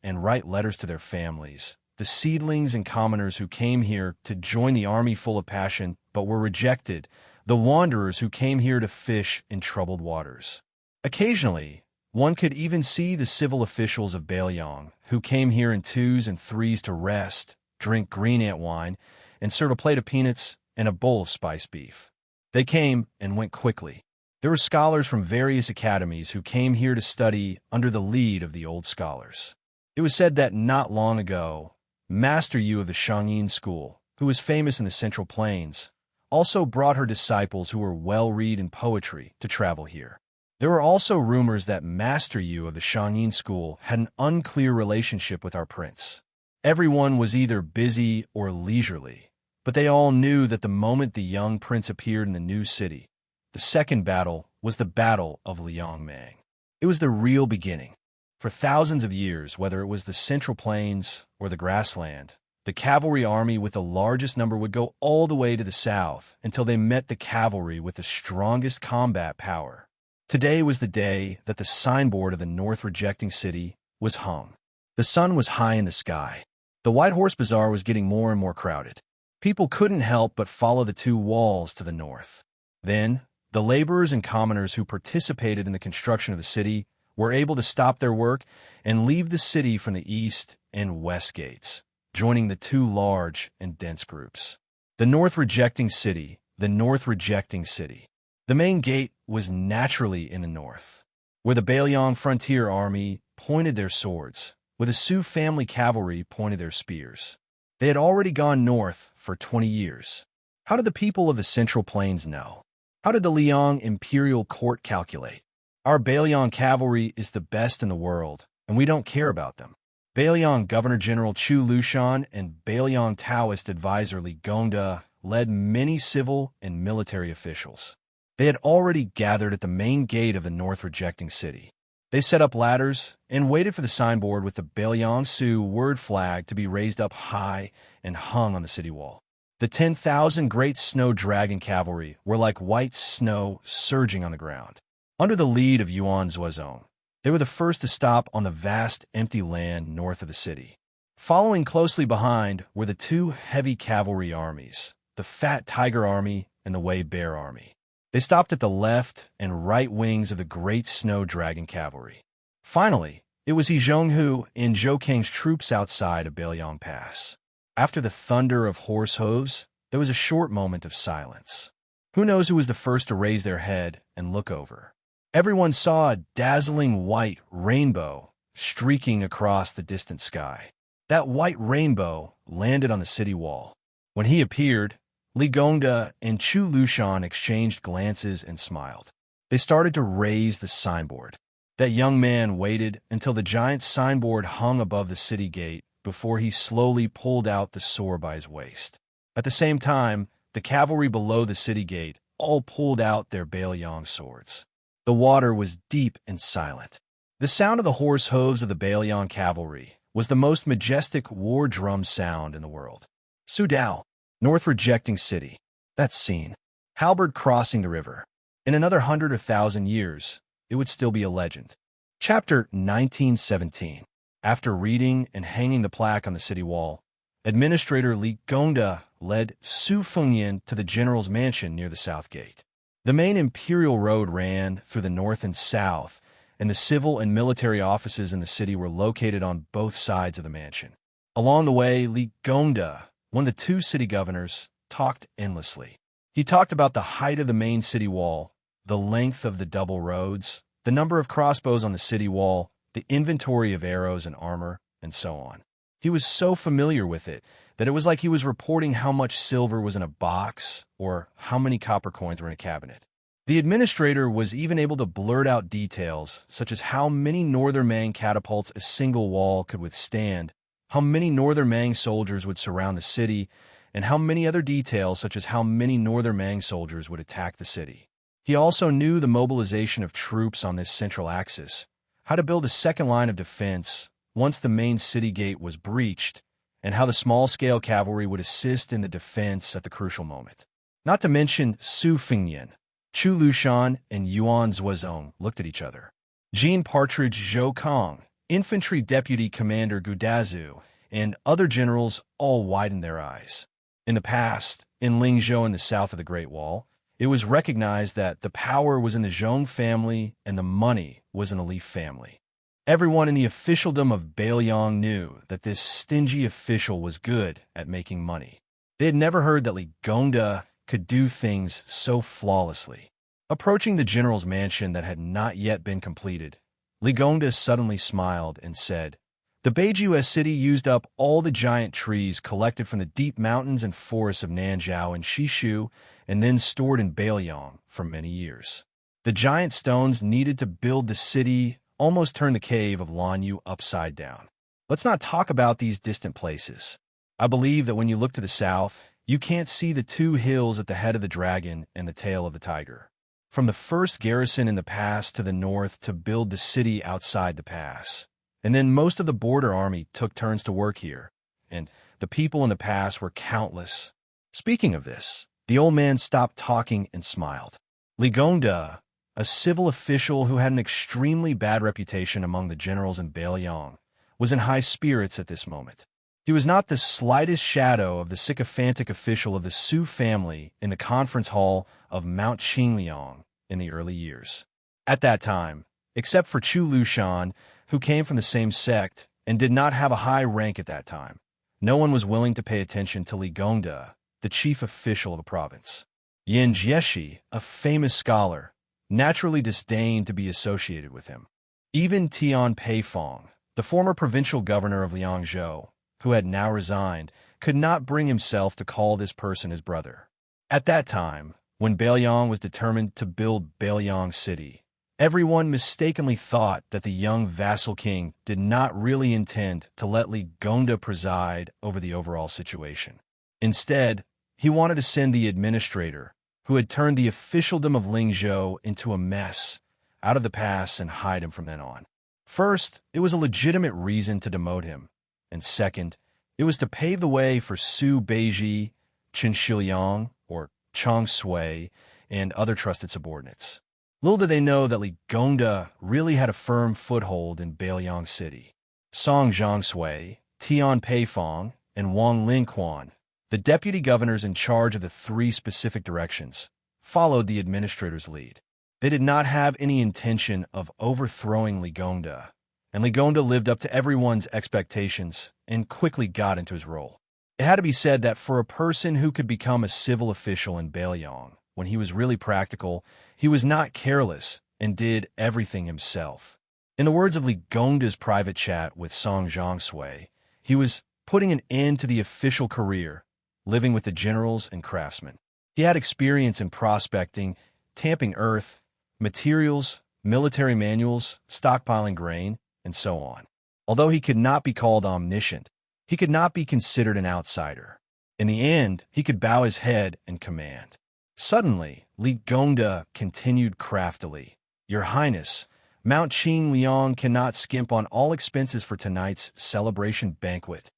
and write letters to their families, the seedlings and commoners who came here to join the army full of passion but were rejected, the wanderers who came here to fish in troubled waters. Occasionally, one could even see the civil officials of Bailiang who came here in 2s and 3s to rest, drink green ant wine, and serve a plate of peanuts and a bowl of spiced beef. They came and went quickly. There were scholars from various academies who came here to study under the lead of the old scholars. It was said that not long ago, Master Yu of the Xianxia school, who was famous in the Central Plains, also brought her disciples who were well-read in poetry to travel here. There were also rumors that Master Yu of the Xianxia school had an unclear relationship with our prince. Everyone was either busy or leisurely, but they all knew that the moment the young prince appeared in the new city, the second battle was the Battle of Liangmang. It was the real beginning. For thousands of years, whether it was the Central Plains or the grassland, the cavalry army with the largest number would go all the way to the south until they met the cavalry with the strongest combat power. Today was the day that the signboard of the North Rejecting City was hung. The sun was high in the sky. The White Horse Bazaar was getting more and more crowded. People couldn't help but follow the two walls to the north. Then, the laborers and commoners who participated in the construction of the city were able to stop their work and leave the city from the east and west gates, joining the two large and dense groups. The North Rejecting City, the North Rejecting City. The main gate was naturally in the north, where the Bailiang frontier army pointed their swords, where the Sioux family cavalry pointed their spears. They had already gone north for 20 years. How did the people of the Central Plains know? How did the Liang imperial court calculate? Our Bailiang cavalry is the best in the world, and we don't care about them. Bailiang Governor-General Chu Lushan and Bailiang Taoist advisor Li Gongda led many civil and military officials. They had already gathered at the main gate of the North Rejecting City. They set up ladders and waited for the signboard with the Bailiang Sioux word flag to be raised up high and hung on the city wall. The 10,000 great snow dragon cavalry were like white snow surging on the ground. Under the lead of Yuan Zuozong, they were the first to stop on the vast empty land north of the city. Following closely behind were the two heavy cavalry armies, the Fat Tiger Army and the Wei Bear Army. They stopped at the left and right wings of the Great Snow Dragon Cavalry. Finally, it was He Zhonghu and Zhou Kang's troops outside of Bailiang Pass. After the thunder of horse hooves, there was a short moment of silence. Who knows who was the first to raise their head and look over? Everyone saw a dazzling white rainbow streaking across the distant sky. That white rainbow landed on the city wall. When he appeared, Li Gongda and Chu Lushan exchanged glances and smiled. They started to raise the signboard. That young man waited until the giant signboard hung above the city gate before he slowly pulled out the sword by his waist. At the same time, the cavalry below the city gate all pulled out their Bailiang swords. The water was deep and silent. The sound of the horse hooves of the Bailiang cavalry was the most majestic war drum sound in the world. Sudao, North Rejecting City. That scene. Halberd crossing the river. In another 100 or 1,000 years, it would still be a legend. Chapter 1917. After reading and hanging the plaque on the city wall, Administrator Li Gongda led Su Fengyan to the general's mansion near the south gate. The main imperial road ran through the north and south, and the civil and military offices in the city were located on both sides of the mansion. Along the way, Li Gongda, one of the two city governors, talked endlessly. He talked about the height of the main city wall, the length of the double roads, the number of crossbows on the city wall, the inventory of arrows and armor, and so on. He was so familiar with it that it was like he was reporting how much silver was in a box or how many copper coins were in a cabinet. The administrator was even able to blurt out details such as how many Northern Mang catapults a single wall could withstand, how many Northern Mang soldiers would surround the city, and how many other details such as how many Northern Mang soldiers would attack the city. He also knew the mobilization of troops on this central axis, how to build a second line of defense once the main city gate was breached, and how the small-scale cavalry would assist in the defense at the crucial moment. Not to mention Su Fengyan, Chu Lushan, and Yuan Zuozong looked at each other. Jean Partridge Zhou Kong, Infantry Deputy Commander Gudazu, and other generals all widened their eyes. In the past, in Lingzhou in the south of the Great Wall, it was recognized that the power was in the Zhong family and the money was in the Li family. Everyone in the officialdom of Bailiang knew that this stingy official was good at making money. They had never heard that Li Gongda could do things so flawlessly. Approaching the general's mansion that had not yet been completed, Li Gongda suddenly smiled and said, The Beiju city used up all the giant trees collected from the deep mountains and forests of Nanzhao and Shishu and then stored in Bailiang for many years. The giant stones needed to build the city almost turned the cave of Lanyu upside down. Let's not talk about these distant places. I believe that when you look to the south, you can't see the two hills at the head of the dragon and the tail of the tiger. From the first garrison in the pass to the north to build the city outside the pass. And then most of the border army took turns to work here, and the people in the pass were countless. Speaking of this, the old man stopped talking and smiled. Li Gongda, a civil official who had an extremely bad reputation among the generals in Bailiang, was in high spirits at this moment. He was not the slightest shadow of the sycophantic official of the Su family in the conference hall of Mount Qingliang in the early years. At that time, except for Chu Lushan, who came from the same sect and did not have a high rank at that time, no one was willing to pay attention to Li Gongda, the chief official of a province. Yin Jieshi, a famous scholar, naturally disdained to be associated with him. Even Tian Peifong, the former provincial governor of Liangzhou, who had now resigned, could not bring himself to call this person his brother. At that time, when Bailiang was determined to build Bailiang City, everyone mistakenly thought that the young vassal king did not really intend to let Li Gongda preside over the overall situation. Instead, he wanted to send the administrator, who had turned the officialdom of Lingzhou into a mess, out of the pass and hide him from then on. First, it was a legitimate reason to demote him, and second, it was to pave the way for Su Beiji, Chen Shiliang, or Chang Sui, and other trusted subordinates. Little did they know that Li Gongda really had a firm foothold in Bailiang City. Song Zhangsui, Tian Peifong, and Wang Linquan, the deputy governors in charge of the three specific directions, followed the administrator's lead. They did not have any intention of overthrowing Li Gongda, and Li Gongda lived up to everyone's expectations and quickly got into his role. It had to be said that for a person who could become a civil official in Bailiang, when he was really practical, he was not careless and did everything himself. In the words of Li Gongda's private chat with Song Zhangsui, he was putting an end to the official career, living with the generals and craftsmen. He had experience in prospecting, tamping earth, materials, military manuals, stockpiling grain, and so on. Although he could not be called omniscient, he could not be considered an outsider. In the end, he could bow his head and command. Suddenly, Li Gongda continued craftily, "Your Highness, Mount Qingliang cannot skimp on all expenses for tonight's celebration banquet."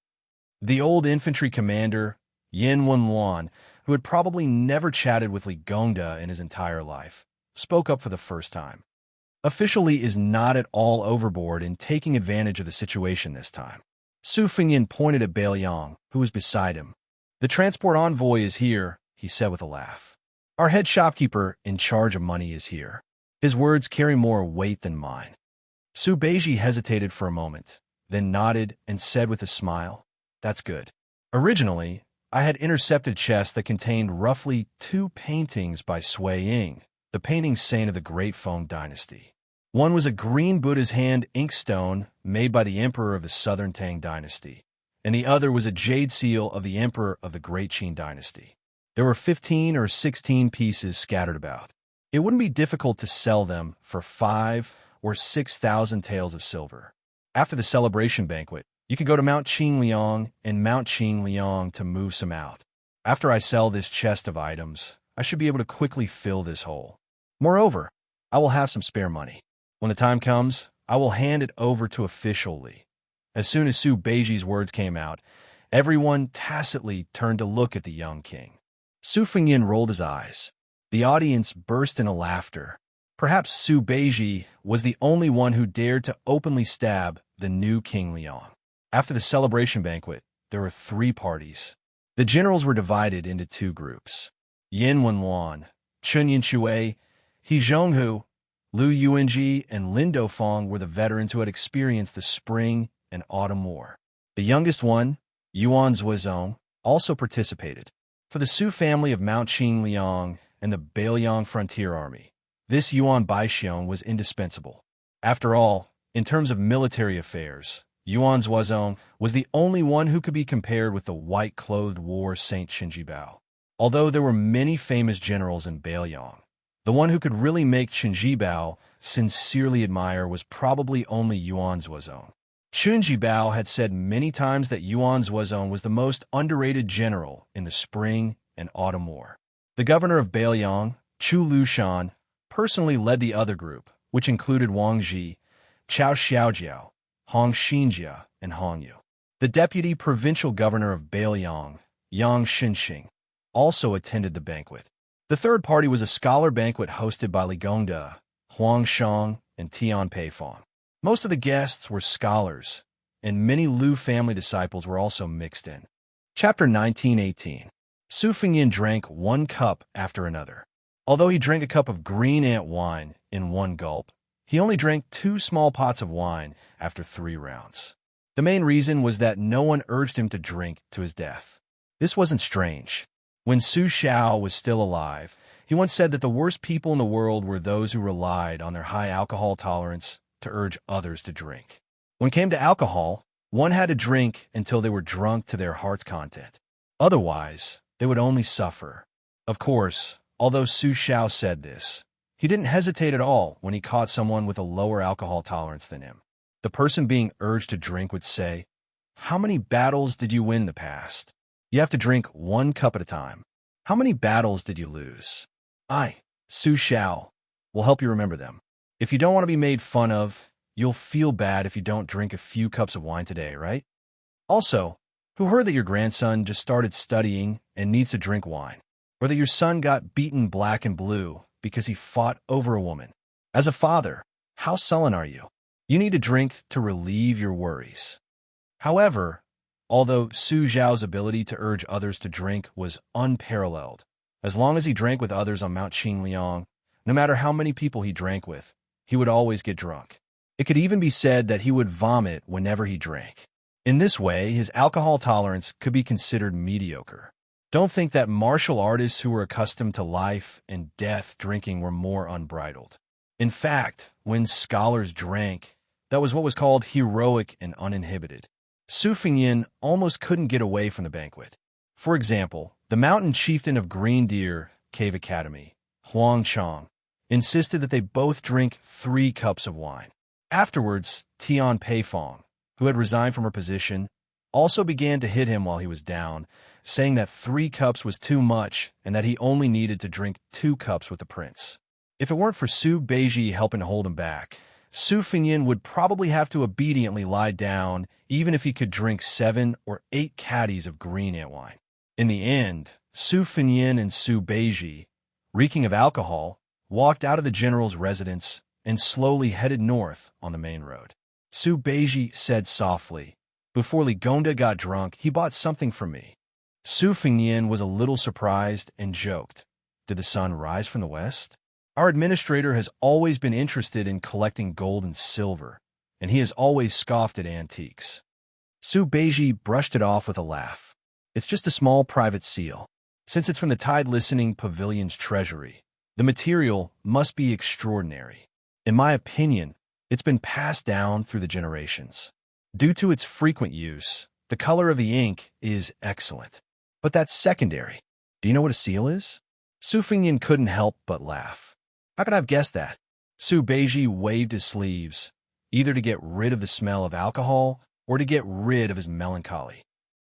The old infantry commander, Yin Wenluan, who had probably never chatted with Li Gongda in his entire life, spoke up for the first time. Official Li is not at all overboard in taking advantage of the situation this time. Su Fengyin pointed at Bailiang, who was beside him. "The transport envoy is here," he said with a laugh. "Our head shopkeeper in charge of money is here." His words carry more weight than mine. Su Beiji hesitated for a moment, then nodded and said with a smile, "That's good. Originally, I had intercepted chests that contained roughly 2 paintings by Sui Ying, the painting saint of the Great Feng Dynasty. One was a green Buddha's hand inkstone made by the emperor of the Southern Tang Dynasty, and the other was a jade seal of the emperor of the Great Qin Dynasty. There were 15 or 16 pieces scattered about. It wouldn't be difficult to sell them for 5 or 6,000 taels of silver. After the celebration banquet, you can go to Mount Qingliang and Mount Qingliang to move some out. After I sell this chest of items, I should be able to quickly fill this hole. Moreover, I will have some spare money. When the time comes, I will hand it over to official Li." As soon as Su Beiji's words came out, everyone tacitly turned to look at the young king. Su Fengyin rolled his eyes. The audience burst into laughter. Perhaps Su Beiji was the only one who dared to openly stab the new King Liang. After the celebration banquet, there were 3 parties. The generals were divided into 2 groups. Yin Wenluan, Chun Yinshui, He Zhonghu, Lu Yuanji, and Lin Dofeng were the veterans who had experienced the spring and autumn war. The youngest one, Yuan Zuozong, also participated. For the Su family of Mount Qingliang and the Bailiang Frontier Army, this Yuan Baixiong was indispensable. After all, in terms of military affairs, Yuan was the only one who could be compared with the white-clothed war saint Qinjibao. Although there were many famous generals in Beiliang, the one who could really make Qinjibao sincerely admire was probably only Yuan Zuozong. Qinjibao had said many times that Yuan Zuozong was the most underrated general in the spring and autumn war. The governor of Beiliang, Chu Lushan, personally led the other group, which included Wang Ji, Chao Xiaojiao, Hong Xianxia, and Hong Yu. The deputy provincial governor of Beiliang, Yang Xinxing, also attended the banquet. The third party was a scholar banquet hosted by Li Gongda, Huang Shang, and Tian Peifong. Most of the guests were scholars, and many Lu family disciples were also mixed in. Chapter 1918. Su Fengyin drank one cup after another. Although he drank a cup of green ant wine in one gulp, he only drank 2 small pots of wine after 3 rounds. The main reason was that no one urged him to drink to his death. This wasn't strange. When Su Xiao was still alive, he once said that the worst people in the world were those who relied on their high alcohol tolerance to urge others to drink. When it came to alcohol, one had to drink until they were drunk to their heart's content. Otherwise, they would only suffer. Of course, although Su Xiao said this, he didn't hesitate at all when he caught someone with a lower alcohol tolerance than him. The person being urged to drink would say, "How many battles did you win in the past? You have to drink 1 cup at a time. How many battles did you lose? Su Xiao, will help you remember them. If you don't want to be made fun of, you'll feel bad if you don't drink a few cups of wine today, right? Also, who heard that your grandson just started studying and needs to drink wine? Or that your son got beaten black and blue because he fought over a woman? As a father, how sullen are you? You need to drink to relieve your worries." However, although Su Xiao's ability to urge others to drink was unparalleled, as long as he drank with others on Mount Qingliang, no matter how many people he drank with, he would always get drunk. It could even be said that he would vomit whenever he drank. In this way, his alcohol tolerance could be considered mediocre. Don't think that martial artists who were accustomed to life and death drinking were more unbridled. In fact, when scholars drank, that was what was called heroic and uninhibited. Su Fengyin almost couldn't get away from the banquet. For example, the mountain chieftain of Green Deer Cave Academy, Huang Chang, insisted that they both drink 3 cups of wine. Afterwards, Tian Peifong, who had resigned from her position, also began to hit him while he was down, saying that 3 cups was too much and that he only needed to drink 2 cups with the prince. If it weren't for Su Beiji helping to hold him back, Su Fengyin would probably have to obediently lie down even if he could drink 7 or 8 caddies of green ant wine. In the end, Su Fengyin and Su Beiji, reeking of alcohol, walked out of the general's residence and slowly headed north on the main road. Su Beiji said softly, "Before Li Gongda got drunk, he bought something from me." Su Fengyin was a little surprised and joked, "Did the sun rise from the west? Our administrator has always been interested in collecting gold and silver, and he has always scoffed at antiques." Su Beiji brushed it off with a laugh. "It's just a small private seal. Since it's from the Tide Listening Pavilion's treasury, the material must be extraordinary. In my opinion, it's been passed down through the generations. Due to its frequent use, the color of the ink is excellent. But that's secondary. Do you know what a seal is?" Su Fengyin couldn't help but laugh. "How could I have guessed that?" Su Beiji waved his sleeves, either to get rid of the smell of alcohol or to get rid of his melancholy.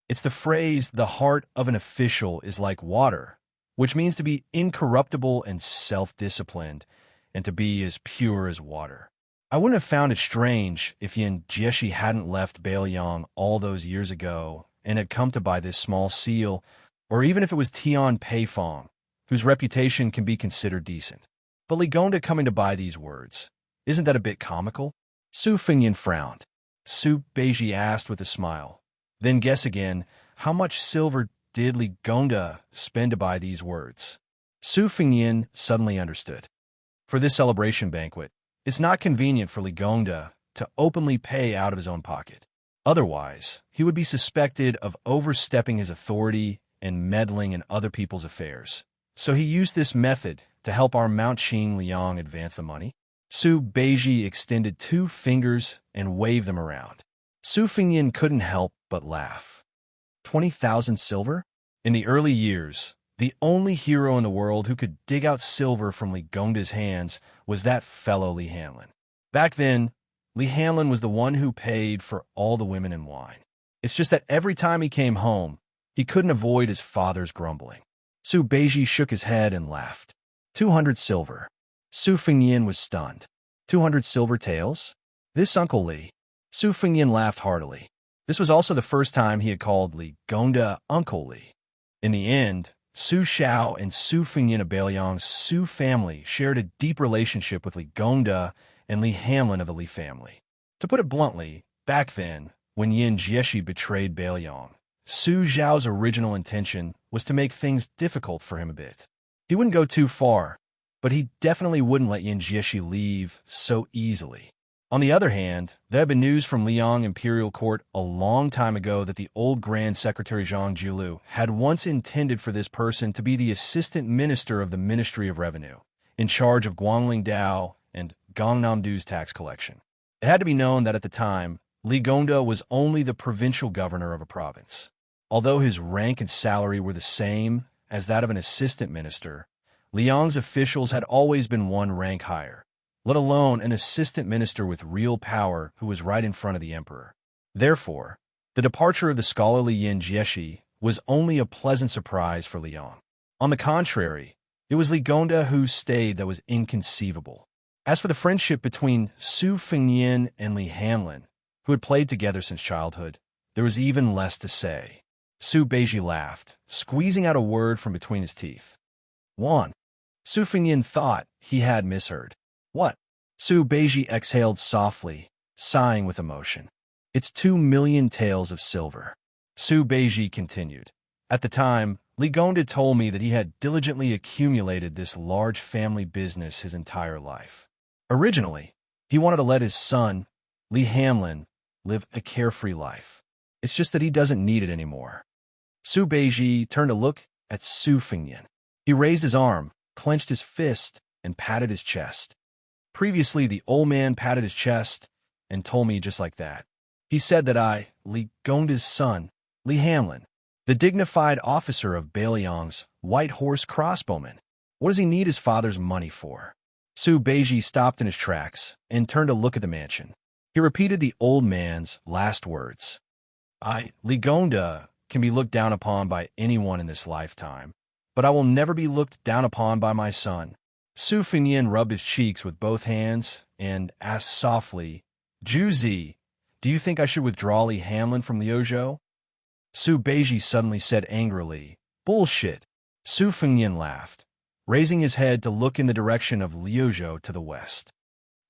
"It's the phrase, 'the heart of an official is like water,' which means to be incorruptible and self-disciplined, and to be as pure as water. I wouldn't have found it strange if Yan Jieshi hadn't left Beiliang all those years ago and had come to buy this small seal, or even if it was Tian Peifong, whose reputation can be considered decent. But Li Gongda coming to buy these words, isn't that a bit comical?" Su Fengyin frowned. Su Beiji asked with a smile, "Then guess again, how much silver did Li Gongda spend to buy these words?" Su Fengyin suddenly understood. For this celebration banquet, it's not convenient for Li Gongda to openly pay out of his own pocket. Otherwise, he would be suspected of overstepping his authority and meddling in other people's affairs. So he used this method to help our Mount Qingliang advance the money. Su Beiji extended 2 fingers and waved them around. Su Fengyin couldn't help but laugh. 20,000 silver? In the early years, the only hero in the world who could dig out silver from Li Gongda's hands was that fellow Li Hanlin. Back then, Li Hanlin was the one who paid for all the women and wine. It's just that every time he came home, he couldn't avoid his father's grumbling. Su Beiji shook his head and laughed. 200 silver. Su Fengyin was stunned. 200 silver taels? This Uncle Li. Su Fengyin laughed heartily. This was also the first time he had called Li Gongda Uncle Li. In the end, Su Xiao and Su Fengyin of Beiliang's Su family shared a deep relationship with Li Gongda and Li Hanlin of the Li family. To put it bluntly, back then, when Yin Jieshi betrayed Beiliang, Su Xiao's original intention was to make things difficult for him a bit. He wouldn't go too far, but he definitely wouldn't let Yin Jieshi leave so easily. On the other hand, there had been news from Liang Imperial Court a long time ago that the old Grand Secretary Zhang Jiulu had once intended for this person to be the assistant minister of the Ministry of Revenue, in charge of Guangling Dao and Gangnam-do's tax collection. It had to be known that at the time, Li Gongda was only the provincial governor of a province. Although his rank and salary were the same as that of an assistant minister, Liang's officials had always been one rank higher, let alone an assistant minister with real power who was right in front of the emperor. Therefore, the departure of the scholarly Yin Jieshi was only a pleasant surprise for Liang. On the contrary, it was Li Gongda who stayed that was inconceivable. As for the friendship between Su Fengyin and Li Hanlin, who had played together since childhood, there was even less to say. Su Beiji laughed, squeezing out a word from between his teeth. 1. Su Fengyin thought he had misheard. What? Su Beiji exhaled softly, sighing with emotion. It's 2 million taels of silver. Su Beiji continued. At the time, Li Gongda told me that he had diligently accumulated this large family business his entire life. Originally, he wanted to let his son, Li Hanlin, live a carefree life. It's just that he doesn't need it anymore. Su Beiji turned to look at Su Fengyin. He raised his arm, clenched his fist, and patted his chest. Previously, the old man patted his chest and told me just like that. He said that I, Li Gongda's son, Li Hanlin, the dignified officer of Beiliang's White Horse Crossbowmen. What does he need his father's money for? Su Beiji stopped in his tracks and turned to look at the mansion. He repeated the old man's last words. Li Gongda, can be looked down upon by anyone in this lifetime, but I will never be looked down upon by my son. Su Fengyin rubbed his cheeks with both hands and asked softly, Juzi, do you think I should withdraw Li Hanlin from Liuzhou? Su Beiji suddenly said angrily, Bullshit. Su Fengyin laughed, raising his head to look in the direction of Liuzhou to the west.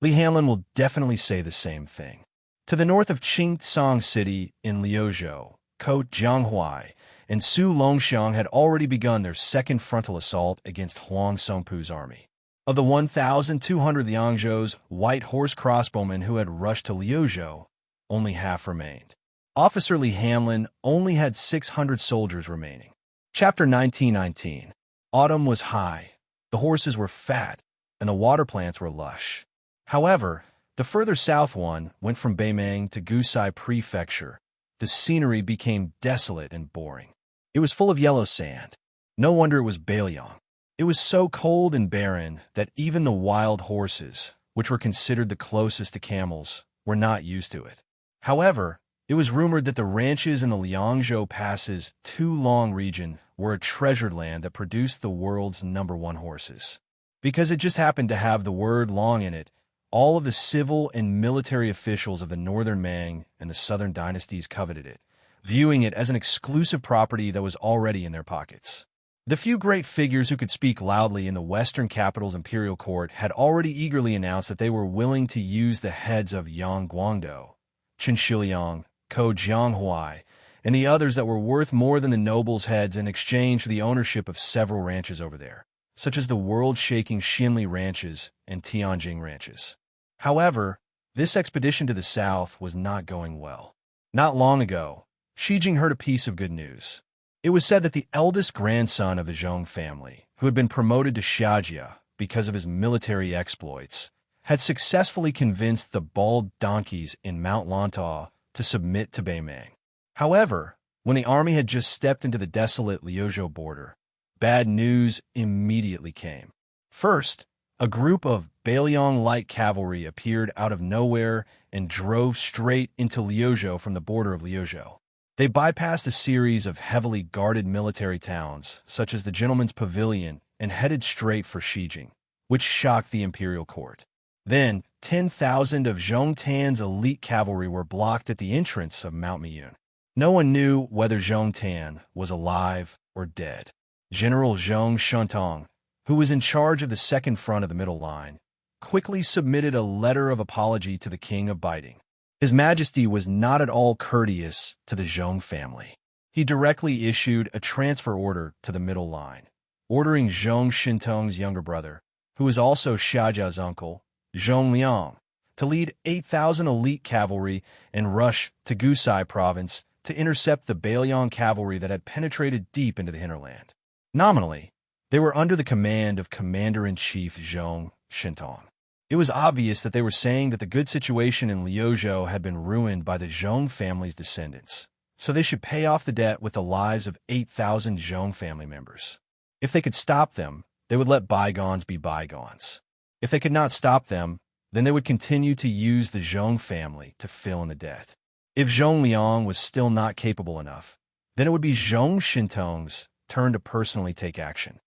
Li Hanlin will definitely say the same thing. To the north of Qingtsang City in Liuzhou, Ko Jianghuai and Su Longxiang had already begun their second frontal assault against Huang Songpu's army. Of the 1,200 Liangzhou's White Horse Crossbowmen who had rushed to Liuzhou, only half remained. Officer Li Hanlin only had 600 soldiers remaining. Chapter 1919. Autumn was high, the horses were fat, and the water plants were lush. However, the further south one went from Beimeng to Gusai Prefecture. The scenery became desolate and boring. It was full of yellow sand. No wonder it was Beiliang. It was so cold and barren that even the wild horses, which were considered the closest to camels, were not used to it. However, it was rumored that the ranches in the Liangzhou Pass's Tulong region were a treasured land that produced the world's #1 horses. Because it just happened to have the word Long in it, all of the civil and military officials of the northern Mang and the southern dynasties coveted it, viewing it as an exclusive property that was already in their pockets. The few great figures who could speak loudly in the western capital's imperial court had already eagerly announced that they were willing to use the heads of Yang Guangdou, Chen Shiliang, Ko Jianghuai, and the others that were worth more than the nobles' heads in exchange for the ownership of several ranches over there, such as the world-shaking Xinli ranches and Tianjing ranches. However, this expedition to the south was not going well. Not long ago, Xi Jing heard a piece of good news. It was said that the eldest grandson of the Zhong family, who had been promoted to Xianxia because of his military exploits, had successfully convinced the bald donkeys in Mount Lantau to submit to Beimang. However, when the army had just stepped into the desolate Liuzhou border, bad news immediately came. First, a group of Bailiang light cavalry appeared out of nowhere and drove straight into Liuzhou from the border of Liuzhou. They bypassed a series of heavily guarded military towns, such as the Gentleman's Pavilion, and headed straight for Shijing, which shocked the imperial court. Then, 10,000 of Zhong Tan's elite cavalry were blocked at the entrance of Mount Miyun. No one knew whether Zhong Tan was alive or dead. General Zhong Shuntong, who was in charge of the second front of the middle line, quickly submitted a letter of apology to the king of Baiting. His Majesty was not at all courteous to the Zhong family. He directly issued a transfer order to the middle line, ordering Zhong Shintong's younger brother, who was also Xiajia's uncle, Zhong Liang, to lead 8,000 elite cavalry and rush to Gusai province to intercept the Bailiang cavalry that had penetrated deep into the hinterland. Nominally, they were under the command of Commander-in-Chief Zhong Shintong. It was obvious that they were saying that the good situation in Liuzhou had been ruined by the Zhong family's descendants, so they should pay off the debt with the lives of 8,000 Zhong family members. If they could stop them, they would let bygones be bygones. If they could not stop them, then they would continue to use the Zhong family to fill in the debt. If Zhong Liang was still not capable enough, then it would be Zhong Shintong's turn to personally take action.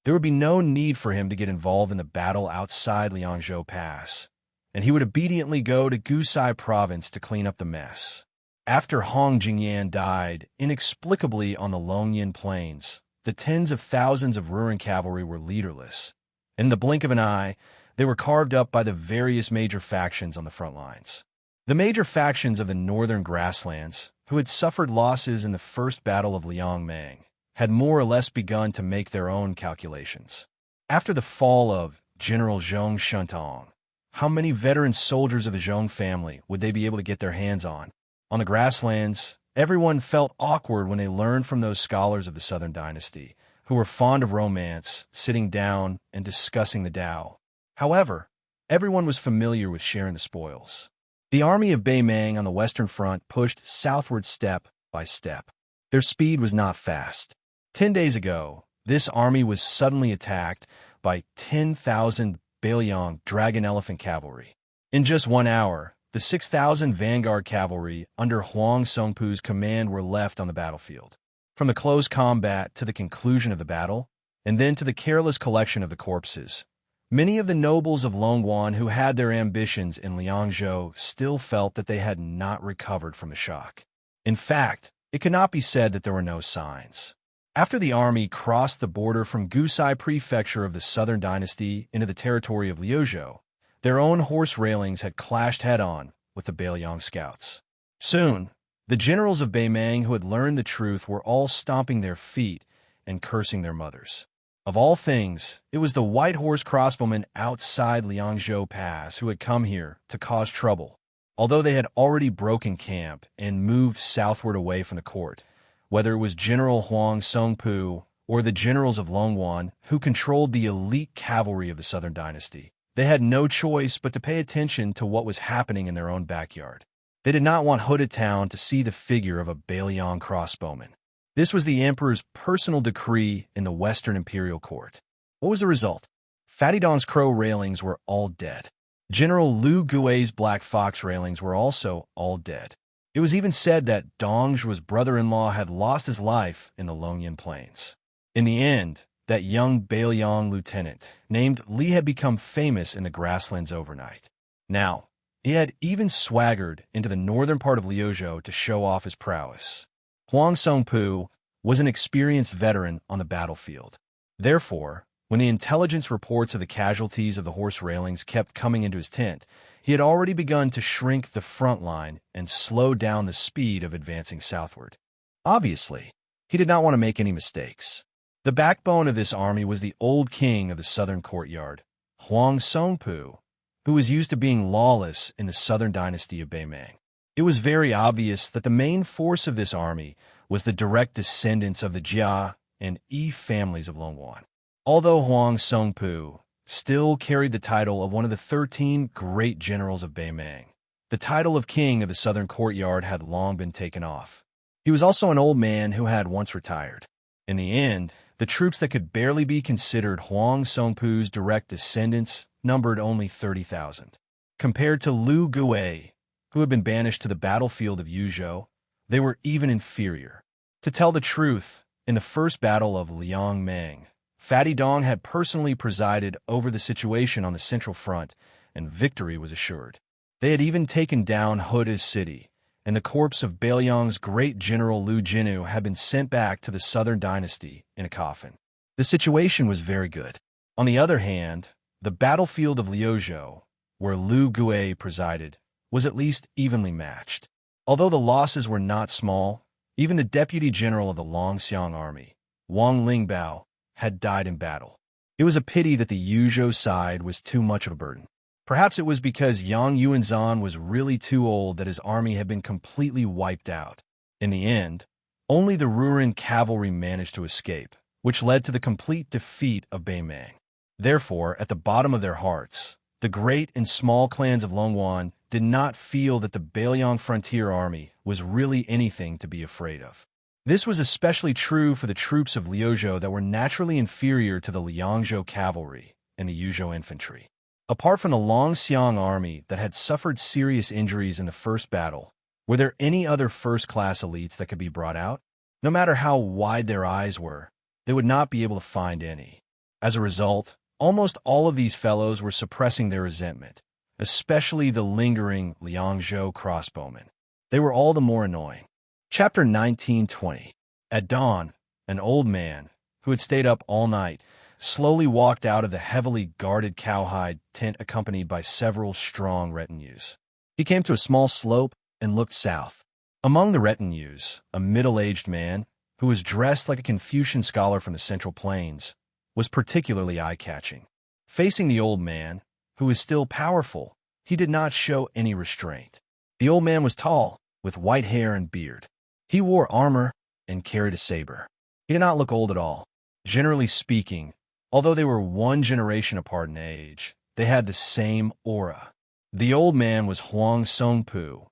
There would be no need for him to get involved in the battle outside Liangzhou Pass, and he would obediently go to Gusai province to clean up the mess. After Hong Jingyan died inexplicably on the Longyan plains, the tens of thousands of Ruren cavalry were leaderless. In the blink of an eye, they were carved up by the various major factions on the front lines. The major factions of the northern grasslands, who had suffered losses in the first battle of Liangmang, had more or less begun to make their own calculations. After the fall of General Zhong Shintong, how many veteran soldiers of the Zhong family would they be able to get their hands on? On the grasslands, everyone felt awkward when they learned from those scholars of the Southern Dynasty, who were fond of romance, sitting down and discussing the Tao. However, everyone was familiar with sharing the spoils. The army of Beimang on the western front pushed southward step by step. Their speed was not fast. 10 days ago, this army was suddenly attacked by 10,000 Bailiang dragon elephant cavalry. In just 1 hour, the 6,000 vanguard cavalry under Huang Songpu's command were left on the battlefield. From the close combat to the conclusion of the battle, and then to the careless collection of the corpses, many of the nobles of Longwan who had their ambitions in Liangzhou still felt that they had not recovered from the shock. In fact, it could not be said that there were no signs. After the army crossed the border from Gusai Prefecture of the Southern Dynasty into the territory of Liuzhou, their own horse railings had clashed head-on with the Bailiang scouts. Soon, the generals of Beimang who had learned the truth were all stomping their feet and cursing their mothers. Of all things, it was the white horse crossbowmen outside Liangzhou Pass who had come here to cause trouble, although they had already broken camp and moved southward away from the court. Whether it was General Huang Songpu or the generals of Longwan who controlled the elite cavalry of the Southern Dynasty, they had no choice but to pay attention to what was happening in their own backyard. They did not want Hooded Town to see the figure of a Bailiang crossbowman. This was the emperor's personal decree in the Western Imperial Court. What was the result? Fatty Dong's crow railings were all dead. General Lu Gui's black fox railings were also all dead. It was even said that Dongzhu's brother-in-law had lost his life in the Longyan Plains. In the end, that young Bailiang lieutenant named Li had become famous in the grasslands overnight. Now, he had even swaggered into the northern part of Liuzhou to show off his prowess. Huang Songpu was an experienced veteran on the battlefield. Therefore, when the intelligence reports of the casualties of the horse railings kept coming into his tent, he had already begun to shrink the front line and slow down the speed of advancing southward. Obviously, he did not want to make any mistakes. The backbone of this army was the old king of the southern courtyard, Huang Songpu, who was used to being lawless in the southern dynasty of Beimang. It was very obvious that the main force of this army was the direct descendants of the Jia and Yi families of Longwan. Although Huang Songpu still carried the title of one of the 13 great generals of Beimang, The title of king of the southern courtyard had long been taken off. He was also an old man who had once retired. In the end, the troops that could barely be considered Huang Songpu's direct descendants numbered only 30,000. Compared to Lu Gui, who had been banished to the battlefield of Yuzhou, they were even inferior. To tell the truth, in the first battle of Liangmeng, Fatty Dong had personally presided over the situation on the Central Front, and victory was assured. They had even taken down Huda's city, and the corpse of Bailiang's great general Lu Jinu had been sent back to the southern dynasty in a coffin. The situation was very good. On the other hand, the battlefield of Liuzhou, where Lu Gui presided, was at least evenly matched. Although the losses were not small, even the deputy general of the Longxiang army, Wang Lingbao, had died in battle. It was a pity that the Yuzhou side was too much of a burden. Perhaps it was because Yang Yuanzhan was really too old that his army had been completely wiped out. In the end, only the Ruren cavalry managed to escape, which led to the complete defeat of Beimang. Therefore, at the bottom of their hearts, the great and small clans of Longwan did not feel that the Bailiang frontier army was really anything to be afraid of. This was especially true for the troops of Liuzhou that were naturally inferior to the Liangzhou cavalry and the Yuzhou infantry. Apart from the Longxiang army that had suffered serious injuries in the first battle, were there any other first-class elites that could be brought out? No matter how wide their eyes were, they would not be able to find any. As a result, almost all of these fellows were suppressing their resentment, especially the lingering Liangzhou crossbowmen. They were all the more annoying. Chapter 1920. At dawn, an old man, who had stayed up all night, slowly walked out of the heavily guarded cowhide tent accompanied by several strong retinues. He came to a small slope and looked south. Among the retinues, a middle-aged man, who was dressed like a Confucian scholar from the Central Plains, was particularly eye-catching. Facing the old man, who was still powerful, he did not show any restraint. The old man was tall, with white hair and beard. He wore armor and carried a saber. He did not look old at all. Generally speaking, although they were one generation apart in age, they had the same aura. The old man was Huang Songpu,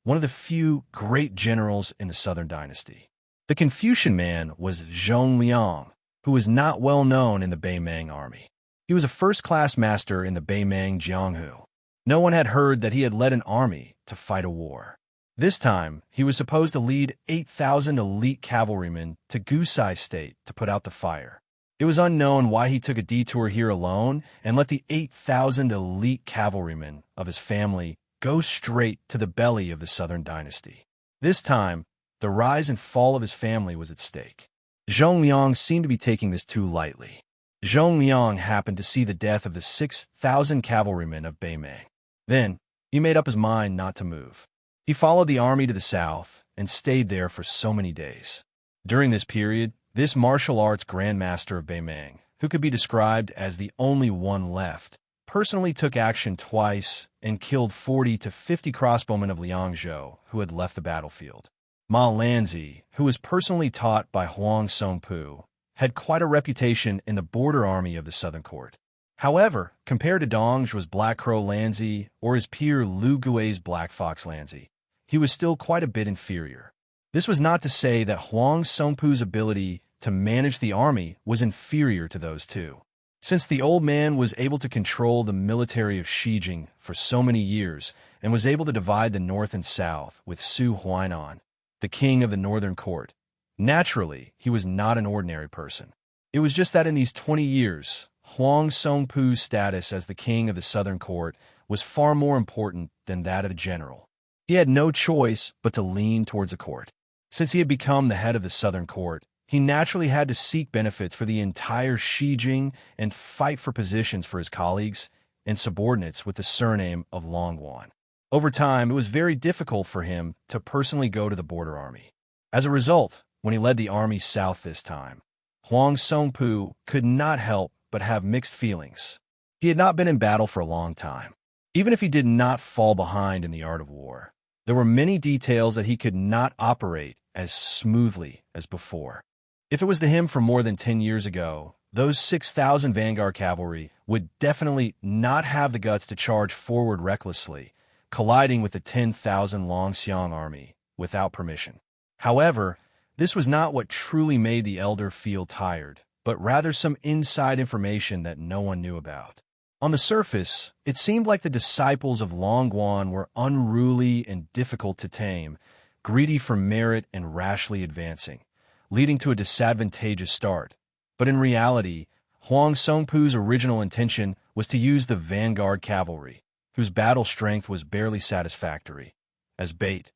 one of the few great generals in the southern dynasty. The Confucian man was Zhong Liang, who was not well known in the Beimang army. He was a first-class master in the Beimang Jianghu. No one had heard that he had led an army to fight a war. This time, he was supposed to lead 8,000 elite cavalrymen to Gusai State to put out the fire. It was unknown why he took a detour here alone and let the 8,000 elite cavalrymen of his family go straight to the belly of the southern dynasty. This time, the rise and fall of his family was at stake. Zhong Liang seemed to be taking this too lightly. Zhong Liang happened to see the death of the 6,000 cavalrymen of Beimang. Then, he made up his mind not to move. He followed the army to the south and stayed there for so many days. During this period, this martial arts grandmaster of Beimang, who could be described as the only one left, personally took action twice and killed 40 to 50 crossbowmen of Liangzhou who had left the battlefield. Ma Lanzi, who was personally taught by Huang Songpu, had quite a reputation in the border army of the Southern Court. However, compared to Dongzhuo's Black Crow Lanzi or his peer Lu Gui's Black Fox Lanzi, he was still quite a bit inferior. This was not to say that Huang Songpu's ability to manage the army was inferior to those two. Since the old man was able to control the military of Xijing for so many years and was able to divide the north and south with Su Huainan, the king of the northern court, naturally, he was not an ordinary person. It was just that in these 20 years, Huang Songpu's status as the king of the southern court was far more important than that of a general. He had no choice but to lean towards the court. Since he had become the head of the southern court, he naturally had to seek benefits for the entire Xijing and fight for positions for his colleagues and subordinates with the surname of Longwan. Over time, it was very difficult for him to personally go to the border army. As a result, when he led the army south this time, Huang Songpu could not help but have mixed feelings. He had not been in battle for a long time. Even if he did not fall behind in the art of war, there were many details that he could not operate as smoothly as before. If it was to him from more than 10 years ago, those 6,000 vanguard cavalry would definitely not have the guts to charge forward recklessly, colliding with the 10,000 Longxiang army without permission. However, this was not what truly made the elder feel tired, but rather some inside information that no one knew about. On the surface, it seemed like the disciples of Longguan were unruly and difficult to tame, greedy for merit and rashly advancing, leading to a disadvantageous start. But in reality, Huang Songpu's original intention was to use the vanguard cavalry, whose battle strength was barely satisfactory, as bait,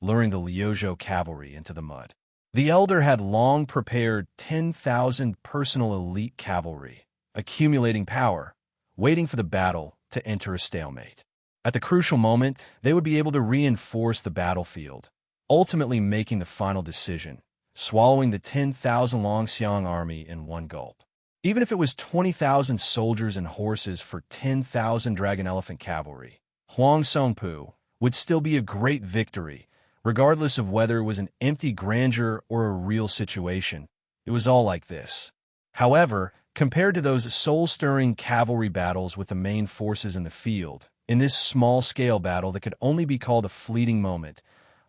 luring the Liuzhou cavalry into the mud. The elder had long prepared 10,000 personal elite cavalry, accumulating power, waiting for the battle to enter a stalemate. At the crucial moment, they would be able to reinforce the battlefield, ultimately making the final decision, swallowing the 10,000 Longxiang army in one gulp. Even if it was 20,000 soldiers and horses for 10,000 dragon elephant cavalry, Huang Songpu would still be a great victory, regardless of whether it was an empty grandeur or a real situation. It was all like this. However, compared to those soul-stirring cavalry battles with the main forces in the field, in this small-scale battle that could only be called a fleeting moment,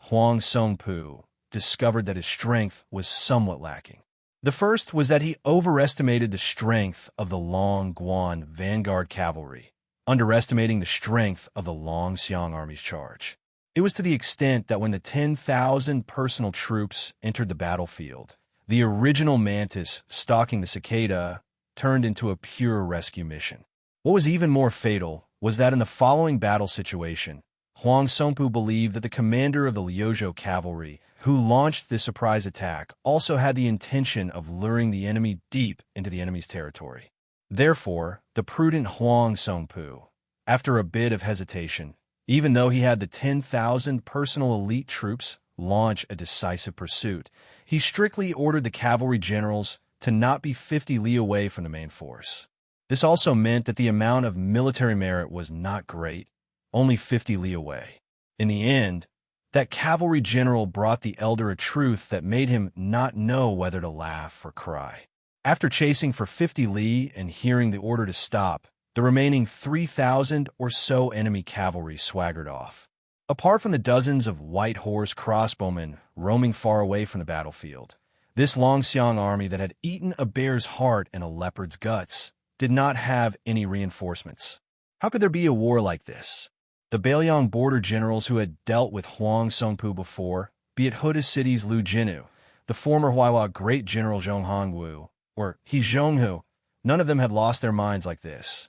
Huang Songpu discovered that his strength was somewhat lacking. The first was that he overestimated the strength of the Longguan vanguard cavalry, underestimating the strength of the Longxiang army's charge. It was to the extent that when the 10,000 personal troops entered the battlefield, the original mantis stalking the cicada turned into a pure rescue mission. What was even more fatal was that in the following battle situation, Huang Songpu believed that the commander of the Liuzhou cavalry, who launched this surprise attack, also had the intention of luring the enemy deep into the enemy's territory. Therefore, the prudent Huang Songpu, after a bit of hesitation, even though he had the 10,000 personal elite troops launch a decisive pursuit, he strictly ordered the cavalry generals to not be 50 li away from the main force. This also meant that the amount of military merit was not great, only 50 li away. In the end, that cavalry general brought the elder a truth that made him not know whether to laugh or cry. After chasing for 50 li and hearing the order to stop, the remaining 3,000 or so enemy cavalry swaggered off. Apart from the dozens of white horse crossbowmen roaming far away from the battlefield, this Longxiang army that had eaten a bear's heart and a leopard's guts did not have any reinforcements. How could there be a war like this? The Beiliang border generals who had dealt with Huang Songpu before, be it Huda City's Lu Jinu, the former Huaihua great general Zhong Hongwu, or He Zhonghu, none of them had lost their minds like this.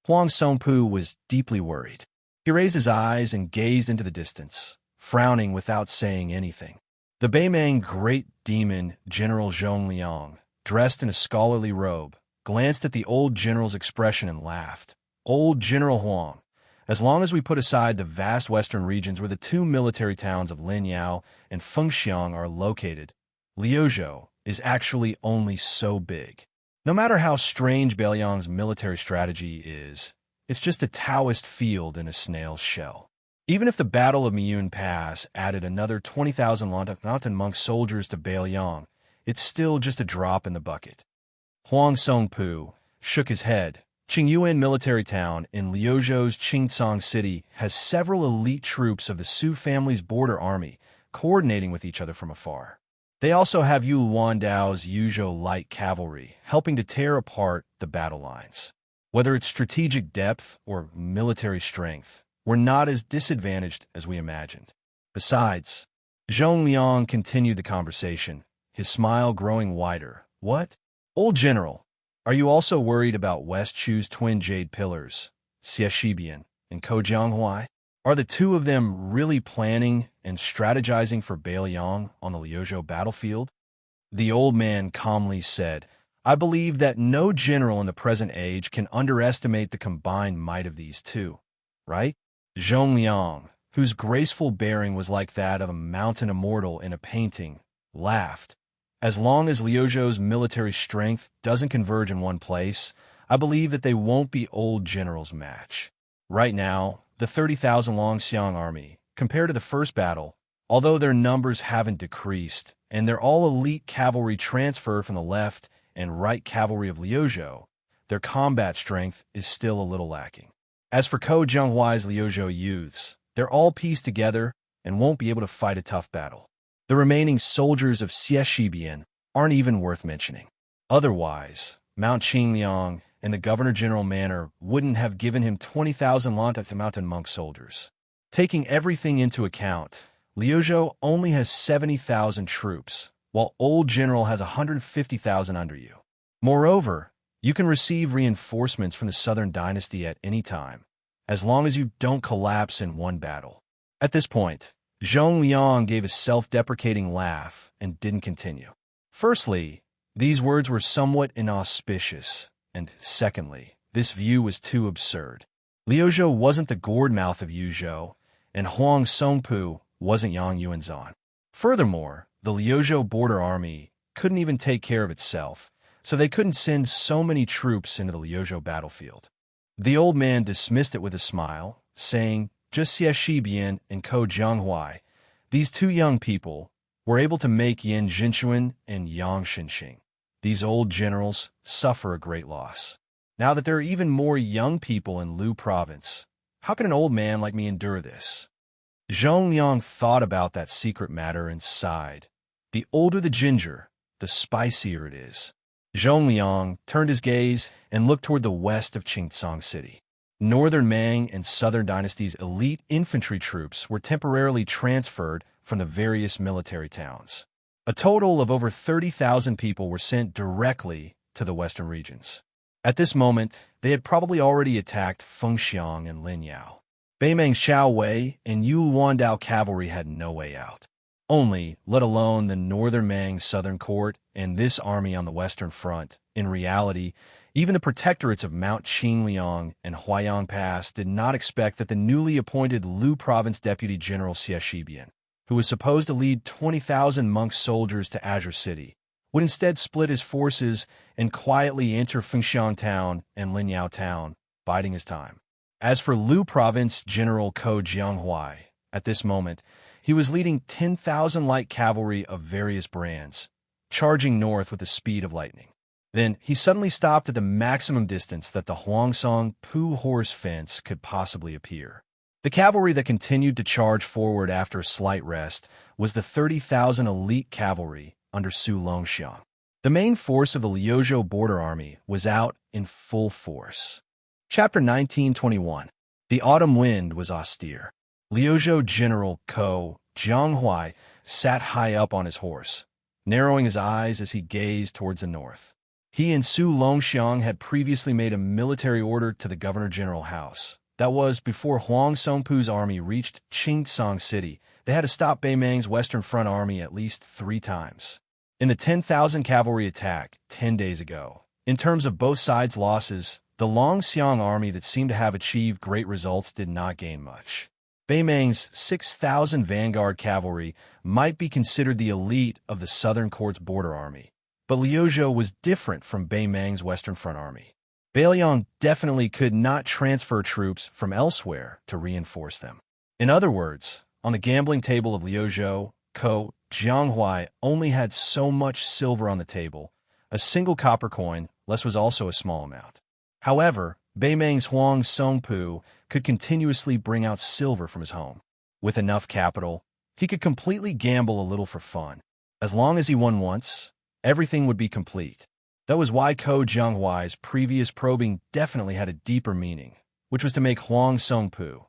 Huang Songpu was deeply worried. He raised his eyes and gazed into the distance, frowning without saying anything. The Beimang great demon General Zhong Liang, dressed in a scholarly robe, glanced at the old general's expression and laughed. Old General Huang, as long as we put aside the vast western regions where the two military towns of Linyao and Fengxiang are located, Liuzhou is actually only so big. No matter how strange Beiliang's military strategy is, it's just a Taoist field in a snail's shell. Even if the Battle of Miyun Pass added another 20,000 mountain monk soldiers to Beiliang, it's still just a drop in the bucket. Huang Songpu shook his head. Qingyuan military town in Liuzhou's Qingcang city has several elite troops of the Su family's border army coordinating with each other from afar. They also have Yu Wandao's Yuzhou light cavalry helping to tear apart the battle lines. Whether it's strategic depth or military strength, we're not as disadvantaged as we imagined. Besides, Zhong Liang continued the conversation, his smile growing wider. What? Old General, are you also worried about West Chu's twin jade pillars, Xiaxibian and Kojianghuai? Are the two of them really planning and strategizing for Beiliang on the Liuzhou battlefield? The old man calmly said, I believe that no general in the present age can underestimate the combined might of these two, right? Zhong Liang, whose graceful bearing was like that of a mountain immortal in a painting, laughed. As long as Liuzhou's military strength doesn't converge in one place, I believe that they won't be old general's match. Right now, the 30,000 Longxiang army, compared to the first battle, although their numbers haven't decreased, and they're all elite cavalry transferred from the left and right cavalry of Liuzhou, their combat strength is still a little lacking. As for Ko Jianghuai's Liuzhou youths, They're all pieced together and won't be able to fight a tough battle. The remaining soldiers of Xianxia aren't even worth mentioning. Otherwise, Mount Qingliang and the Governor-General Manor wouldn't have given him 20,000 mountain monk soldiers. Taking everything into account, Liuzhou only has 70,000 troops, while Old General has 150,000 under you. Moreover, you can receive reinforcements from the Southern Dynasty at any time, as long as you don't collapse in one battle. At this point, Zhong Liang gave a self-deprecating laugh and didn't continue. Firstly, these words were somewhat inauspicious, and secondly, this view was too absurd. Liuzhou wasn't the gourd mouth of Yuzhou, and Huang Songpu wasn't Yang Yuanzhan. Furthermore, the Liuzhou border army couldn't even take care of itself, so they couldn't send so many troops into the Liuzhou battlefield. The old man dismissed it with a smile, saying, just Xie Shibian and Ko Jianghuai, these two young people, were able to make Yin Jinchuan and Yang Xinxing. These old generals suffer a great loss. Now that there are even more young people in Lu province, how can an old man like me endure this? Zhong Liang thought about that secret matter and sighed. The older the ginger, the spicier it is. Zhong Liang turned his gaze and looked toward the west of Qingcang City. Northern Mang and Southern Dynasty's elite infantry troops were temporarily transferred from the various military towns. A total of over 30,000 people were sent directly to the western regions. At this moment, they had probably already attacked Fengxiang and Linyao. Beimang's Xiao Wei and Yu Wandao cavalry had no way out. Only, let alone the northern Mang southern court and this army on the western front. In reality, even the protectorates of Mount Qingliang and Huayang Pass did not expect that the newly appointed Lu Province Deputy General Xie Shibian, who was supposed to lead 20,000 monk soldiers to Azure City, would instead split his forces and quietly enter Fengxiang Town and Linyao Town, biding his time. As for Lu Province General Ko Jianghuai, at this moment, he was leading 10,000 light cavalry of various brands, charging north with the speed of lightning. Then he suddenly stopped at the maximum distance that the Huangsong Pu horse fence could possibly appear. The cavalry that continued to charge forward after a slight rest was the 30,000 elite cavalry under Su Longxiang. The main force of the Liuzhou border army was out in full force. Chapter 1921. The autumn wind was austere. Liuzhou General Ko Jianghuai sat high up on his horse, narrowing his eyes as he gazed towards the north. He and Su Longxiang had previously made a military order to the Governor-General House. That was, before Huang Songpu's army reached Qingcang City, they had to stop Beimang's Western Front army at least 3 times. In the 10,000 cavalry attack 10 days ago, in terms of both sides' losses, the Longxiang army that seemed to have achieved great results did not gain much. Beimang's 6,000 vanguard cavalry might be considered the elite of the Southern Court's border army, but Liuzhou was different from Beimang's Western Front army. Beiliang definitely could not transfer troops from elsewhere to reinforce them. In other words, on the gambling table of Liuzhou, Ko Jianghuai only had so much silver on the table. A single copper coin, less was also a small amount. However, Beimang's Huang Songpu could continuously bring out silver from his home. With enough capital, he could completely gamble a little for fun. As long as he won once, everything would be complete. That was why Ko Jianghuai's previous probing definitely had a deeper meaning, which was to make Huang Songpu,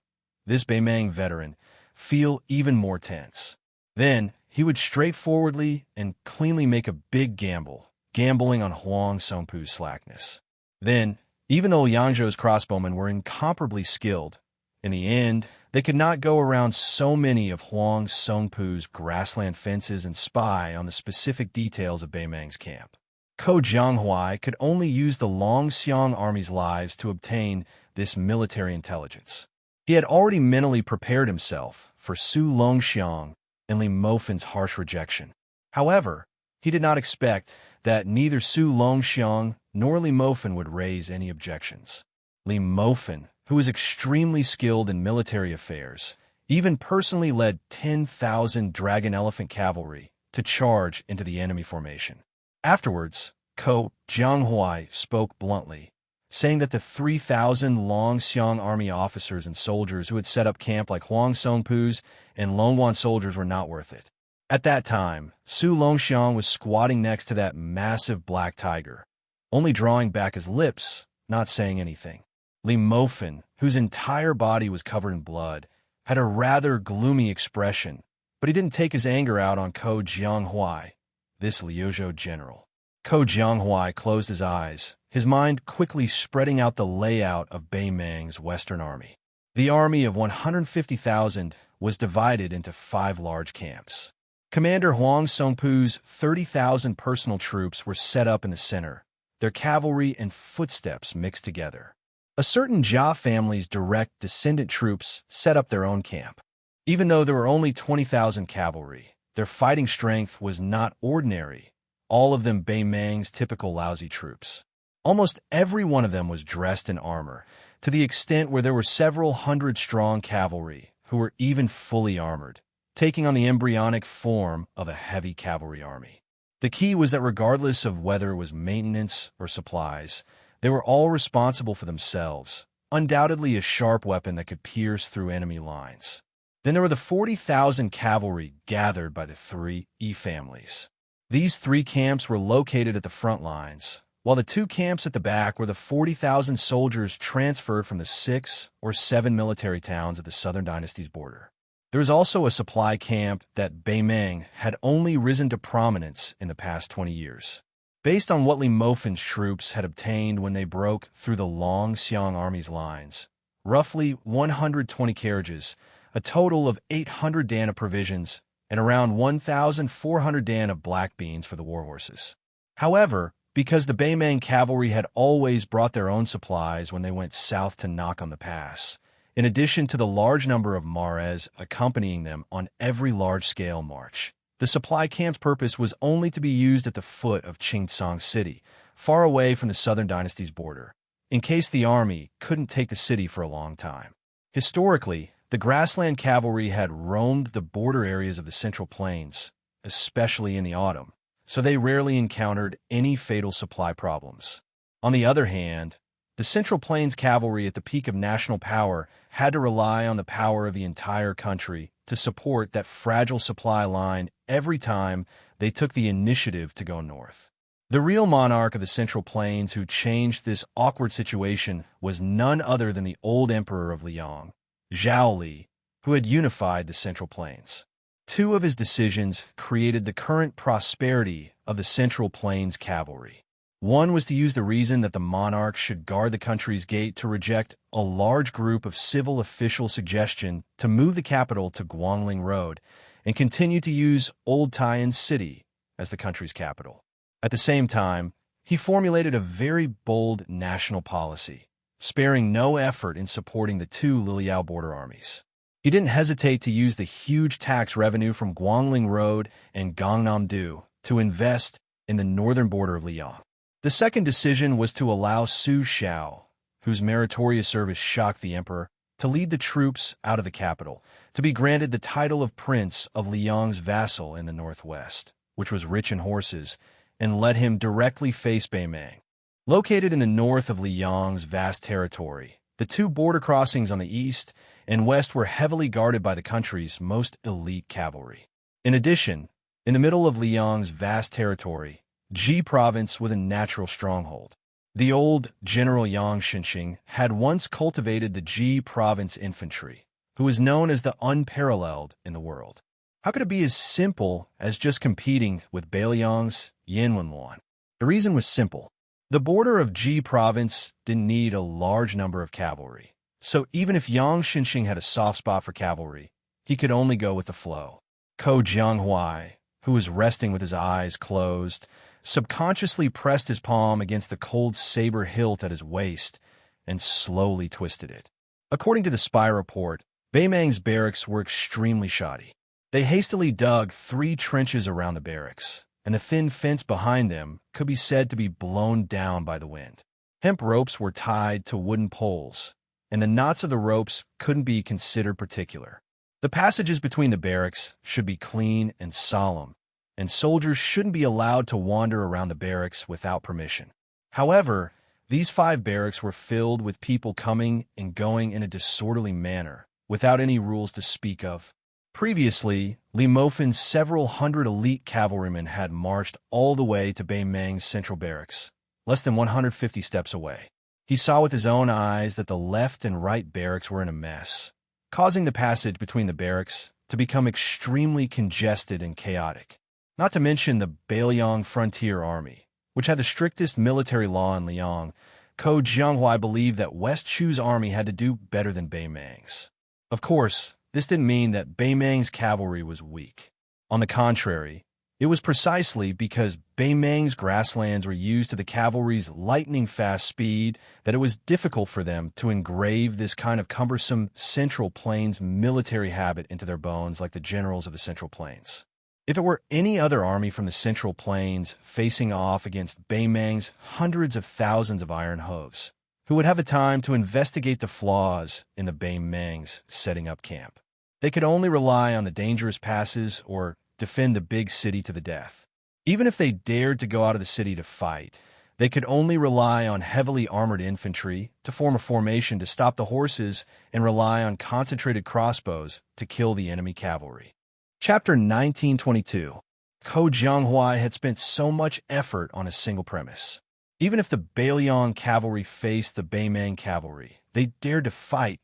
this Beimang veteran, feel even more tense. Then, he would straightforwardly and cleanly make a big gamble, gambling on Huang Songpu's slackness. Then, even though Yangzhou's crossbowmen were incomparably skilled, in the end, they could not go around so many of Huang Songpu's grassland fences and spy on the specific details of Beimang's camp. Ko Jianghuai could only use the Longxiang army's lives to obtain this military intelligence. He had already mentally prepared himself for Su Longxiang and Li Mofin's harsh rejection. However, he did not expect that neither Su Longxiang nor Li Mofin would raise any objections. Li Mofin, who was extremely skilled in military affairs, even personally led 10,000 dragon elephant cavalry to charge into the enemy formation. Afterwards, Ko Jianghuai spoke bluntly, saying that the 3,000 Longxiang army officers and soldiers who had set up camp like Huang Songpu's and Longwan soldiers were not worth it. At that time, Su Longxiang was squatting next to that massive black tiger, only drawing back his lips, not saying anything. Li Mofan, whose entire body was covered in blood, had a rather gloomy expression, but he didn't take his anger out on Ko Jianghuai, this Liuzhou general. Ko Jianghuai closed his eyes, his mind quickly spreading out the layout of Bei Meng's Western Army. The army of 150,000 was divided into 5 large camps. Commander Huang Songpu's 30,000 personal troops were set up in the center, their cavalry and footsteps mixed together. A certain Jia family's direct descendant troops set up their own camp. Even though there were only 20,000 cavalry, their fighting strength was not ordinary, all of them Bei Meng's typical lousy troops. Almost every one of them was dressed in armor, to the extent where there were several hundred-strong cavalry who were even fully armored, taking on the embryonic form of a heavy cavalry army. The key was that regardless of whether it was maintenance or supplies, they were all responsible for themselves, undoubtedly a sharp weapon that could pierce through enemy lines. Then there were the 40,000 cavalry gathered by the 3 families. These 3 camps were located at the front lines, while the 2 camps at the back were the 40,000 soldiers transferred from the 6 or 7 military towns at the Southern Dynasty's border. There was also a supply camp that Bei Meng had only risen to prominence in the past 20 years. Based on what Li Mofan's troops had obtained when they broke through the Longxiang army's lines, roughly 120 carriages, a total of 800 dan of provisions, and around 1,400 dan of black beans for the war horses. However, because the Bei Meng cavalry had always brought their own supplies when they went south to knock on the pass, in addition to the large number of Mares accompanying them on every large-scale march, the supply camp's purpose was only to be used at the foot of Qingcang City, far away from the Southern Dynasty's border, in case the army couldn't take the city for a long time. Historically, the grassland cavalry had roamed the border areas of the Central Plains, especially in the autumn, so they rarely encountered any fatal supply problems. On the other hand, the Central Plains cavalry at the peak of national power had to rely on the power of the entire country to support that fragile supply line every time they took the initiative to go north. The real monarch of the Central Plains who changed this awkward situation was none other than the old emperor of Liang, Zhao Li, who had unified the Central Plains. 2 of his decisions created the current prosperity of the Central Plains cavalry. One was to use the reason that the monarch should guard the country's gate to reject a large group of civil official suggestion to move the capital to Guangling Road and continue to use Old Tai'an City as the country's capital. At the same time, he formulated a very bold national policy, sparing no effort in supporting the 2 Liliao border armies. He didn't hesitate to use the huge tax revenue from Guangling Road and Gangnam-do to invest in the northern border of Liang. The second decision was to allow Su Xiao, whose meritorious service shocked the emperor, to lead the troops out of the capital, to be granted the title of Prince of Liang's vassal in the northwest, which was rich in horses, and let him directly face Bei Meng. Located in the north of Liang's vast territory, the 2 border crossings on the east and west were heavily guarded by the country's most elite cavalry. In addition, in the middle of Liang's vast territory, Ji province was a natural stronghold. The old General Yang Xianxia had once cultivated the Ji province infantry, who was known as the unparalleled in the world. How could it be as simple as just competing with Beiliang's Yanwenluan? The reason was simple. The border of Ji province didn't need a large number of cavalry, so even if Yang Xianxia had a soft spot for cavalry, he could only go with the flow. Ko Jianghuai, who was resting with his eyes closed, subconsciously pressed his palm against the cold saber hilt at his waist and slowly twisted it. According to the spy report, Bei Meng's barracks were extremely shoddy. They hastily dug 3 trenches around the barracks, and the thin fence behind them could be said to be blown down by the wind. Hemp ropes were tied to wooden poles, and the knots of the ropes couldn't be considered particular. The passages between the barracks should be clean and solemn, and soldiers shouldn't be allowed to wander around the barracks without permission. However, These 5 barracks were filled with people coming and going in a disorderly manner, without any rules to speak of. Previously, Li Mofin's several hundred elite cavalrymen had marched all the way to Bei Meng's central barracks, less than 150 steps away. He saw with his own eyes that the left and right barracks were in a mess, causing the passage between the barracks to become extremely congested and chaotic. Not to mention the Beiliang Frontier Army, which had the strictest military law in Liang. Ko Jianghua believed that West Chu's army had to do better than Bei Meng's. Of course, this didn't mean that Bei Meng's cavalry was weak. On the contrary, it was precisely because Bei Meng's grasslands were used to the cavalry's lightning-fast speed that it was difficult for them to engrave this kind of cumbersome Central Plains military habit into their bones like the generals of the Central Plains. If it were any other army from the Central Plains facing off against Bei Meng's hundreds of thousands of iron hooves, who would have the time to investigate the flaws in the Bei Meng's setting up camp? They could only rely on the dangerous passes or defend the big city to the death. Even if they dared to go out of the city to fight, they could only rely on heavily armored infantry to form a formation to stop the horses and rely on concentrated crossbows to kill the enemy cavalry. Chapter 1922. Ko Jianghua had spent so much effort on a single premise. Even if the Beiliang cavalry faced the Bei Meng cavalry, they dared to fight,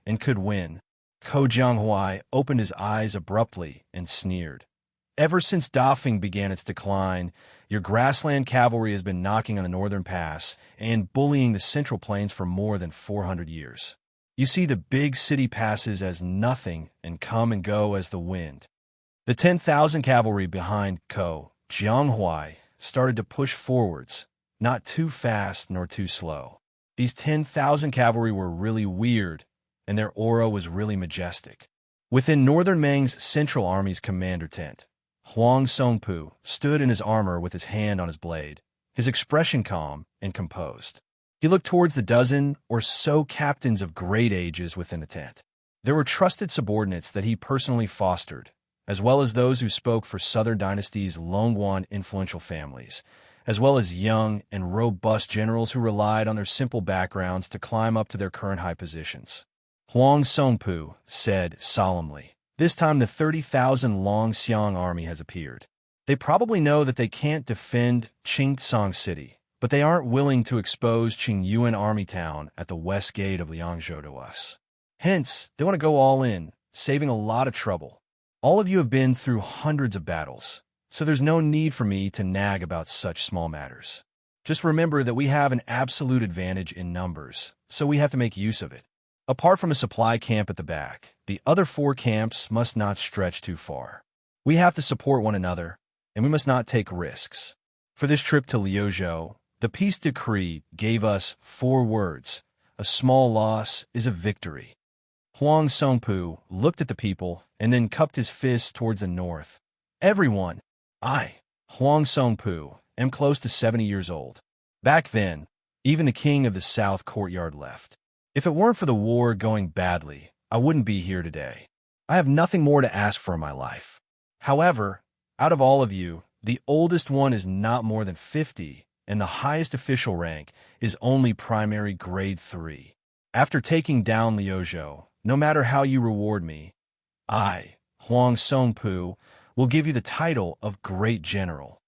and could win. Ko Jianghua opened his eyes abruptly and sneered. Ever since Dafeng began its decline, your grassland cavalry has been knocking on the northern pass and bullying the Central Plains for more than 400 years. You see the big city passes as nothing and come and go as the wind. The 10,000 cavalry behind Ko Jianghua started to push forwards, not too fast nor too slow. These 10,000 cavalry were really weird, and their aura was really majestic. Within Northern Meng's Central Army's commander tent, Huang Songpu stood in his armor with his hand on his blade, his expression calm and composed. He looked towards the dozen or so captains of great ages within the tent. There were trusted subordinates that he personally fostered, as well as those who spoke for Southern Dynasty's Longguan influential families, as well as young and robust generals who relied on their simple backgrounds to climb up to their current high positions. Huang Songpu said solemnly, "This time the 30,000 Longxiang army has appeared. They probably know that they can't defend Qingtsang City, but they aren't willing to expose Qingyuan Army Town at the west gate of Liangzhou to us. Hence, they want to go all in, saving a lot of trouble. All of you have been through hundreds of battles, so there's no need for me to nag about such small matters. Just remember that we have an absolute advantage in numbers, so we have to make use of it. Apart from a supply camp at the back, the other 4 camps must not stretch too far. We have to support one another, and we must not take risks. For this trip to Liuzhou, the peace decree gave us 4 words. A small loss is a victory." Huang Songpu looked at the people and then cupped his fist towards the north. "Everyone, I, Huang Songpu, am close to 70 years old. Back then, even the king of the South Courtyard left. If it weren't for the war going badly, I wouldn't be here today. I have nothing more to ask for in my life. However, out of all of you, the oldest one is not more than 50, and the highest official rank is only primary grade 3. After taking down Liuzhou, no matter how you reward me, I, Huang Songpu, will give you the title of Great General."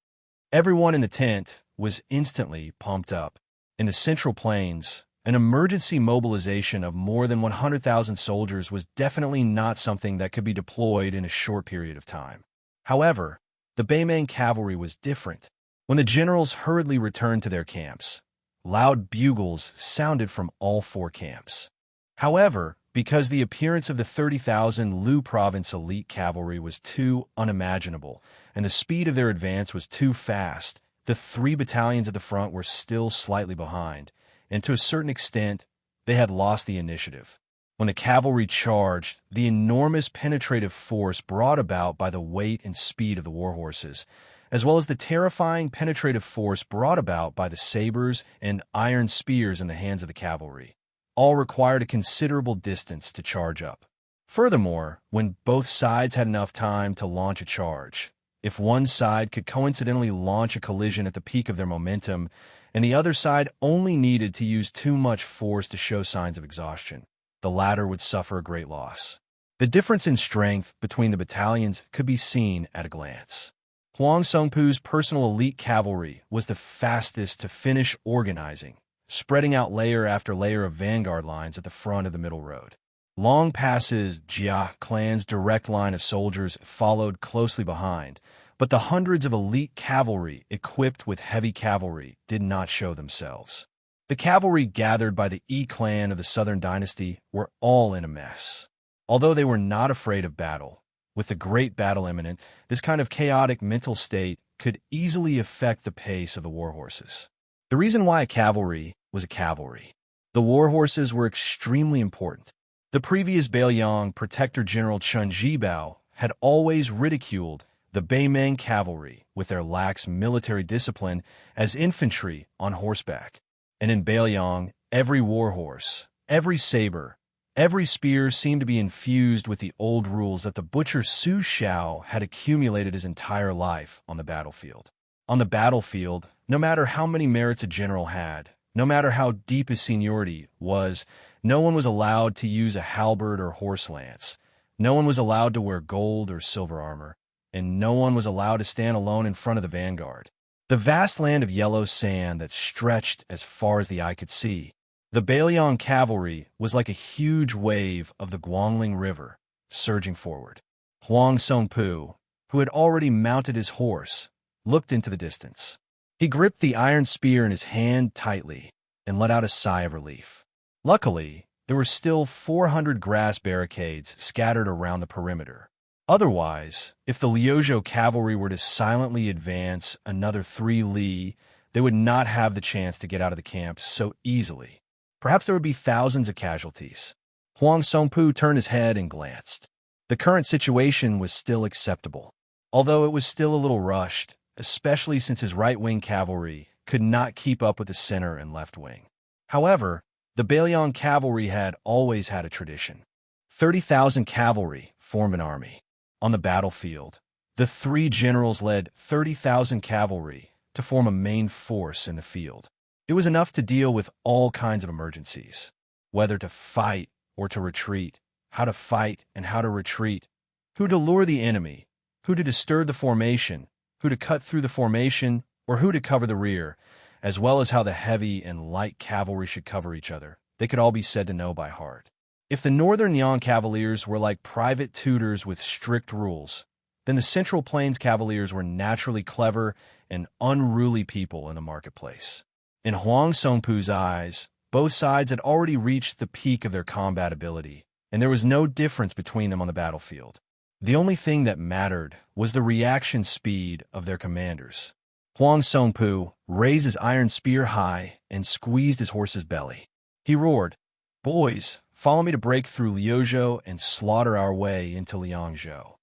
Everyone in the tent was instantly pumped up. In the Central Plains, an emergency mobilization of more than 100,000 soldiers was definitely not something that could be deployed in a short period of time. However, the Bei Meng cavalry was different. When the generals hurriedly returned to their camps, loud bugles sounded from all 4 camps. However, because the appearance of the 30,000 Lu province elite cavalry was too unimaginable, and the speed of their advance was too fast, the 3 battalions at the front were still slightly behind, and to a certain extent, they had lost the initiative. When the cavalry charged, the enormous penetrative force brought about by the weight and speed of the war horses, as well as the terrifying penetrative force brought about by the sabers and iron spears in the hands of the cavalry, all required a considerable distance to charge up. Furthermore, when both sides had enough time to launch a charge, if one side could coincidentally launch a collision at the peak of their momentum, and the other side only needed to use too much force to show signs of exhaustion. The latter would suffer a great loss. The difference in strength between the battalions could be seen at a glance. Huang Songpu's personal elite cavalry was the fastest to finish organizing, spreading out layer after layer of vanguard lines at the front of the middle road. Long Pass's Jia clan's direct line of soldiers followed closely behind, but the hundreds of elite cavalry equipped with heavy cavalry did not show themselves. The cavalry gathered by the Yi clan of the Southern Dynasty were all in a mess. Although they were not afraid of battle, with the great battle imminent, this kind of chaotic mental state could easily affect the pace of the war horses. The reason why a cavalry was a cavalry. The war horses were extremely important. The previous Beiliang Protector General Chen Zhibao had always ridiculed the Beimeng cavalry with their lax military discipline as infantry on horseback. And in Beiliang, every war horse, every saber, every spear seemed to be infused with the old rules that the butcher Su Xiao had accumulated his entire life on the battlefield. On the battlefield, no matter how many merits a general had, no matter how deep his seniority was, no one was allowed to use a halberd or horse lance. No one was allowed to wear gold or silver armor, and no one was allowed to stand alone in front of the vanguard. The vast land of yellow sand that stretched as far as the eye could see. The Beiliang cavalry was like a huge wave of the Guangling River, surging forward. Huang Songpu, who had already mounted his horse, looked into the distance. He gripped the iron spear in his hand tightly and let out a sigh of relief. Luckily, there were still 400 grass barricades scattered around the perimeter. Otherwise, if the Liuzhou cavalry were to silently advance another 3 li, they would not have the chance to get out of the camp so easily. Perhaps there would be thousands of casualties. Huang Songpu turned his head and glanced. The current situation was still acceptable, although it was still a little rushed, especially since his right-wing cavalry could not keep up with the center and left wing. However, the Beiliang cavalry had always had a tradition. 30,000 cavalry formed an army. On the battlefield, the 3 generals led 30,000 cavalry to form a main force in the field. It was enough to deal with all kinds of emergencies, whether to fight or to retreat, how to fight and how to retreat, who to lure the enemy, who to disturb the formation, who to cut through the formation, or who to cover the rear, as well as how the heavy and light cavalry should cover each other. They could all be said to know by heart. If the Northern Yang Cavaliers were like private tutors with strict rules, then the Central Plains Cavaliers were naturally clever and unruly people in the marketplace. In Huang Songpu's eyes, both sides had already reached the peak of their combat ability, and there was no difference between them on the battlefield. The only thing that mattered was the reaction speed of their commanders. Huang Songpu raised his iron spear high and squeezed his horse's belly. He roared, "Boys, follow me to break through Liuzhou and slaughter our way into Liangzhou."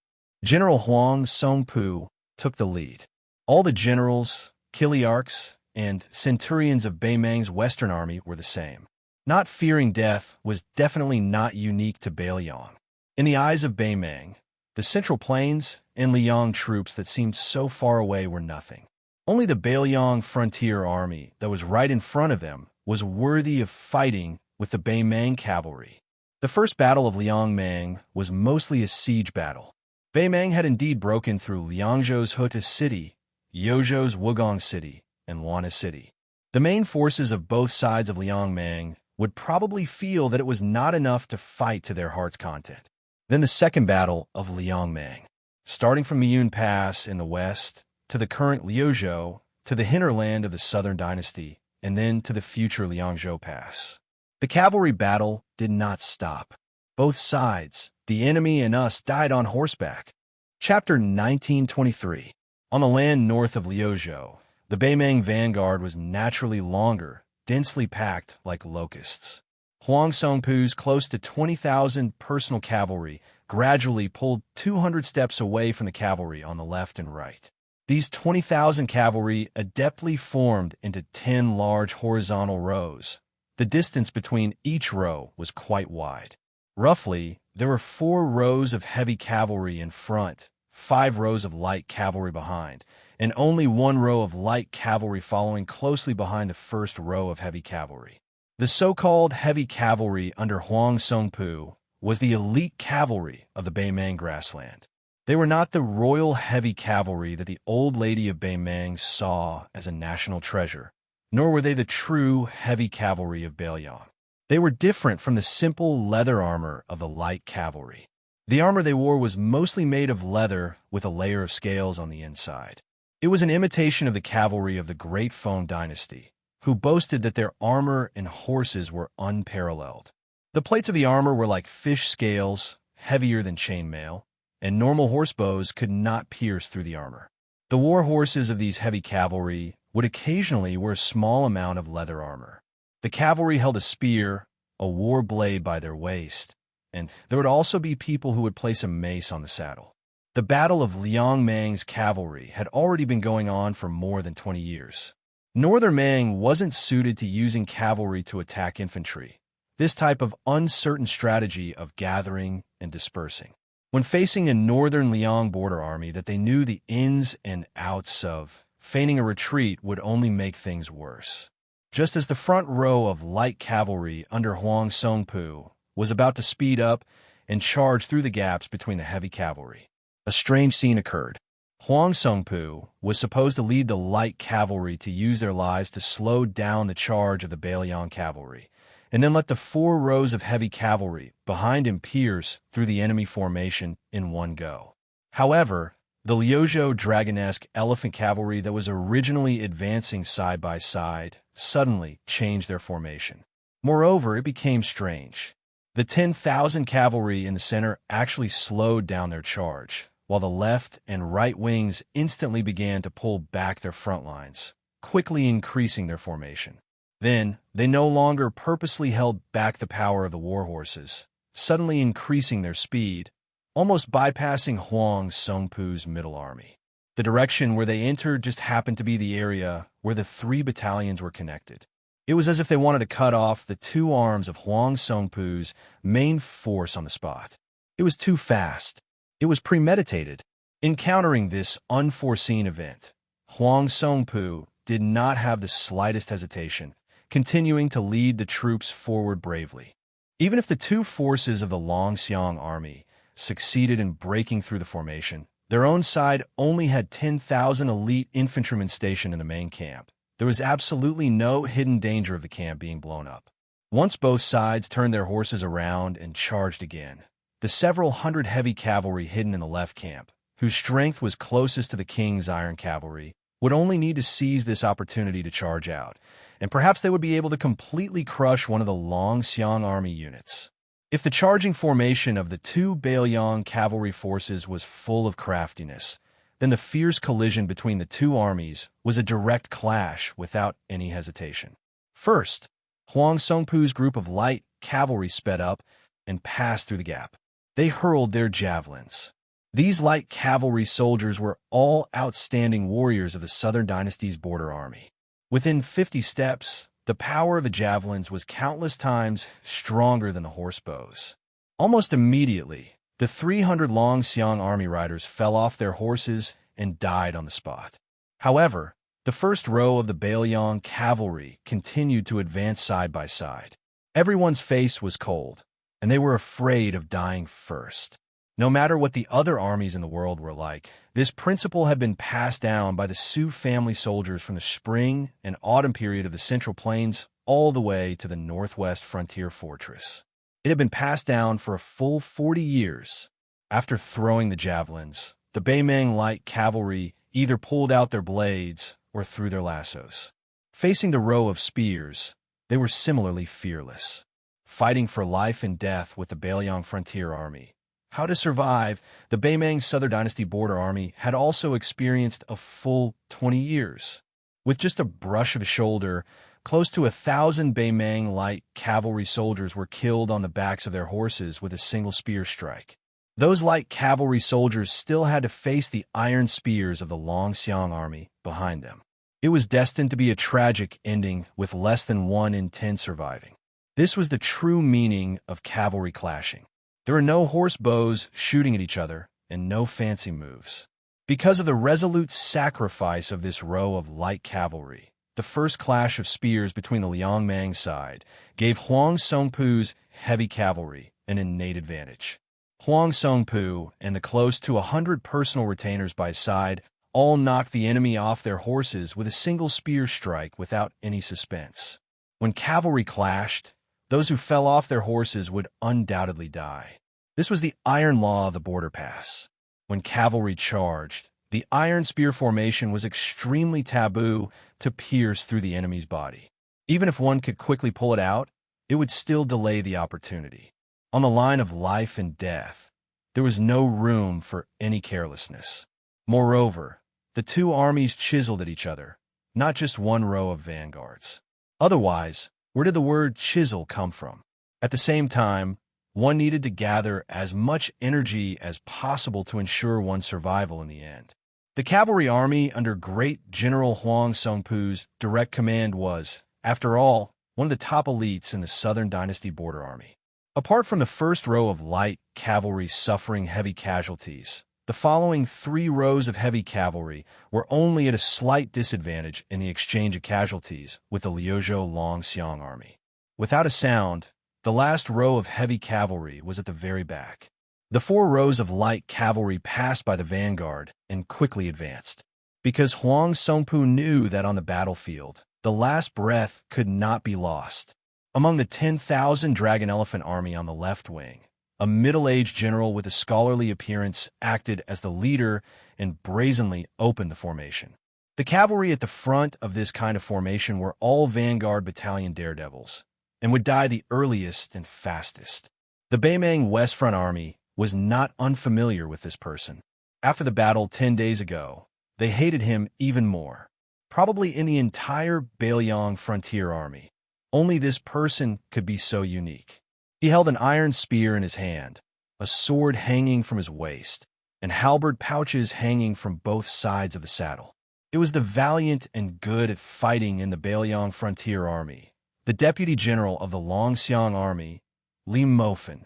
General Huang Songpu took the lead. All the generals, Kiliarchs, and centurions of Beimeng's Western Army were the same. Not fearing death was definitely not unique to Beiliang. In the eyes of Beimeng, the Central Plains and Liang troops that seemed so far away were nothing. Only the Beiliang frontier army that was right in front of them was worthy of fighting with the Beimeng cavalry. The first battle of Liangmeng was mostly a siege battle. Beimeng had indeed broken through Liangzhou's Huta city, Yozhou's Wugong city, and Wana city. The main forces of both sides of Liangmeng would probably feel that it was not enough to fight to their heart's content. Then the second battle of Liangmeng, starting from Miyun Pass in the west to the current Liuzhou, to the hinterland of the Southern Dynasty, and then to the future Liangzhou Pass. The cavalry battle did not stop. Both sides, the enemy and us, died on horseback. Chapter 1923. On the land north of Liuzhou, the Beimeng vanguard was naturally longer, densely packed like locusts. Huang Songpu's close to 20,000 personal cavalry gradually pulled 200 steps away from the cavalry on the left and right. These 20,000 cavalry adeptly formed into 10 large horizontal rows. The distance between each row was quite wide. Roughly, there were 4 rows of heavy cavalry in front, 5 rows of light cavalry behind, and only one row of light cavalry following closely behind the first row of heavy cavalry. The so-called heavy cavalry under Huang Songpu was the elite cavalry of the Beimang grassland. They were not the royal heavy cavalry that the old lady of Beimang saw as a national treasure, nor were they the true heavy cavalry of Beiliang. They were different from the simple leather armor of the light cavalry. The armor they wore was mostly made of leather with a layer of scales on the inside. It was an imitation of the cavalry of the Great Feng dynasty, who boasted that their armor and horses were unparalleled. The plates of the armor were like fish scales, heavier than chainmail, and normal horse bows could not pierce through the armor. The war horses of these heavy cavalry would occasionally wear a small amount of leather armor. The cavalry held a spear, a war blade by their waist, and there would also be people who would place a mace on the saddle. The Battle of Liang Mang's cavalry had already been going on for more than 20 years. Northern Mang wasn't suited to using cavalry to attack infantry, this type of uncertain strategy of gathering and dispersing. When facing a northern Liang border army that they knew the ins and outs of, feigning a retreat would only make things worse. Just as the front row of light cavalry under Huang Songpu was about to speed up and charge through the gaps between the heavy cavalry, a strange scene occurred. Huang Songpu was supposed to lead the light cavalry to use their lives to slow down the charge of the Beiliang cavalry, and then let the 4 rows of heavy cavalry behind him pierce through the enemy formation in one go. However, the Liuzhou dragonesque elephant cavalry that was originally advancing side by side suddenly changed their formation. Moreover, it became strange. The 10,000 cavalry in the center actually slowed down their charge, while the left and right wings instantly began to pull back their front lines, quickly increasing their formation. Then, they no longer purposely held back the power of the war horses, suddenly increasing their speed, almost bypassing Huang Songpu's middle army. The direction where they entered just happened to be the area where the 3 battalions were connected. It was as if they wanted to cut off the 2 arms of Huang Songpu's main force on the spot. It was too fast. It was premeditated. Encountering this unforeseen event, Huang Songpu did not have the slightest hesitation, continuing to lead the troops forward bravely. Even if the 2 forces of the Longxiang army succeeded in breaking through the formation, their own side only had 10,000 elite infantrymen stationed in the main camp. There was absolutely no hidden danger of the camp being blown up. Once both sides turned their horses around and charged again, the several hundred heavy cavalry hidden in the left camp, whose strength was closest to the king's iron cavalry, would only need to seize this opportunity to charge out, and perhaps they would be able to completely crush one of the Longxiang army units. If the charging formation of the 2 Beiliang cavalry forces was full of craftiness, then the fierce collision between the 2 armies was a direct clash without any hesitation. First, Huang Songpu's group of light cavalry sped up and passed through the gap. They hurled their javelins. These light cavalry soldiers were all outstanding warriors of the Southern Dynasty's border army. Within 50 steps, the power of the javelins was countless times stronger than the horse bows. Almost immediately, the 300 Longxiang army riders fell off their horses and died on the spot. However, the first row of the Beiliang cavalry continued to advance side by side. Everyone's face was cold, and they were afraid of dying first. No matter what the other armies in the world were like, this principle had been passed down by the Sioux family soldiers from the spring and autumn period of the Central Plains all the way to the Northwest Frontier Fortress. It had been passed down for a full 40 years. After throwing the javelins, the Beimang light cavalry either pulled out their blades or threw their lassos. Facing the row of spears, they were similarly fearless, fighting for life and death with the Beiliang frontier army. How to survive, the Beimang Southern Dynasty border army had also experienced a full 20 years. With just a brush of a shoulder, close to 1,000 Beimang light cavalry soldiers were killed on the backs of their horses with a single spear strike. Those light cavalry soldiers still had to face the iron spears of the Longxiang army behind them. It was destined to be a tragic ending with less than 1 in 10 surviving. This was the true meaning of cavalry clashing. There were no horse bows shooting at each other and no fancy moves. Because of the resolute sacrifice of this row of light cavalry, the first clash of spears between the Liangmang side gave Huang Songpu's heavy cavalry an innate advantage. Huang Songpu and the close to 100 personal retainers by his side all knocked the enemy off their horses with a single spear strike without any suspense. When cavalry clashed, those who fell off their horses would undoubtedly die. This was the iron law of the border pass. When cavalry charged, the iron spear formation was extremely taboo to pierce through the enemy's body. Even if one could quickly pull it out, it would still delay the opportunity. On the line of life and death, there was no room for any carelessness. Moreover, the two armies chiseled at each other, not just one row of vanguards. Otherwise, where did the word chisel come from? At the same time, one needed to gather as much energy as possible to ensure one's survival in the end. The cavalry army under great General Huang Songpu's direct command was, after all, one of the top elites in the Southern Dynasty border army. Apart from the first row of light cavalry suffering heavy casualties, the following 3 rows of heavy cavalry were only at a slight disadvantage in the exchange of casualties with the Liuzhou Longxiang army. Without a sound, the last row of heavy cavalry was at the very back. The 4 rows of light cavalry passed by the vanguard and quickly advanced. Because Huang Songpu knew that on the battlefield, the last breath could not be lost. Among the 10,000 dragon elephant army on the left wing, a middle-aged general with a scholarly appearance acted as the leader and brazenly opened the formation. The cavalry at the front of this kind of formation were all vanguard battalion daredevils, and would die the earliest and fastest. The Beimang West Front Army was not unfamiliar with this person. After the battle 10 days ago, they hated him even more. Probably in the entire Beiliang Frontier Army, only this person could be so unique. He held an iron spear in his hand, a sword hanging from his waist, and halberd pouches hanging from both sides of the saddle. It was the valiant and good at fighting in the Beiliang Frontier Army, the Deputy General of the Longxiang Army, Li Mofen.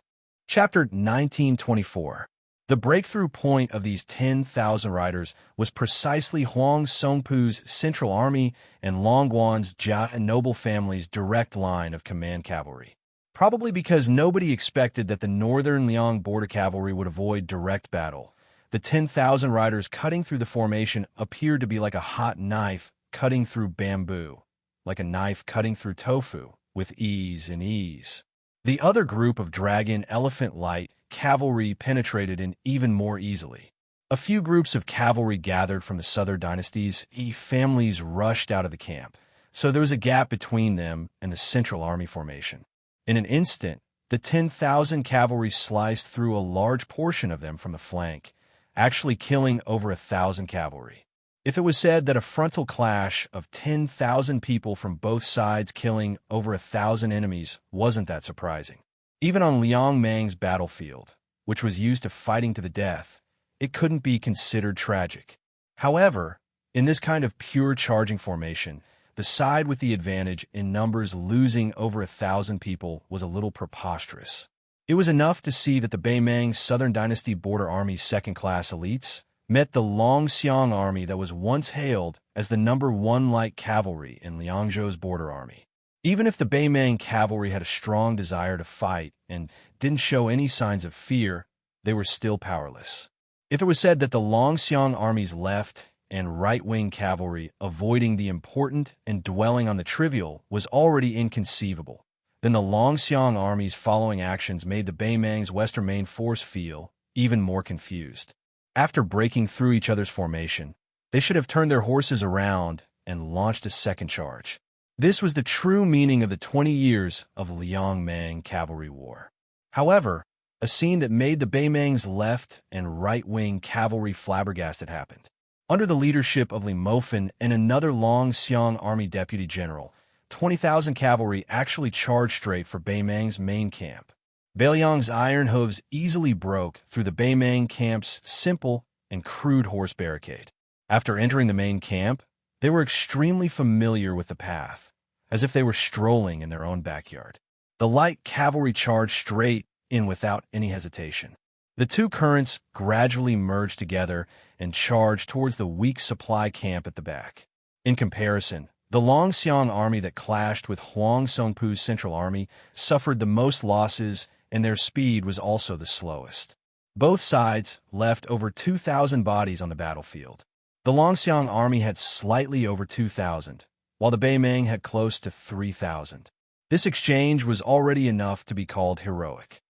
Chapter 1924. The breakthrough point of these 10,000 riders was precisely Huang Songpu's Central Army and Longguan's Jia and noble family's direct line of command cavalry. Probably because nobody expected that the Northern Liang border cavalry would avoid direct battle, the 10,000 riders cutting through the formation appeared to be like a hot knife cutting through bamboo, like a knife cutting through tofu, with ease and ease. The other group of dragon elephant light cavalry penetrated in even more easily. A few groups of cavalry gathered from the Southern Dynasties, families rushed out of the camp, so there was a gap between them and the Central Army formation. In an instant, the 10,000 cavalry sliced through a large portion of them from the flank, actually killing over 1,000 cavalry. If it was said that a frontal clash of 10,000 people from both sides killing over 1,000 enemies wasn't that surprising. Even on Liangmang's battlefield, which was used to fighting to the death, it couldn't be considered tragic. However, in this kind of pure charging formation, the side with the advantage in numbers losing over 1,000 people was a little preposterous. It was enough to see that the Beimang Southern Dynasty border army's second-class elites met the Longxiang army that was once hailed as the #1 light cavalry in Liangzhou's border army. Even if the Beimang cavalry had a strong desire to fight and didn't show any signs of fear, they were still powerless. If it was said that the Longxiang army's left and right-wing cavalry avoiding the important and dwelling on the trivial was already inconceivable, then the Longxiang army's following actions made the Beimang's western main force feel even more confused. After breaking through each other's formation, they should have turned their horses around and launched a second charge. This was the true meaning of the 20 years of Liangmang cavalry war. However, a scene that made the Beimang's left and right-wing cavalry flabbergasted happened. Under the leadership of Li Mofen and another Longxiang army deputy general, 20,000 cavalry actually charged straight for Beimang's main camp. Beiliang's iron hooves easily broke through the Beimang camp's simple and crude horse barricade. After entering the main camp, they were extremely familiar with the path, as if they were strolling in their own backyard. The light cavalry charged straight in without any hesitation. The two currents gradually merged together and charged towards the weak supply camp at the back. In comparison, the Longxiang army that clashed with Huang Songpu's central army suffered the most losses, and their speed was also the slowest. Both sides left over 2,000 bodies on the battlefield. The Longxiang army had slightly over 2,000, while the Beimeng had close to 3,000. This exchange was already enough to be called heroic.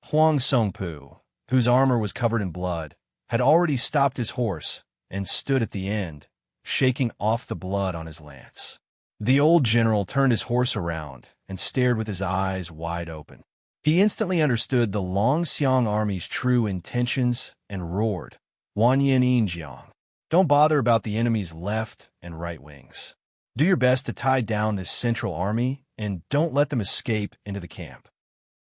Huang Songpu, whose armor was covered in blood, had already stopped his horse and stood at the end, shaking off the blood on his lance. The old general turned his horse around and stared with his eyes wide open. He instantly understood the Longxiang army's true intentions and roared, "Wanyan Yinjiang, don't bother about the enemy's left and right wings. Do your best to tie down this central army and don't let them escape into the camp."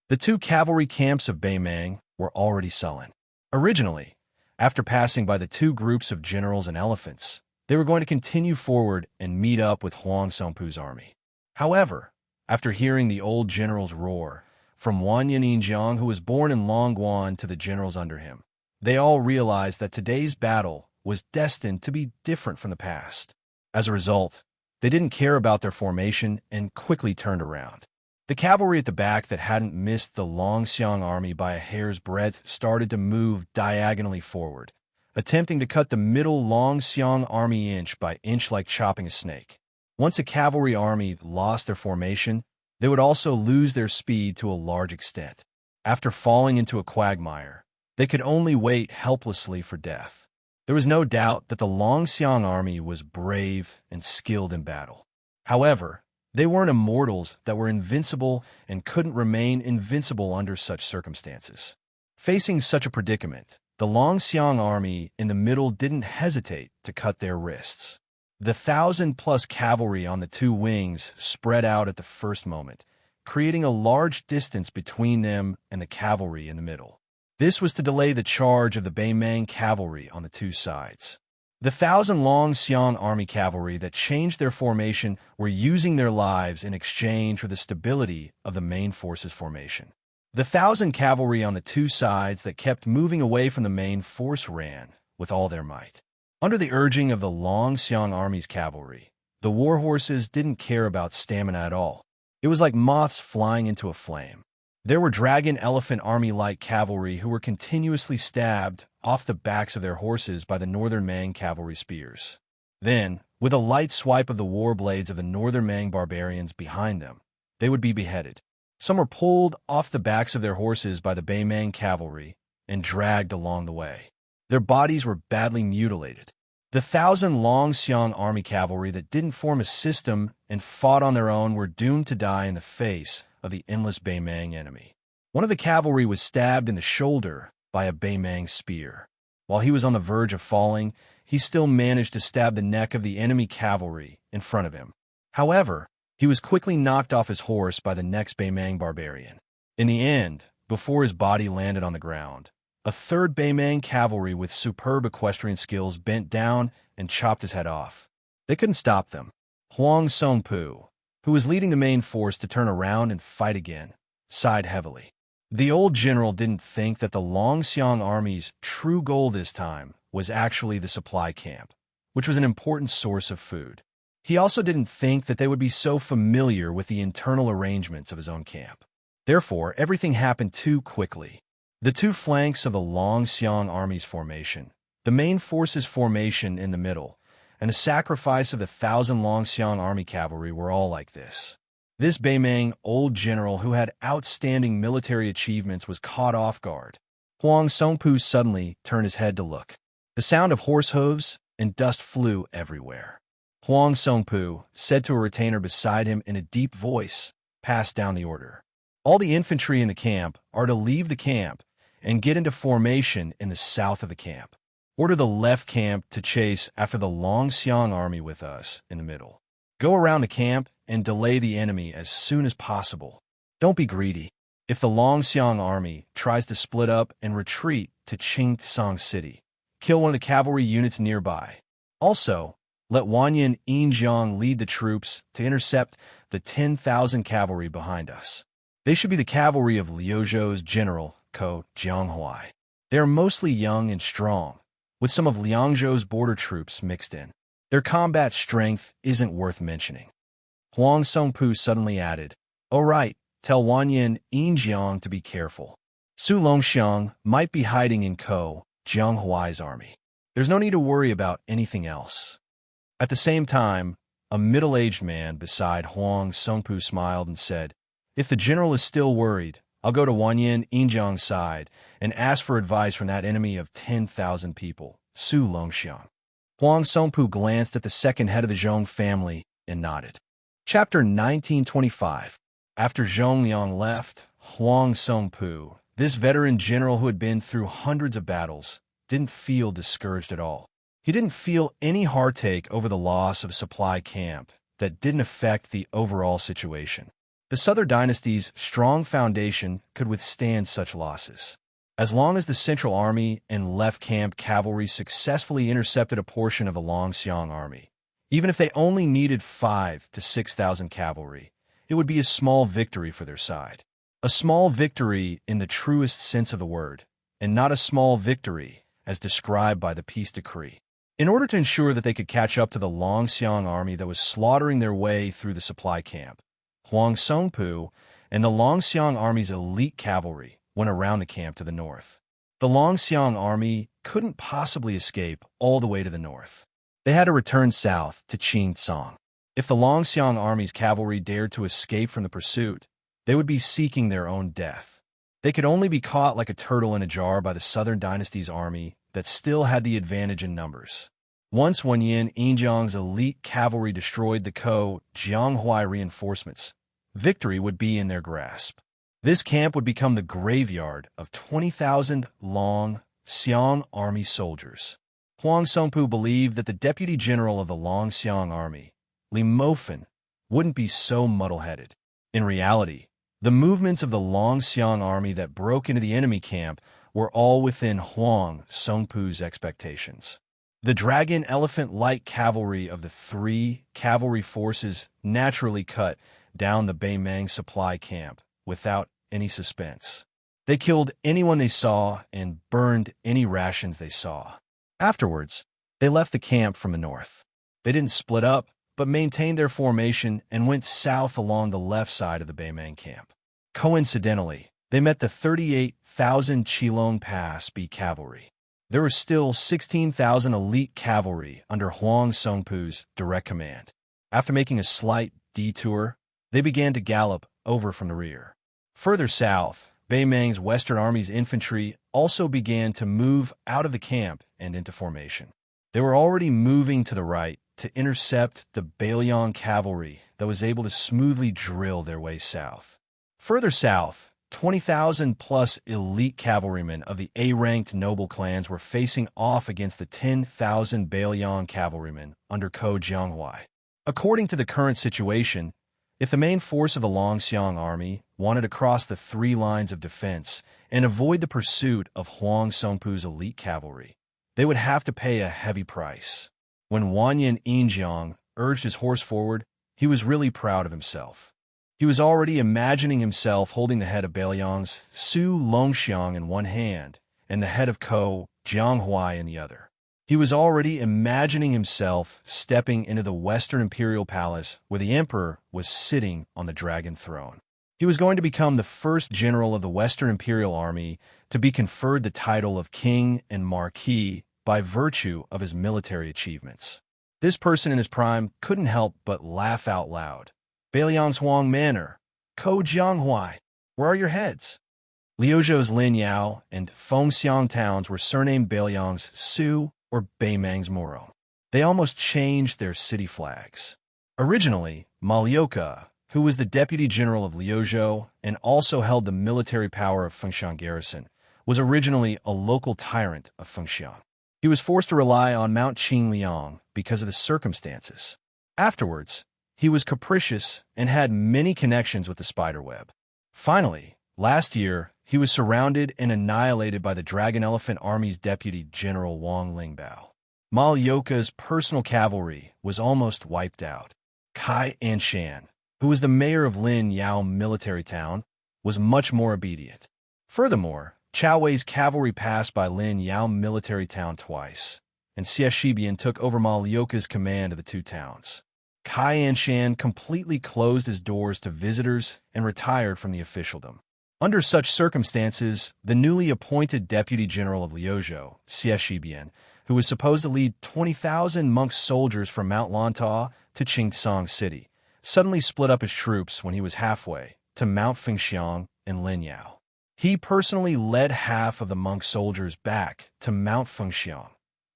The two cavalry camps of Beimeng were already sullen. Originally, after passing by the two groups of generals and elephants, they were going to continue forward and meet up with Huang Songpu's army. However, after hearing the old general's roar, from Wanyan Yinjiang, who was born in Longguan, to the generals under him, they all realized that today's battle was destined to be different from the past. As a result, they didn't care about their formation and quickly turned around. The cavalry at the back that hadn't missed the Longxiang army by a hair's breadth started to move diagonally forward, attempting to cut the middle Longxiang army inch by inch like chopping a snake. Once a cavalry army lost their formation, they would also lose their speed to a large extent. After falling into a quagmire, they could only wait helplessly for death. There was no doubt that the Longxiang army was brave and skilled in battle. However, they weren't immortals that were invincible and couldn't remain invincible under such circumstances. Facing such a predicament, the Longxiang army in the middle didn't hesitate to cut their wrists. The 1,000-plus cavalry on the two wings spread out at the first moment, creating a large distance between them and the cavalry in the middle. This was to delay the charge of the Beimeng cavalry on the two sides. The 1,000 Longxiang army cavalry that changed their formation were using their lives in exchange for the stability of the main force's formation. The 1,000 cavalry on the two sides that kept moving away from the main force ran with all their might. Under the urging of the Longxiang army's cavalry, the war horses didn't care about stamina at all. It was like moths flying into a flame. There were dragon elephant army-like cavalry who were continuously stabbed off the backs of their horses by the Northern Mang cavalry spears. Then, with a light swipe of the war blades of the Northern Mang barbarians behind them, they would be beheaded. Some were pulled off the backs of their horses by the Beimeng cavalry and dragged along the way. Their bodies were badly mutilated. The 1,000 Longxiang army cavalry that didn't form a system and fought on their own were doomed to die in the face of the endless Beimeng enemy. One of the cavalry was stabbed in the shoulder by a Beimeng spear. While he was on the verge of falling, he still managed to stab the neck of the enemy cavalry in front of him. However, he was quickly knocked off his horse by the next Beimeng barbarian. In the end, before his body landed on the ground, a third Beimeng cavalry with superb equestrian skills bent down and chopped his head off. They couldn't stop them. Huang Songpu, who was leading the main force to turn around and fight again, sighed heavily. The old general didn't think that the Longxiang army's true goal this time was actually the supply camp, which was an important source of food. He also didn't think that they would be so familiar with the internal arrangements of his own camp. Therefore, everything happened too quickly. The two flanks of the Longxiang army's formation, the main force's formation in the middle, and the sacrifice of the 1,000 Longxiang army cavalry were all like this. This Beimeng old general who had outstanding military achievements was caught off guard. Huang Songpu suddenly turned his head to look. The sound of horse hooves and dust flew everywhere. Huang Songpu said to a retainer beside him in a deep voice, passed down the order. All the infantry in the camp are to leave the camp and get into formation in the south of the camp. Order the left camp to chase after the Longxiang army with us in the middle. Go around the camp and delay the enemy as soon as possible. Don't be greedy. If the Longxiang army tries to split up and retreat to Qingtsang City, kill one of the cavalry units nearby. Also, let Wanyan Yinjiang lead the troops to intercept the 10,000 cavalry behind us. They should be the cavalry of Liuzhou's general, Ko Jianghuai. They are mostly young and strong, with some of Liangzhou's border troops mixed in. Their combat strength isn't worth mentioning. Huang Songpu suddenly added, "Oh right, tell Wanyan Yinjiang to be careful. Su Longxiang might be hiding in Jianghuai's army. There's no need to worry about anything else." At the same time, a middle-aged man beside Huang Songpu smiled and said, "If the general is still worried, I'll go to Wanyan Yinjiang's side and ask for advice from that enemy of 10,000 people, Su Longxiang." Huang Songpu glanced at the second head of the Zhong family and nodded. Chapter 1925. After Zhong Liang left, Huang Songpu, this veteran general who had been through hundreds of battles, didn't feel discouraged at all. He didn't feel any heartache over the loss of a supply camp that didn't affect the overall situation. The Southern dynasty's strong foundation could withstand such losses. As long as the Central Army and left camp cavalry successfully intercepted a portion of the Longxiang army, even if they only needed 5,000 to 6,000 cavalry, it would be a small victory for their side. A small victory in the truest sense of the word, and not a small victory as described by the peace decree. In order to ensure that they could catch up to the Longxiang army that was slaughtering their way through the supply camp, Huang Songpu and the Longxiang army's elite cavalry went around the camp to the north. The Longxiang army couldn't possibly escape all the way to the north. They had to return south to Qingcang. If the Longxiang army's cavalry dared to escape from the pursuit, they would be seeking their own death. They could only be caught like a turtle in a jar by the Southern dynasty's army that still had the advantage in numbers. Once Wanyan Yinjiang's elite cavalry destroyed the Jianghuai reinforcements, victory would be in their grasp. This camp would become the graveyard of 20,000 Longxiang army soldiers. Huang Songpu believed that the deputy general of the Longxiang army, Li Mofen, wouldn't be so muddle-headed. In reality, the movements of the Longxiang army that broke into the enemy camp were all within Huang Songpu's expectations. The dragon elephant light cavalry of the three cavalry forces naturally cut down the Beimang supply camp without any suspense. They killed anyone they saw and burned any rations they saw. Afterwards, they left the camp from the north. They didn't split up, but maintained their formation and went south along the left side of the Beimang camp. Coincidentally, they met the 38,000 Qilong Pass B cavalry. There were still 16,000 elite cavalry under Huang Songpu's direct command. After making a slight detour, they began to gallop over from the rear. Further south, Beimang's Western Army's infantry also began to move out of the camp and into formation. They were already moving to the right to intercept the Bailiang cavalry that was able to smoothly drill their way south. Further south, 20,000-plus elite cavalrymen of the A-ranked noble clans were facing off against the 10,000 Bailiang cavalrymen under Jianghuai. According to the current situation, if the main force of the Longxiang army wanted to cross the three lines of defense and avoid the pursuit of Huang Songpu's elite cavalry, they would have to pay a heavy price. When Wanyan Yinjiang urged his horse forward, he was really proud of himself. He was already imagining himself holding the head of Bailiang's Su Longxiang in one hand and the head of Jianghuai in the other. He was already imagining himself stepping into the Western Imperial Palace where the Emperor was sitting on the dragon throne. He was going to become the first general of the Western Imperial Army to be conferred the title of King and Marquis by virtue of his military achievements. This person in his prime couldn't help but laugh out loud. Bailiang's Huang Manor, Jianghuai, where are your heads? Liuzhou's Lin Yao and Fengxiang towns were surnamed Bailiang's Su or Beimang's Moro. They almost changed their city flags. Originally, Malyoka, who was the deputy general of Liuzhou and also held the military power of Fengxiang garrison, was originally a local tyrant of Fengxiang. He was forced to rely on Mount Qingliang because of the circumstances. Afterwards, he was capricious and had many connections with the spiderweb. Finally, last year, he was surrounded and annihilated by the Dragon Elephant Army's deputy general Wang Lingbao. Malyoka's personal cavalry was almost wiped out. Kai Anshan, who was the mayor of Lin Yao military town, was much more obedient. Furthermore, Chao Wei's cavalry passed by Lin Yao military town twice, and Xie Shibian took over Ma Liuka's command of the two towns. Xianxia completely closed his doors to visitors and retired from the officialdom. Under such circumstances, the newly appointed deputy general of Liuzhou, Xie Shibian, who was supposed to lead 20,000 monk soldiers from Mount Lantau to Xingsong City, suddenly split up his troops when he was halfway to Mount Fengxiang and Linyao. He personally led half of the monk soldiers back to Mount Fengxiang,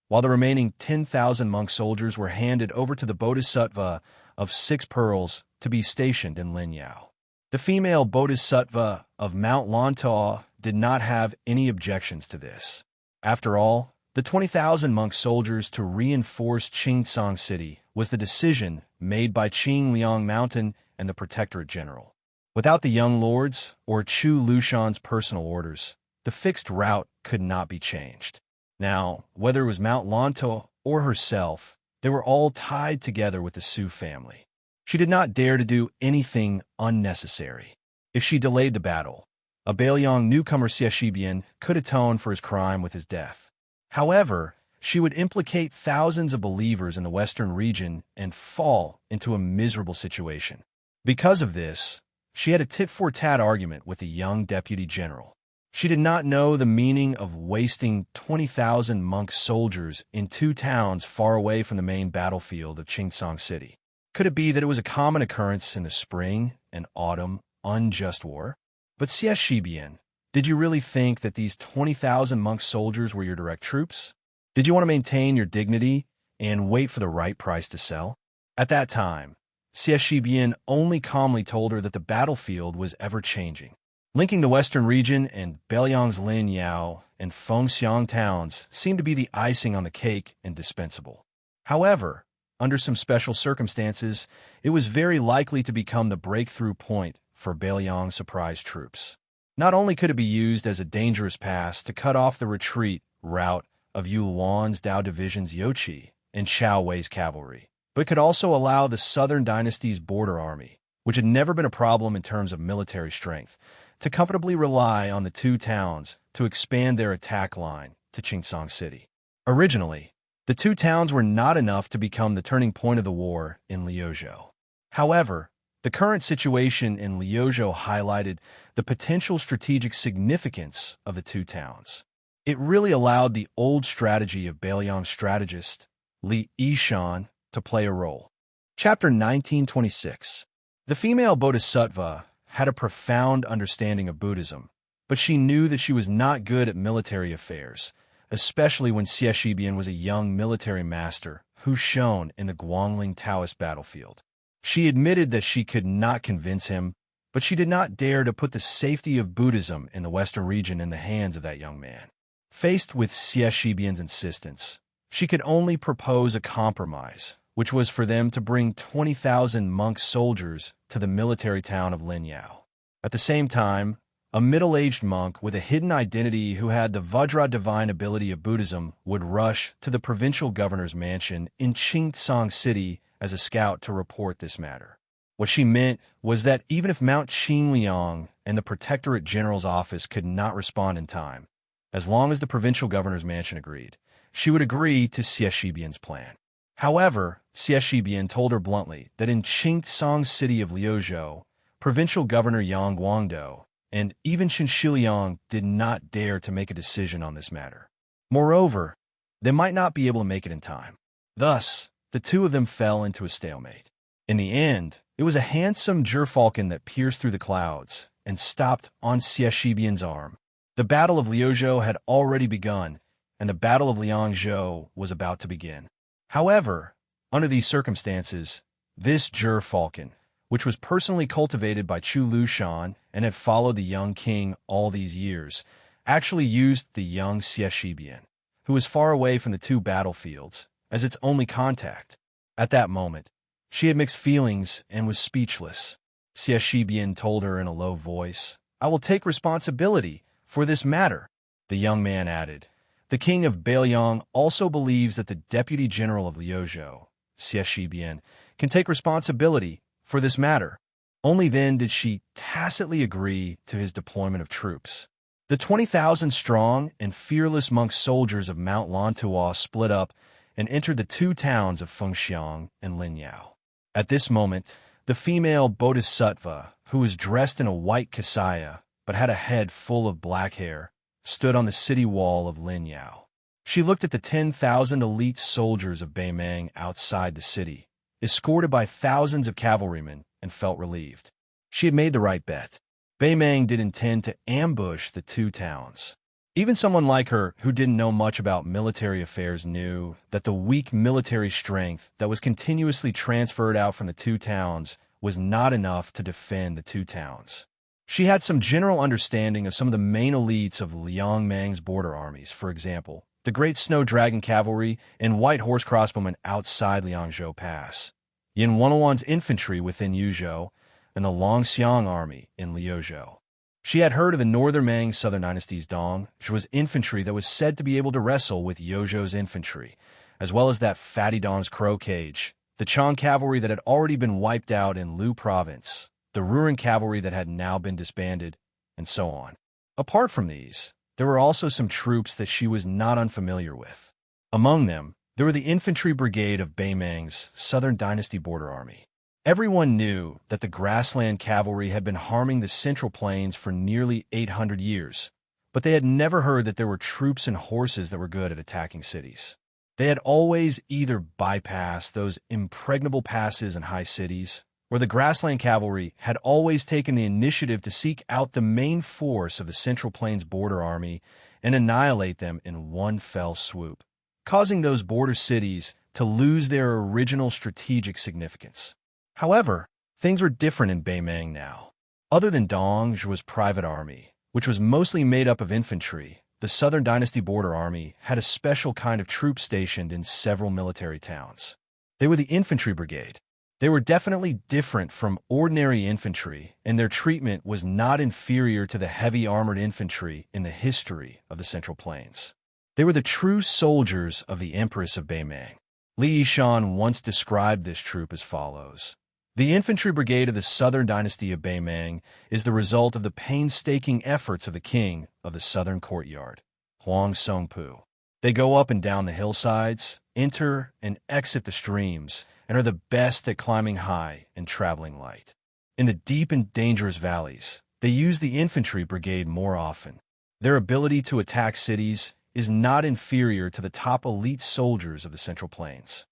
while the remaining 10,000 monk soldiers were handed over to the Bodhisattva of 6 pearls to be stationed in Linyao. The female Bodhisattva of Mount Lantau did not have any objections to this. After all, the 20,000 monk soldiers to reinforce Xingsong City was the decision made by Qing Liang Mountain and the Protectorate General. Without the young lords or Chu Lushan's personal orders, the fixed route could not be changed. Now, whether it was Mount Lantau or herself, they were all tied together with the Su family. She did not dare to do anything unnecessary. If she delayed the battle, a Bailiang newcomer Xie Shibian could atone for his crime with his death. However, she would implicate thousands of believers in the western region and fall into a miserable situation. Because of this, she had a tit-for-tat argument with the young deputy general. She did not know the meaning of wasting 20,000 monk soldiers in 2 towns far away from the main battlefield of Xingsong City. Could it be that it was a common occurrence in the spring and autumn unjust war? But Xie Shibian, did you really think that these 20,000 monk soldiers were your direct troops? Did you want to maintain your dignity and wait for the right price to sell? At that time, Xie Shibian only calmly told her that the battlefield was ever-changing. Linking the western region and Bailiang's Lin Yao and Fengxiang towns seemed to be the icing on the cake and dispensable. However, under some special circumstances, it was very likely to become the breakthrough point for Bailiang's surprise troops. Not only could it be used as a dangerous pass to cut off the retreat route of Yu Luan's Dao Division's Youqi and Chao Wei's cavalry, but it could also allow the Southern Dynasty's border army, which had never been a problem in terms of military strength, to comfortably rely on the 2 towns to expand their attack line to Xingsong City. Originally, the 2 towns were not enough to become the turning point of the war in Liuzhou. However, the current situation in Liuzhou highlighted the potential strategic significance of the 2 towns. It really allowed the old strategy of Bailiang's strategist, Li Yishan, to play a role. Chapter 1926. The female Bodhisattva had a profound understanding of Buddhism, but she knew that she was not good at military affairs, especially when Xie Shibian was a young military master who shone in the Guangling Taoist battlefield. She admitted that she could not convince him, but she did not dare to put the safety of Buddhism in the western region in the hands of that young man. Faced with Xie Shibian's insistence, she could only propose a compromise, which was for them to bring 20,000 monk soldiers to the military town of Linyao. At the same time, a middle-aged monk with a hidden identity who had the Vajra divine ability of Buddhism would rush to the provincial governor's mansion in Xingsong City as a scout to report this matter. What she meant was that even if Mount Qingliang and the Protectorate General's office could not respond in time, as long as the provincial governor's mansion agreed, she would agree to Xie Shibian's plan. However, Xie Shibian told her bluntly that in Xingsong City of Liuzhou, provincial governor Yang Guangdou and even Xianxia did not dare to make a decision on this matter. Moreover, they might not be able to make it in time. Thus, the 2 of them fell into a stalemate. In the end, it was a handsome gerfalcon that pierced through the clouds and stopped on Xie Shibian's arm. The Battle of Liuzhou had already begun, and the Battle of Liangzhou was about to begin. However, under these circumstances, this gerfalcon, which was personally cultivated by Chu Lushan and had followed the young king all these years, actually used the young Xie Shibian, who was far away from the 2 battlefields, as its only contact. At that moment, she had mixed feelings and was speechless. Xie Shibian told her in a low voice, "I will take responsibility for this matter." The young man added, "The king of Bailiang also believes that the deputy general of Liuzhou, Xie Shibian, can take responsibility for this matter." Only then did she tacitly agree to his deployment of troops. The 20,000 strong and fearless monk soldiers of Mount Lantua split up and entered the two towns of Fengxiang and Linyao. At this moment, the female bodhisattva, who was dressed in a white kasaya but had a head full of black hair, stood on the city wall of Linyao. She looked at the 10,000 elite soldiers of Beimang outside the city, escorted by thousands of cavalrymen, and felt relieved. She had made the right bet. Beimang did intend to ambush the two towns. Even someone like her, who didn't know much about military affairs, knew that the weak military strength that was continuously transferred out from the two towns was not enough to defend the two towns. She had some general understanding of some of the main elites of Liang Mang's border armies, for example, the Great Snow Dragon Cavalry and White Horse Crossbowmen outside Liangzhou Pass, Yin Wanwan's infantry within Yuzhou, and the Longxiang army in Liuzhou. She had heard of the Northern Mang Southern Dynasty's Dong, which was infantry that was said to be able to wrestle with Yozhou's infantry, as well as that Fatty Dong's Crow Cage, the Chang cavalry that had already been wiped out in Lu province, the Ruren cavalry that had now been disbanded, and so on. Apart from these, there were also some troops that she was not unfamiliar with. Among them, there were the infantry brigade of Beimang's Southern Dynasty border army. Everyone knew that the grassland cavalry had been harming the Central Plains for nearly 800 years, but they had never heard that there were troops and horses that were good at attacking cities. They had always either bypassed those impregnable passes in high cities, or the grassland cavalry had always taken the initiative to seek out the main force of the Central Plains border army and annihilate them in one fell swoop, causing those border cities to lose their original strategic significance. However, things were different in Beimang now. Other than Dongzhuo's private army, which was mostly made up of infantry, the Southern Dynasty border army had a special kind of troop stationed in several military towns. They were the infantry brigade. They were definitely different from ordinary infantry, and their treatment was not inferior to the heavy armored infantry in the history of the Central Plains. They were the true soldiers of the Empress of Beimang. Li Yishan once described this troop as follows. The infantry brigade of the Southern Dynasty of Beimang is the result of the painstaking efforts of the king of the Southern Courtyard, Huang Songpu. They go up and down the hillsides, enter and exit the streams, and are the best at climbing high and traveling light. In the deep and dangerous valleys, they use the infantry brigade more often. Their ability to attack cities is not inferior to the top elite soldiers of the Central Plains.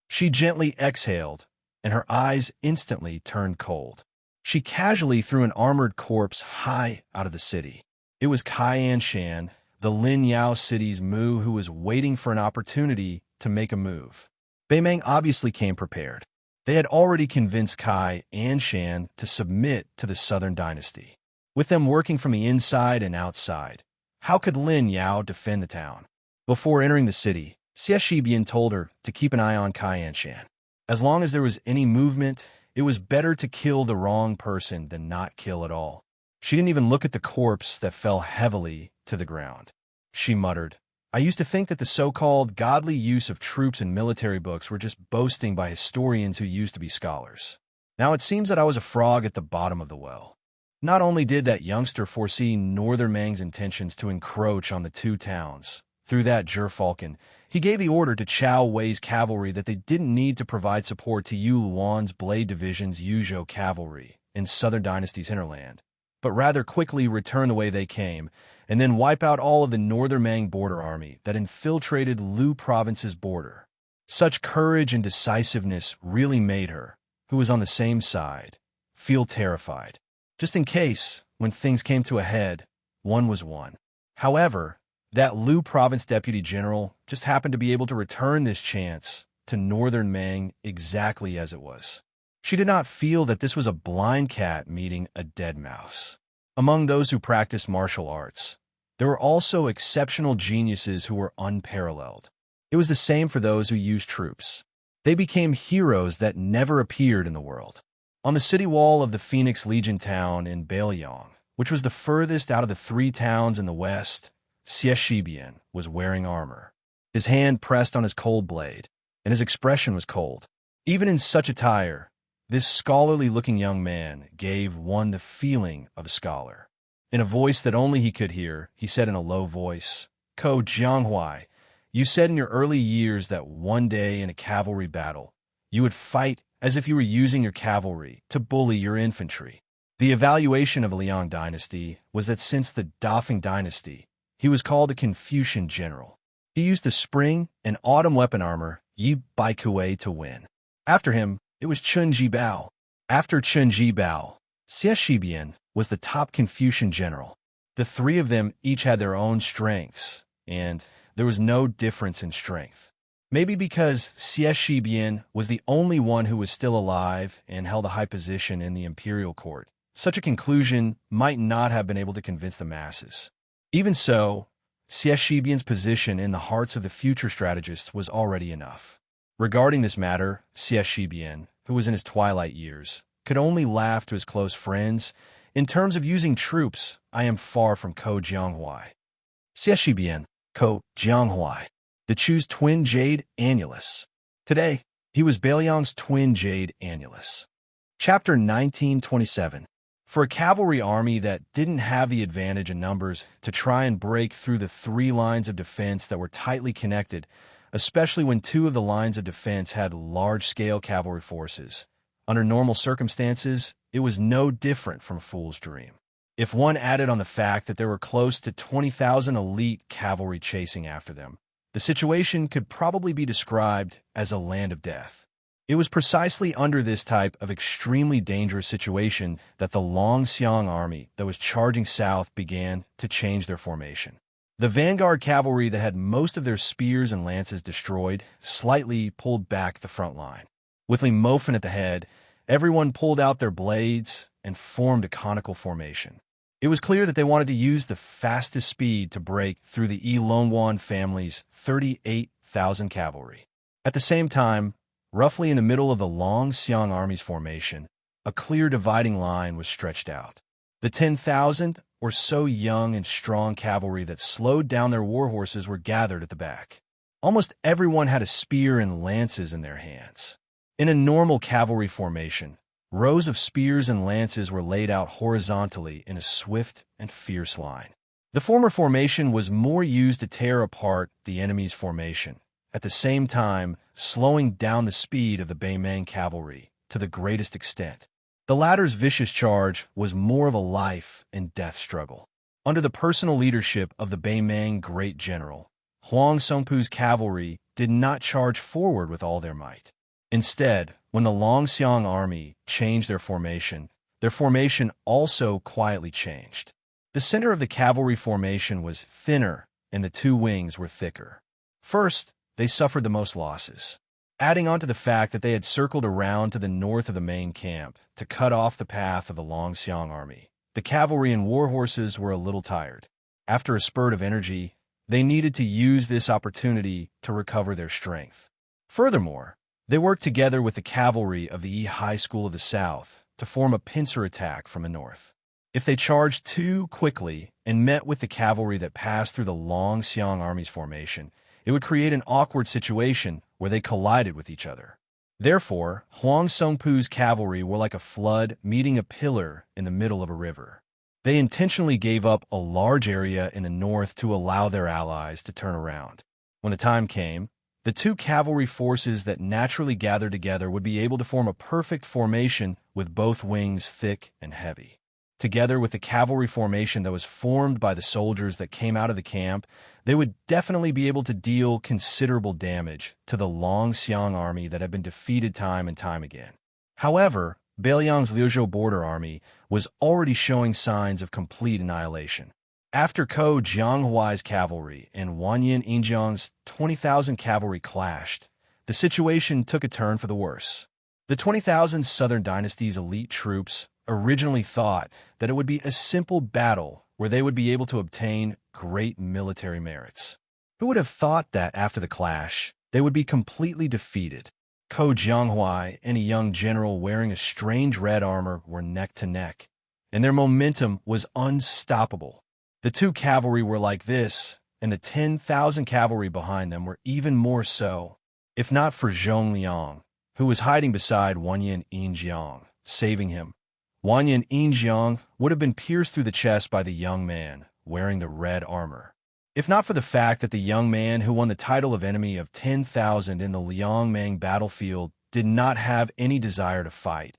She gently exhaled, and her eyes instantly turned cold. She casually threw an armored corpse high out of the city. It was Cayenne Shan, the Lin Yao city's Mu, who was waiting for an opportunity to make a move. Beimang obviously came prepared. They had already convinced Kai and Shan to submit to the Southern Dynasty. With them working from the inside and outside, how could Lin Yao defend the town? Before entering the city, Xie Shibian told her to keep an eye on Cayenne Shan. As long as there was any movement, it was better to kill the wrong person than not kill at all. She didn't even look at the corpse that fell heavily to the ground. She muttered, I used to think that the so-called godly use of troops in military books were just boasting by historians who used to be scholars. Now it seems that I was a frog at the bottom of the well. Not only did that youngster foresee Northern Mang's intentions to encroach on the two towns, through that Falcon, he gave the order to Chao Wei's cavalry that they didn't need to provide support to Yu Luan's Blade Division's Yuzhou cavalry in Southern Dynasty's hinterland, but rather quickly return the way they came, and then wipe out all of the Northern Mang border army that infiltrated Lu province's border. Such courage and decisiveness really made her, who was on the same side, feel terrified. Just in case, when things came to a head, one was won. However, that Lu province deputy general just happened to be able to return this chance to Northern Mang exactly as it was. She did not feel that this was a blind cat meeting a dead mouse. Among those who practiced martial arts, there were also exceptional geniuses who were unparalleled. It was the same for those who used troops. They became heroes that never appeared in the world. On the city wall of the Phoenix Legion town in Bailiang, which was the furthest out of the three towns in the west, Xie Shibian was wearing armor. His hand pressed on his cold blade, and his expression was cold. Even in such attire, this scholarly-looking young man gave one the feeling of a scholar. In a voice that only he could hear, he said in a low voice, "Ko Jianghuai, you said in your early years that one day in a cavalry battle, you would fight as if you were using your cavalry to bully your infantry." The evaluation of the Liang dynasty was that since the Dafeng dynasty, he was called a Confucian general. He used the spring and autumn weapon armor Yi Bai Kuei to win. After him, it was Chun Jibao. After Chun Jibao, Xie Shibian was the top Confucian general. The three of them each had their own strengths, and there was no difference in strength. Maybe because Xie Shibian was the only one who was still alive and held a high position in the imperial court, such a conclusion might not have been able to convince the masses. Even so, Xie Shibian's position in the hearts of the future strategists was already enough. Regarding this matter, Xie Shibian, who was in his twilight years, could only laugh to his close friends. "In terms of using troops, I am far from Ko Jianghuai." Xie Shibian, Ko Jianghuai, to choose twin jade annulus. Today, he was Bailiang's twin jade annulus. Chapter 1927. For a cavalry army that didn't have the advantage in numbers to try and break through the three lines of defense that were tightly connected, especially when two of the lines of defense had large-scale cavalry forces, under normal circumstances, it was no different from a fool's dream. If one added on the fact that there were close to 20,000 elite cavalry chasing after them, the situation could probably be described as a land of death. It was precisely under this type of extremely dangerous situation that the Longxiang army that was charging south began to change their formation. The vanguard cavalry that had most of their spears and lances destroyed slightly pulled back the front line. With Li Mofan at the head, everyone pulled out their blades and formed a conical formation. It was clear that they wanted to use the fastest speed to break through the Yi Longwan family's 38,000 cavalry. At the same time, roughly in the middle of the Longxiang army's formation, a clear dividing line was stretched out. The 10,000 or so young and strong cavalry that slowed down their war horses were gathered at the back. Almost everyone had a spear and lances in their hands. In a normal cavalry formation, rows of spears and lances were laid out horizontally in a swift and fierce line. The former formation was more used to tear apart the enemy's formation, at the same time slowing down the speed of the Beimang cavalry to the greatest extent. The latter's vicious charge was more of a life and death struggle. Under the personal leadership of the Beimang great general, Huang Songpu's cavalry did not charge forward with all their might. Instead, when the Longxiang army changed their formation also quietly changed. The center of the cavalry formation was thinner and the two wings were thicker. First, they suffered the most losses. Adding on to the fact that they had circled around to the north of the main camp to cut off the path of the Longxiang army, the cavalry and war horses were a little tired. After a spurt of energy, they needed to use this opportunity to recover their strength. Furthermore, they worked together with the cavalry of the Yi High School of the South to form a pincer attack from the north. If they charged too quickly and met with the cavalry that passed through the Longxiang army's formation, it would create an awkward situation where they collided with each other. Therefore, Huang Songpu's cavalry were like a flood meeting a pillar in the middle of a river. They intentionally gave up a large area in the north to allow their allies to turn around. When the time came, the two cavalry forces that naturally gathered together would be able to form a perfect formation with both wings thick and heavy. Together with the cavalry formation that was formed by the soldiers that came out of the camp, they would definitely be able to deal considerable damage to the Longxiang army that had been defeated time and time again. However, Bailiang's Liuzhou border army was already showing signs of complete annihilation. After Ko Jianghuai's cavalry and Wanyan Yinjiang's 20,000 cavalry clashed, the situation took a turn for the worse. The 20,000 Southern Dynasty's elite troops originally thought that it would be a simple battle where they would be able to obtain great military merits. Who would have thought that after the clash, they would be completely defeated? Ko Jianghuai and a young general wearing a strange red armor were neck to neck, and their momentum was unstoppable. The two cavalry were like this, and the 10,000 cavalry behind them were even more so. If not for Zhong Liang, who was hiding beside Wanyan Yinjiang, saving him, Wanyan Yinjiang would would have been pierced through the chest by the young man wearing the red armor. If not for the fact that the young man who won the title of Enemy of 10,000 in the Liangmang battlefield did not have any desire to fight,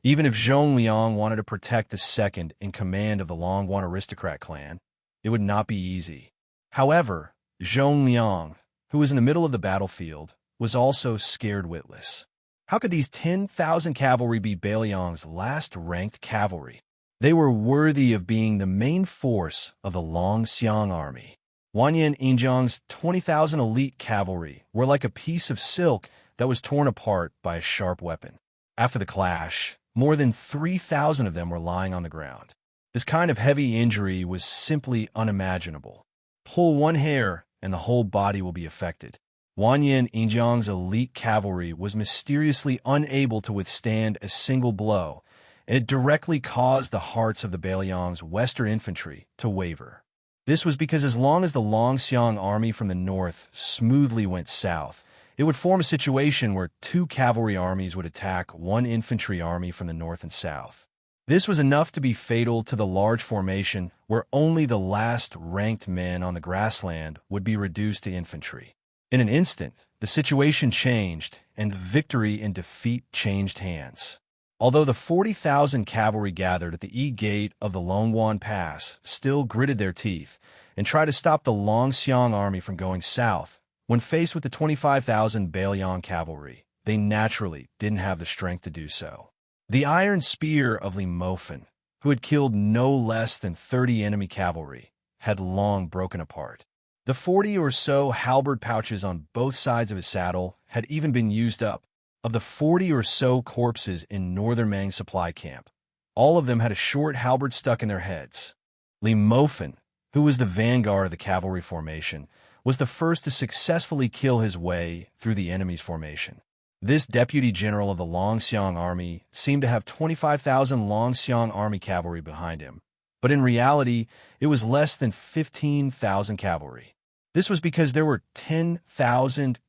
even if Zhong Liang wanted to protect the second in command of the Longguan aristocrat clan, it would not be easy. However, Zhong Liang, who was in the middle of the battlefield, was also scared witless. How could these 10,000 cavalry be Beiliang's last-ranked cavalry? They were worthy of being the main force of the Longxiang army. Wanyan Yinjiang's 20,000 elite cavalry were like a piece of silk that was torn apart by a sharp weapon. After the clash, more than 3,000 of them were lying on the ground. This kind of heavy injury was simply unimaginable. Pull one hair and the whole body will be affected. Wanyan Yinjiang's elite cavalry was mysteriously unable to withstand a single blow, and it directly caused the hearts of the Beiliang's western infantry to waver. This was because as long as the Longxiang army from the north smoothly went south, it would form a situation where two cavalry armies would attack one infantry army from the north and south. This was enough to be fatal to the large formation where only the last ranked men on the grassland would be reduced to infantry. In an instant, the situation changed, and victory and defeat changed hands. Although the 40,000 cavalry gathered at the E-gate of the Longguan Pass still gritted their teeth and tried to stop the Longxiang army from going south, when faced with the 25,000 Beiliang cavalry, they naturally didn't have the strength to do so. The iron spear of Li Mofen, who had killed no less than 30 enemy cavalry, had long broken apart. The 40 or so halberd pouches on both sides of his saddle had even been used up. Of the 40 or so corpses in northern Mang supply camp, all of them had a short halberd stuck in their heads. Li Mofen, who was the vanguard of the cavalry formation, was the first to successfully kill his way through the enemy's formation. This deputy general of the Longxiang army seemed to have 25,000 Longxiang army cavalry behind him, but in reality, it was less than 15,000 cavalry. This was because there were 10,000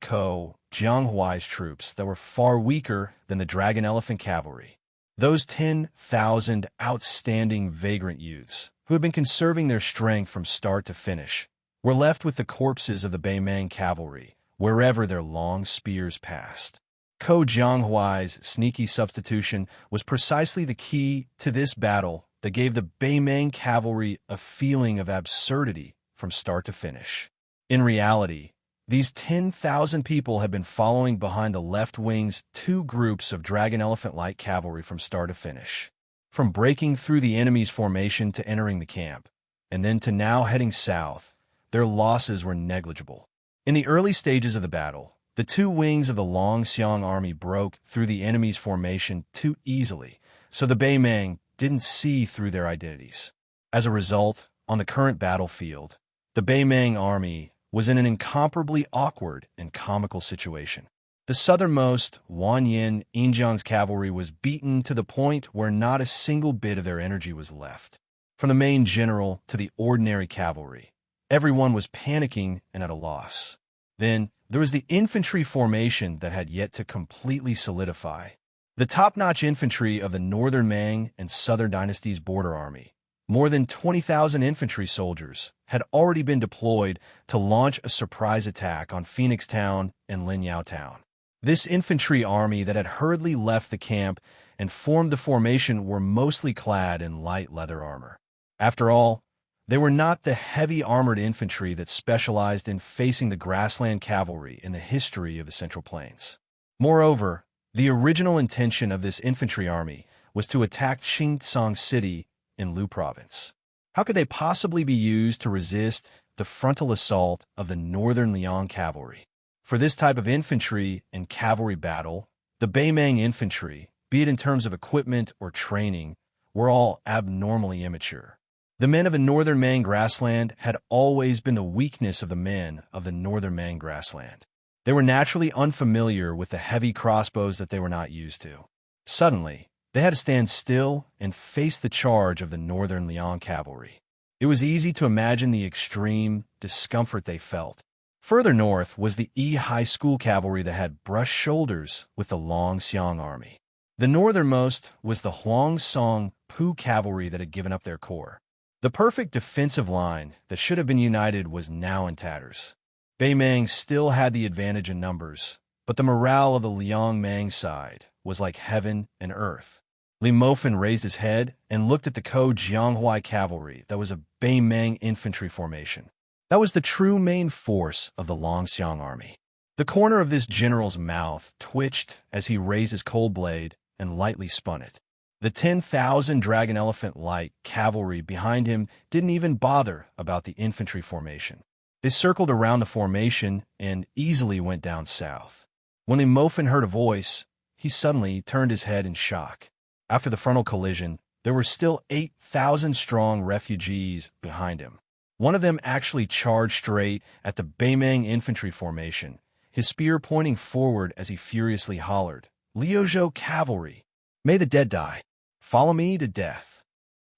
Jianghuai's troops that were far weaker than the Dragon Elephant cavalry. Those 10,000 outstanding vagrant youths, who had been conserving their strength from start to finish, were left with the corpses of the Beimang cavalry wherever their long spears passed. Jianghuai's sneaky substitution was precisely the key to this battle that gave the Beimang cavalry a feeling of absurdity from start to finish. In reality, these 10,000 people had been following behind the left wing's two groups of Dragon Elephant light cavalry from start to finish. From breaking through the enemy's formation to entering the camp, and then to now heading south, their losses were negligible. In the early stages of the battle, the two wings of the Longxiang army broke through the enemy's formation too easily, so the Beimang didn't see through their identities. As a result, on the current battlefield, the Beimang army was in an incomparably awkward and comical situation. The southernmost Wanyan Yinjiang's cavalry was beaten to the point where not a single bit of their energy was left. From the main general to the ordinary cavalry, everyone was panicking and at a loss. Then, there was the infantry formation that had yet to completely solidify. The top-notch infantry of the Northern Mang and Southern Dynasty's border army, more than 20,000 infantry soldiers, had already been deployed to launch a surprise attack on Phoenix Town and Linyao Town. This infantry army that had hurriedly left the camp and formed the formation were mostly clad in light leather armor. After all, they were not the heavy armored infantry that specialized in facing the grassland cavalry in the history of the Central Plains. Moreover, the original intention of this infantry army was to attack Xianxia City in Lu Province. How could they possibly be used to resist the frontal assault of the Northern Liang cavalry? For this type of infantry and cavalry battle, the Beimang infantry, be it in terms of equipment or training, were all abnormally immature. The men of the Northern Mang grassland had always been the weakness of the men of the Northern Mang grassland. They were naturally unfamiliar with the heavy crossbows that they were not used to. Suddenly, they had to stand still and face the charge of the Northern Liang cavalry. It was easy to imagine the extreme discomfort they felt. Further north was the Yi High School cavalry that had brushed shoulders with the Longxiang army. The northernmost was the Huangsong Hu cavalry that had given up their corps. The perfect defensive line that should have been united was now in tatters. Bei Mang still had the advantage in numbers, but the morale of the Liang Mang side was like heaven and earth. Li Mofan raised his head and looked at the Ko Jianghuai cavalry that was a Bei Mang infantry formation. That was the true main force of the Longxiang army. The corner of this general's mouth twitched as he raised his cold blade and lightly spun it. The 10,000 dragon elephant-like cavalry behind him didn't even bother about the infantry formation. They circled around the formation and easily went down south. When Li Mofan heard a voice, he suddenly turned his head in shock. After the frontal collision, there were still 8,000-strong refugees behind him. One of them actually charged straight at the Bei Mang infantry formation, his spear pointing forward as he furiously hollered, "Liuzhou cavalry! May the dead die! Follow me to death!"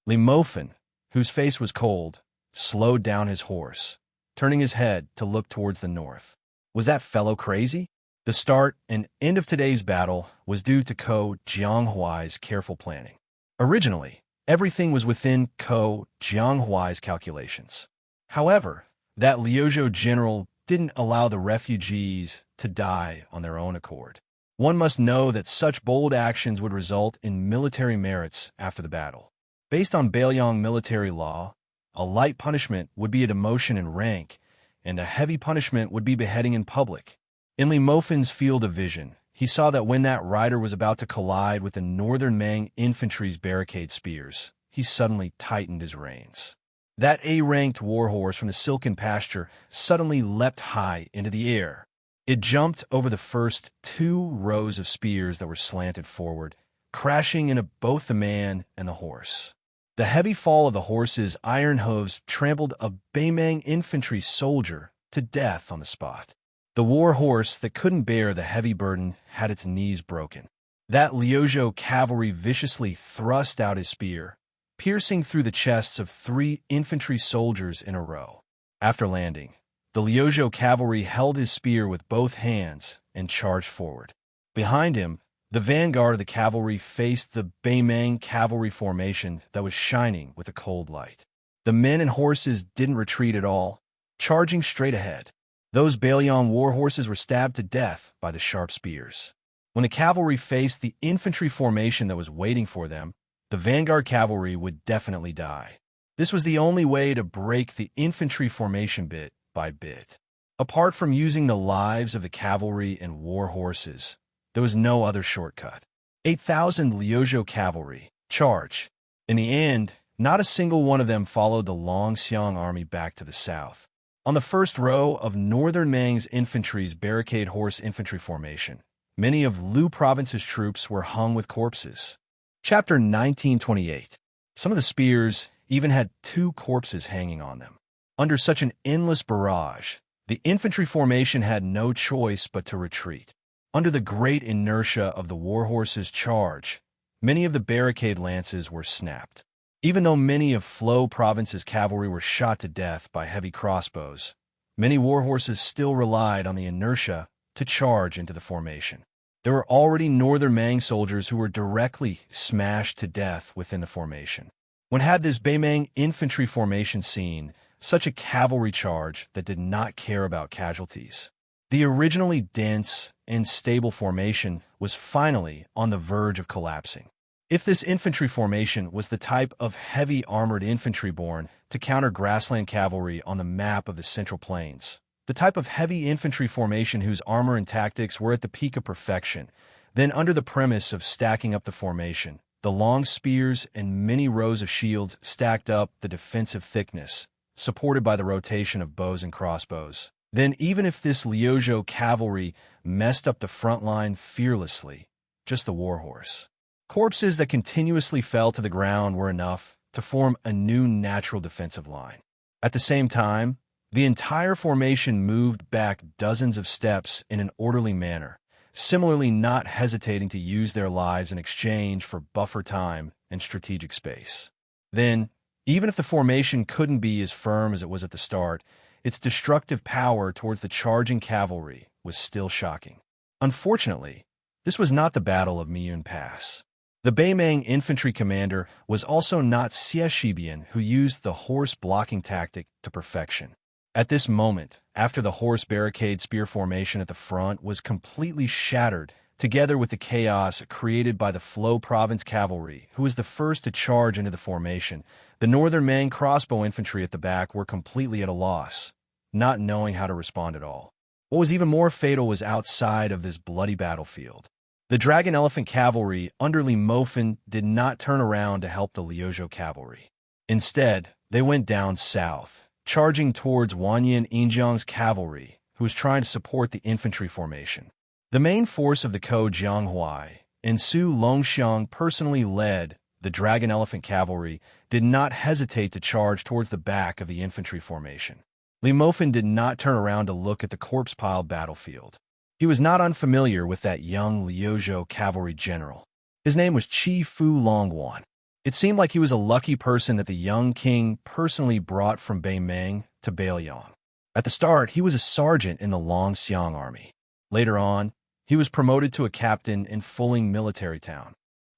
Li Mofan, whose face was cold, slowed down his horse, turning his head to look towards the north. Was that fellow crazy? The start and end of today's battle was due to Ko Jianghuai's careful planning. Originally, everything was within Ko Jianghuai's calculations. However, that Liuzhou general didn't allow the refugees to die on their own accord. One must know that such bold actions would result in military merits after the battle. Based on Beiliang military law, a light punishment would be a demotion in rank, and a heavy punishment would be beheading in public. In Li Mofan's field of vision, he saw that when that rider was about to collide with the Northern Mang infantry's barricade spears, he suddenly tightened his reins. That A-ranked warhorse from the silken pasture suddenly leapt high into the air. It jumped over the first 2 rows of spears that were slanted forward, crashing into both the man and the horse. The heavy fall of the horse's iron hooves trampled a Bei Mang infantry soldier to death on the spot. The war horse that couldn't bear the heavy burden had its knees broken. That Liuzhou cavalry viciously thrust out his spear, piercing through the chests of 3 infantry soldiers in a row. After landing, the Liuzhou cavalry held his spear with both hands and charged forward. Behind him, the vanguard of the cavalry faced the Bei Mang cavalry formation that was shining with a cold light. The men and horses didn't retreat at all, charging straight ahead. Those Beiliang war horses were stabbed to death by the sharp spears. When the cavalry faced the infantry formation that was waiting for them, the vanguard cavalry would definitely die. This was the only way to break the infantry formation bit by bit. Apart from using the lives of the cavalry and war horses, there was no other shortcut. 8,000 Liuzhou cavalry, charge. In the end, not a single one of them followed the Longxiang army back to the south. On the first row of Northern Mang's infantry's barricade horse infantry formation, many of Lu Province's troops were hung with corpses. Chapter 1928. Some of the spears even had 2 corpses hanging on them. Under such an endless barrage, the infantry formation had no choice but to retreat. Under the great inertia of the warhorse's charge, many of the barricade lances were snapped. Even though many of Flo Province's cavalry were shot to death by heavy crossbows, many warhorses still relied on the inertia to charge into the formation. There were already Northern Mang soldiers who were directly smashed to death within the formation. When had this Bei Mang infantry formation seen such a cavalry charge that did not care about casualties? The originally dense and stable formation was finally on the verge of collapsing. If this infantry formation was the type of heavy armored infantry born to counter grassland cavalry on the map of the Central Plains, the type of heavy infantry formation whose armor and tactics were at the peak of perfection, then under the premise of stacking up the formation, the long spears and many rows of shields stacked up the defensive thickness, supported by the rotation of bows and crossbows, then even if this Liuzhou cavalry messed up the front line fearlessly, just the warhorse. Corpses that continuously fell to the ground were enough to form a new natural defensive line. At the same time, the entire formation moved back dozens of steps in an orderly manner, similarly not hesitating to use their lives in exchange for buffer time and strategic space. Then, even if the formation couldn't be as firm as it was at the start, its destructive power towards the charging cavalry was still shocking. Unfortunately, this was not the Battle of Miyun Pass. The Beimang infantry commander was also not Xie Shibian, who used the horse blocking tactic to perfection. At this moment, after the horse barricade spear formation at the front was completely shattered, together with the chaos created by the Flo province cavalry, who was the first to charge into the formation, the northern Mang crossbow infantry at the back were completely at a loss, not knowing how to respond at all. What was even more fatal was outside of this bloody battlefield. The Dragon Elephant Cavalry under Li Mofan did not turn around to help the Liuzhou Cavalry. Instead, they went down south, charging towards Wanyan Injiang's cavalry, who was trying to support the infantry formation. The main force of the Ko Jianghuai, and Su Longxiang personally led the Dragon Elephant Cavalry, did not hesitate to charge towards the back of the infantry formation. Li Mofan did not turn around to look at the corpse-piled battlefield. He was not unfamiliar with that young Liuzhou cavalry general. His name was Qi Fu Longwan. It seemed like he was a lucky person that the young king personally brought from Beimang to Beiliang. At the start, he was a sergeant in the Longxiang army. Later on, he was promoted to a captain in Fuling military town.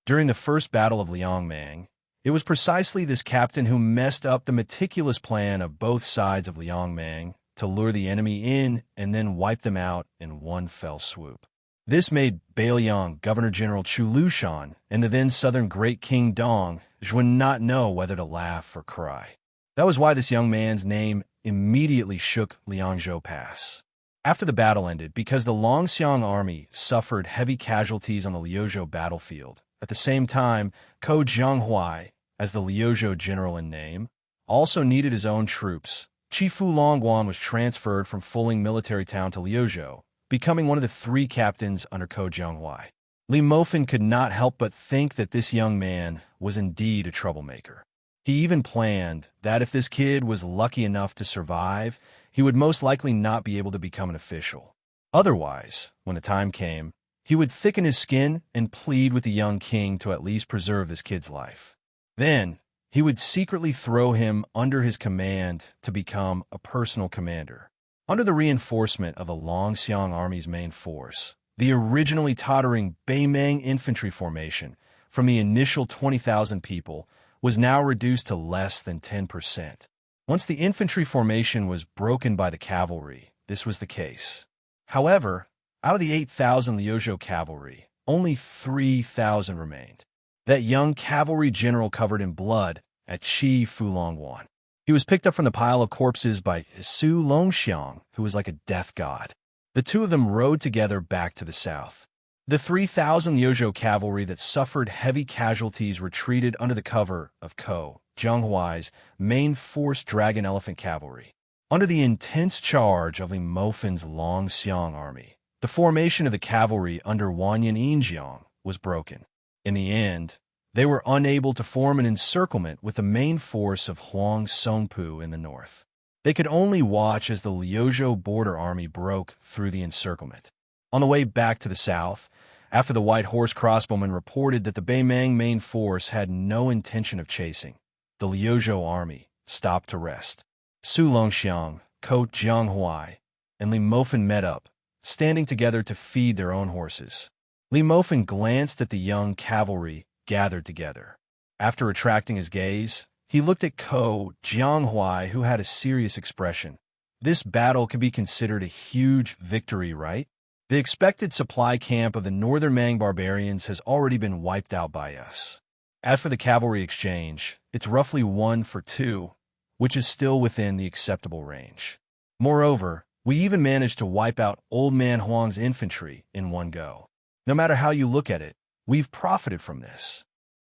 During the first battle of Liangmang, it was precisely this captain who messed up the meticulous plan of both sides of Liangmang to lure the enemy in and then wipe them out in one fell swoop. This made Beiliang Governor-General Chu Lushan and the then southern Great King Dong Zhuan not know whether to laugh or cry. That was why this young man's name immediately shook Liangzhou Pass. After the battle ended, because the Longxiang army suffered heavy casualties on the Liuzhou battlefield, at the same time, Ko Jianghuai, as the Liuzhou general in name, also needed his own troops. Qi Fu Longguan was transferred from Fuling military town to Liuzhou, becoming one of the 3 captains under Ko Jianghuai. Li Mofan could not help but think that this young man was indeed a troublemaker. He even planned that if this kid was lucky enough to survive, he would most likely not be able to become an official. Otherwise, when the time came, he would thicken his skin and plead with the young king to at least preserve this kid's life. Then, he would secretly throw him under his command to become a personal commander. Under the reinforcement of the Longxiang army's main force, the originally tottering Beimang infantry formation, from the initial 20,000 people, was now reduced to less than 10%. Once the infantry formation was broken by the cavalry, this was the case. However, out of the 8,000 Liuzhou cavalry, only 3,000 remained. That young cavalry general covered in blood at Qi Fu Longwan. He was picked up from the pile of corpses by Su Longxiang, who was like a death god. The two of them rode together back to the south. The 3,000 Liuzhou cavalry that suffered heavy casualties retreated under the cover of Ko Jianghuai's main force Dragon Elephant Cavalry. Under the intense charge of Li Mofan's Longxiang army, the formation of the cavalry under Wanyan Injiang was broken. In the end, they were unable to form an encirclement with the main force of Huang Songpu in the north. They could only watch as the Liuzhou border army broke through the encirclement. On the way back to the south, after the White Horse crossbowmen reported that the Beimang main force had no intention of chasing, the Liuzhou army stopped to rest. Su Longxiang, Ko Jianghuai, and Li Mofan met up, standing together to feed their own horses. Li Mofan glanced at the young cavalry gathered together. After retracting his gaze, he looked at Ko Jianghuai, who had a serious expression. This battle can be considered a huge victory, right? The expected supply camp of the northern Mang barbarians has already been wiped out by us. As for the cavalry exchange, it's roughly 1 for 2, which is still within the acceptable range. Moreover, we even managed to wipe out Old Man Huang's infantry in one go. No matter how you look at it, we've profited from this.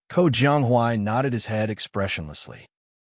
Ko Jianghuai nodded his head expressionlessly.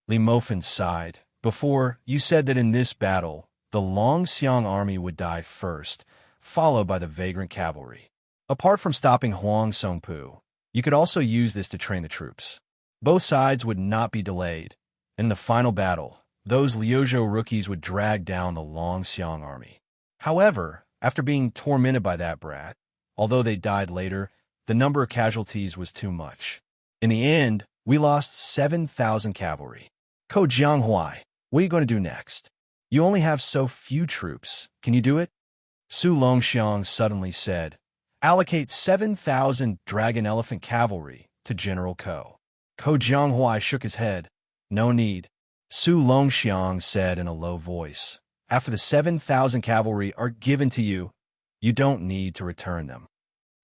Li Mofan sighed. Before, you said that in this battle, the Longxiang army would die first, followed by the vagrant cavalry. Apart from stopping Huang Songpu, you could also use this to train the troops. Both sides would not be delayed. In the final battle, those Liuzhou rookies would drag down the Longxiang army. However, after being tormented by that brat, although they died later, the number of casualties was too much. In the end, we lost 7,000 cavalry. Ko Jianghuai, what are you going to do next? You only have so few troops. Can you do it? Su Longxiang suddenly said, allocate 7,000 Dragon Elephant cavalry to General Ko. Ko Jianghuai shook his head. No need. Su Longxiang said in a low voice. After the 7,000 cavalry are given to you, you don't need to return them.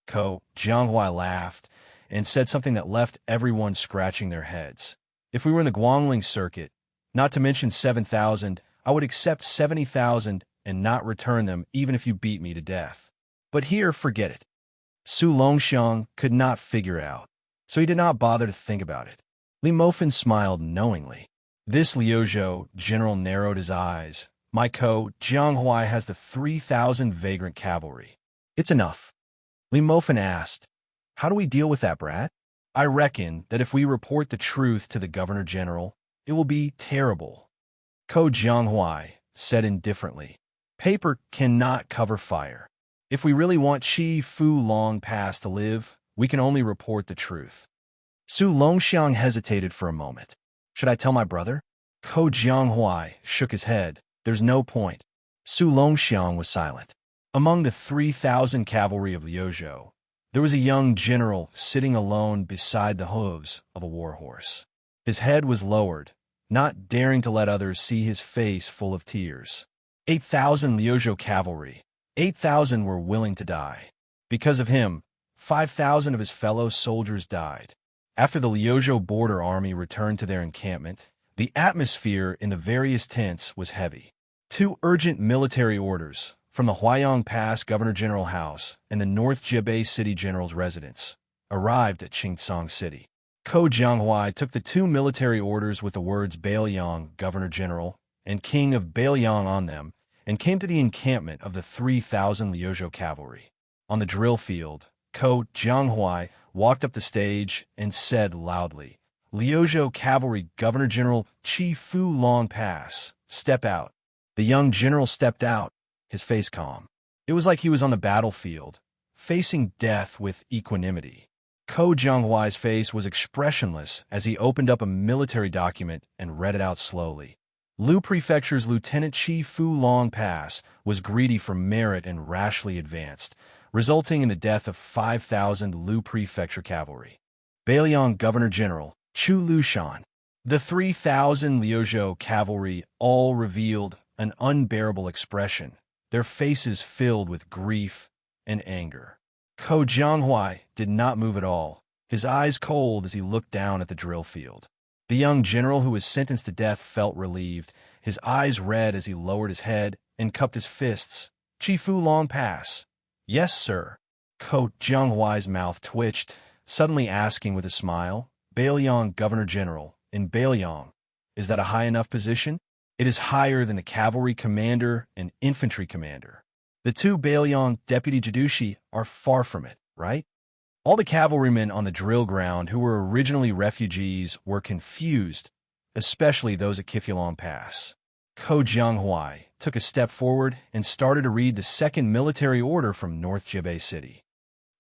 Ko Jianghuai laughed and said something that left everyone scratching their heads. If we were in the Guangling circuit, not to mention 7,000, I would accept 70,000 and not return them even if you beat me to death. But here, forget it. Su Longxiang could not figure out, so he did not bother to think about it. Li Mofan smiled knowingly. This Liuzhou general narrowed his eyes. My Ko Jianghuai has the 3,000 vagrant cavalry. It's enough. Li Mofan asked, how do we deal with that, brat? I reckon that if we report the truth to the Governor-General, it will be terrible. Ko Jianghuai said indifferently, paper cannot cover fire. If we really want Chi Fu Long Pass to live, we can only report the truth. Su Longxiang hesitated for a moment. Should I tell my brother? Ko Jianghuai shook his head. There's no point. Su Longxiang was silent. Among the 3,000 cavalry of Liuzhou, there was a young general sitting alone beside the hooves of a warhorse. His head was lowered, not daring to let others see his face full of tears. 8,000 Liuzhou cavalry. 8,000 were willing to die. Because of him, 5,000 of his fellow soldiers died. After the Liuzhou border army returned to their encampment, the atmosphere in the various tents was heavy. 2 urgent military orders from the Huayang Pass Governor-General House and the North Jibei City General's residence arrived at Xianxia City. Ko Jianghuai took the 2 military orders with the words Bailiang Governor-General and King of Bailiang on them and came to the encampment of the 3,000 Liuzhou cavalry. On the drill field, Ko Jianghuai walked up the stage and said loudly, Liuzhou Cavalry Governor-General Chi Fu Long Pass, step out. The young general stepped out, his face calm. It was like he was on the battlefield, facing death with equanimity. Ko Jianghuai's face was expressionless as he opened up a military document and read it out slowly. Lu Prefecture's Lieutenant Chi Fu Long Pass was greedy for merit and rashly advanced, resulting in the death of 5,000 Lu Prefecture cavalry. Bailiang Governor-General Chu Lushan. The 3,000 Liuzhou cavalry all revealed an unbearable expression, their faces filled with grief and anger. Ko Jianghuai did not move at all, his eyes cold as he looked down at the drill field. The young general who was sentenced to death felt relieved, his eyes red as he lowered his head and cupped his fists. Chi Fu Long Pass. Yes, sir. Ko Jianghuai's mouth twitched, suddenly asking with a smile, Bailiang Governor-General, in Bailiang, is that a high enough position? It is higher than the cavalry commander and infantry commander. The 2 Bailiang deputy Jidushi are far from it, right? All the cavalrymen on the drill ground who were originally refugees were confused, especially those at Kifulong Pass. Ko Jianghuai took a step forward and started to read the 2nd military order from North Jibei City.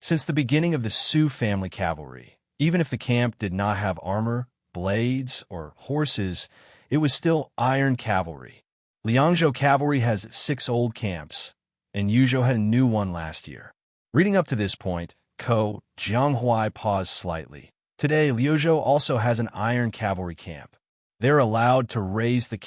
Since the beginning of the Su family cavalry, even if the camp did not have armor, blades, or horses, it was still iron cavalry. Liangzhou cavalry has 6 old camps, and Yuzhou had a new one last year. Reading up to this point, Ko Jianghuai paused slightly. Today, Liuzhou also has an iron cavalry camp. They're allowed to raise the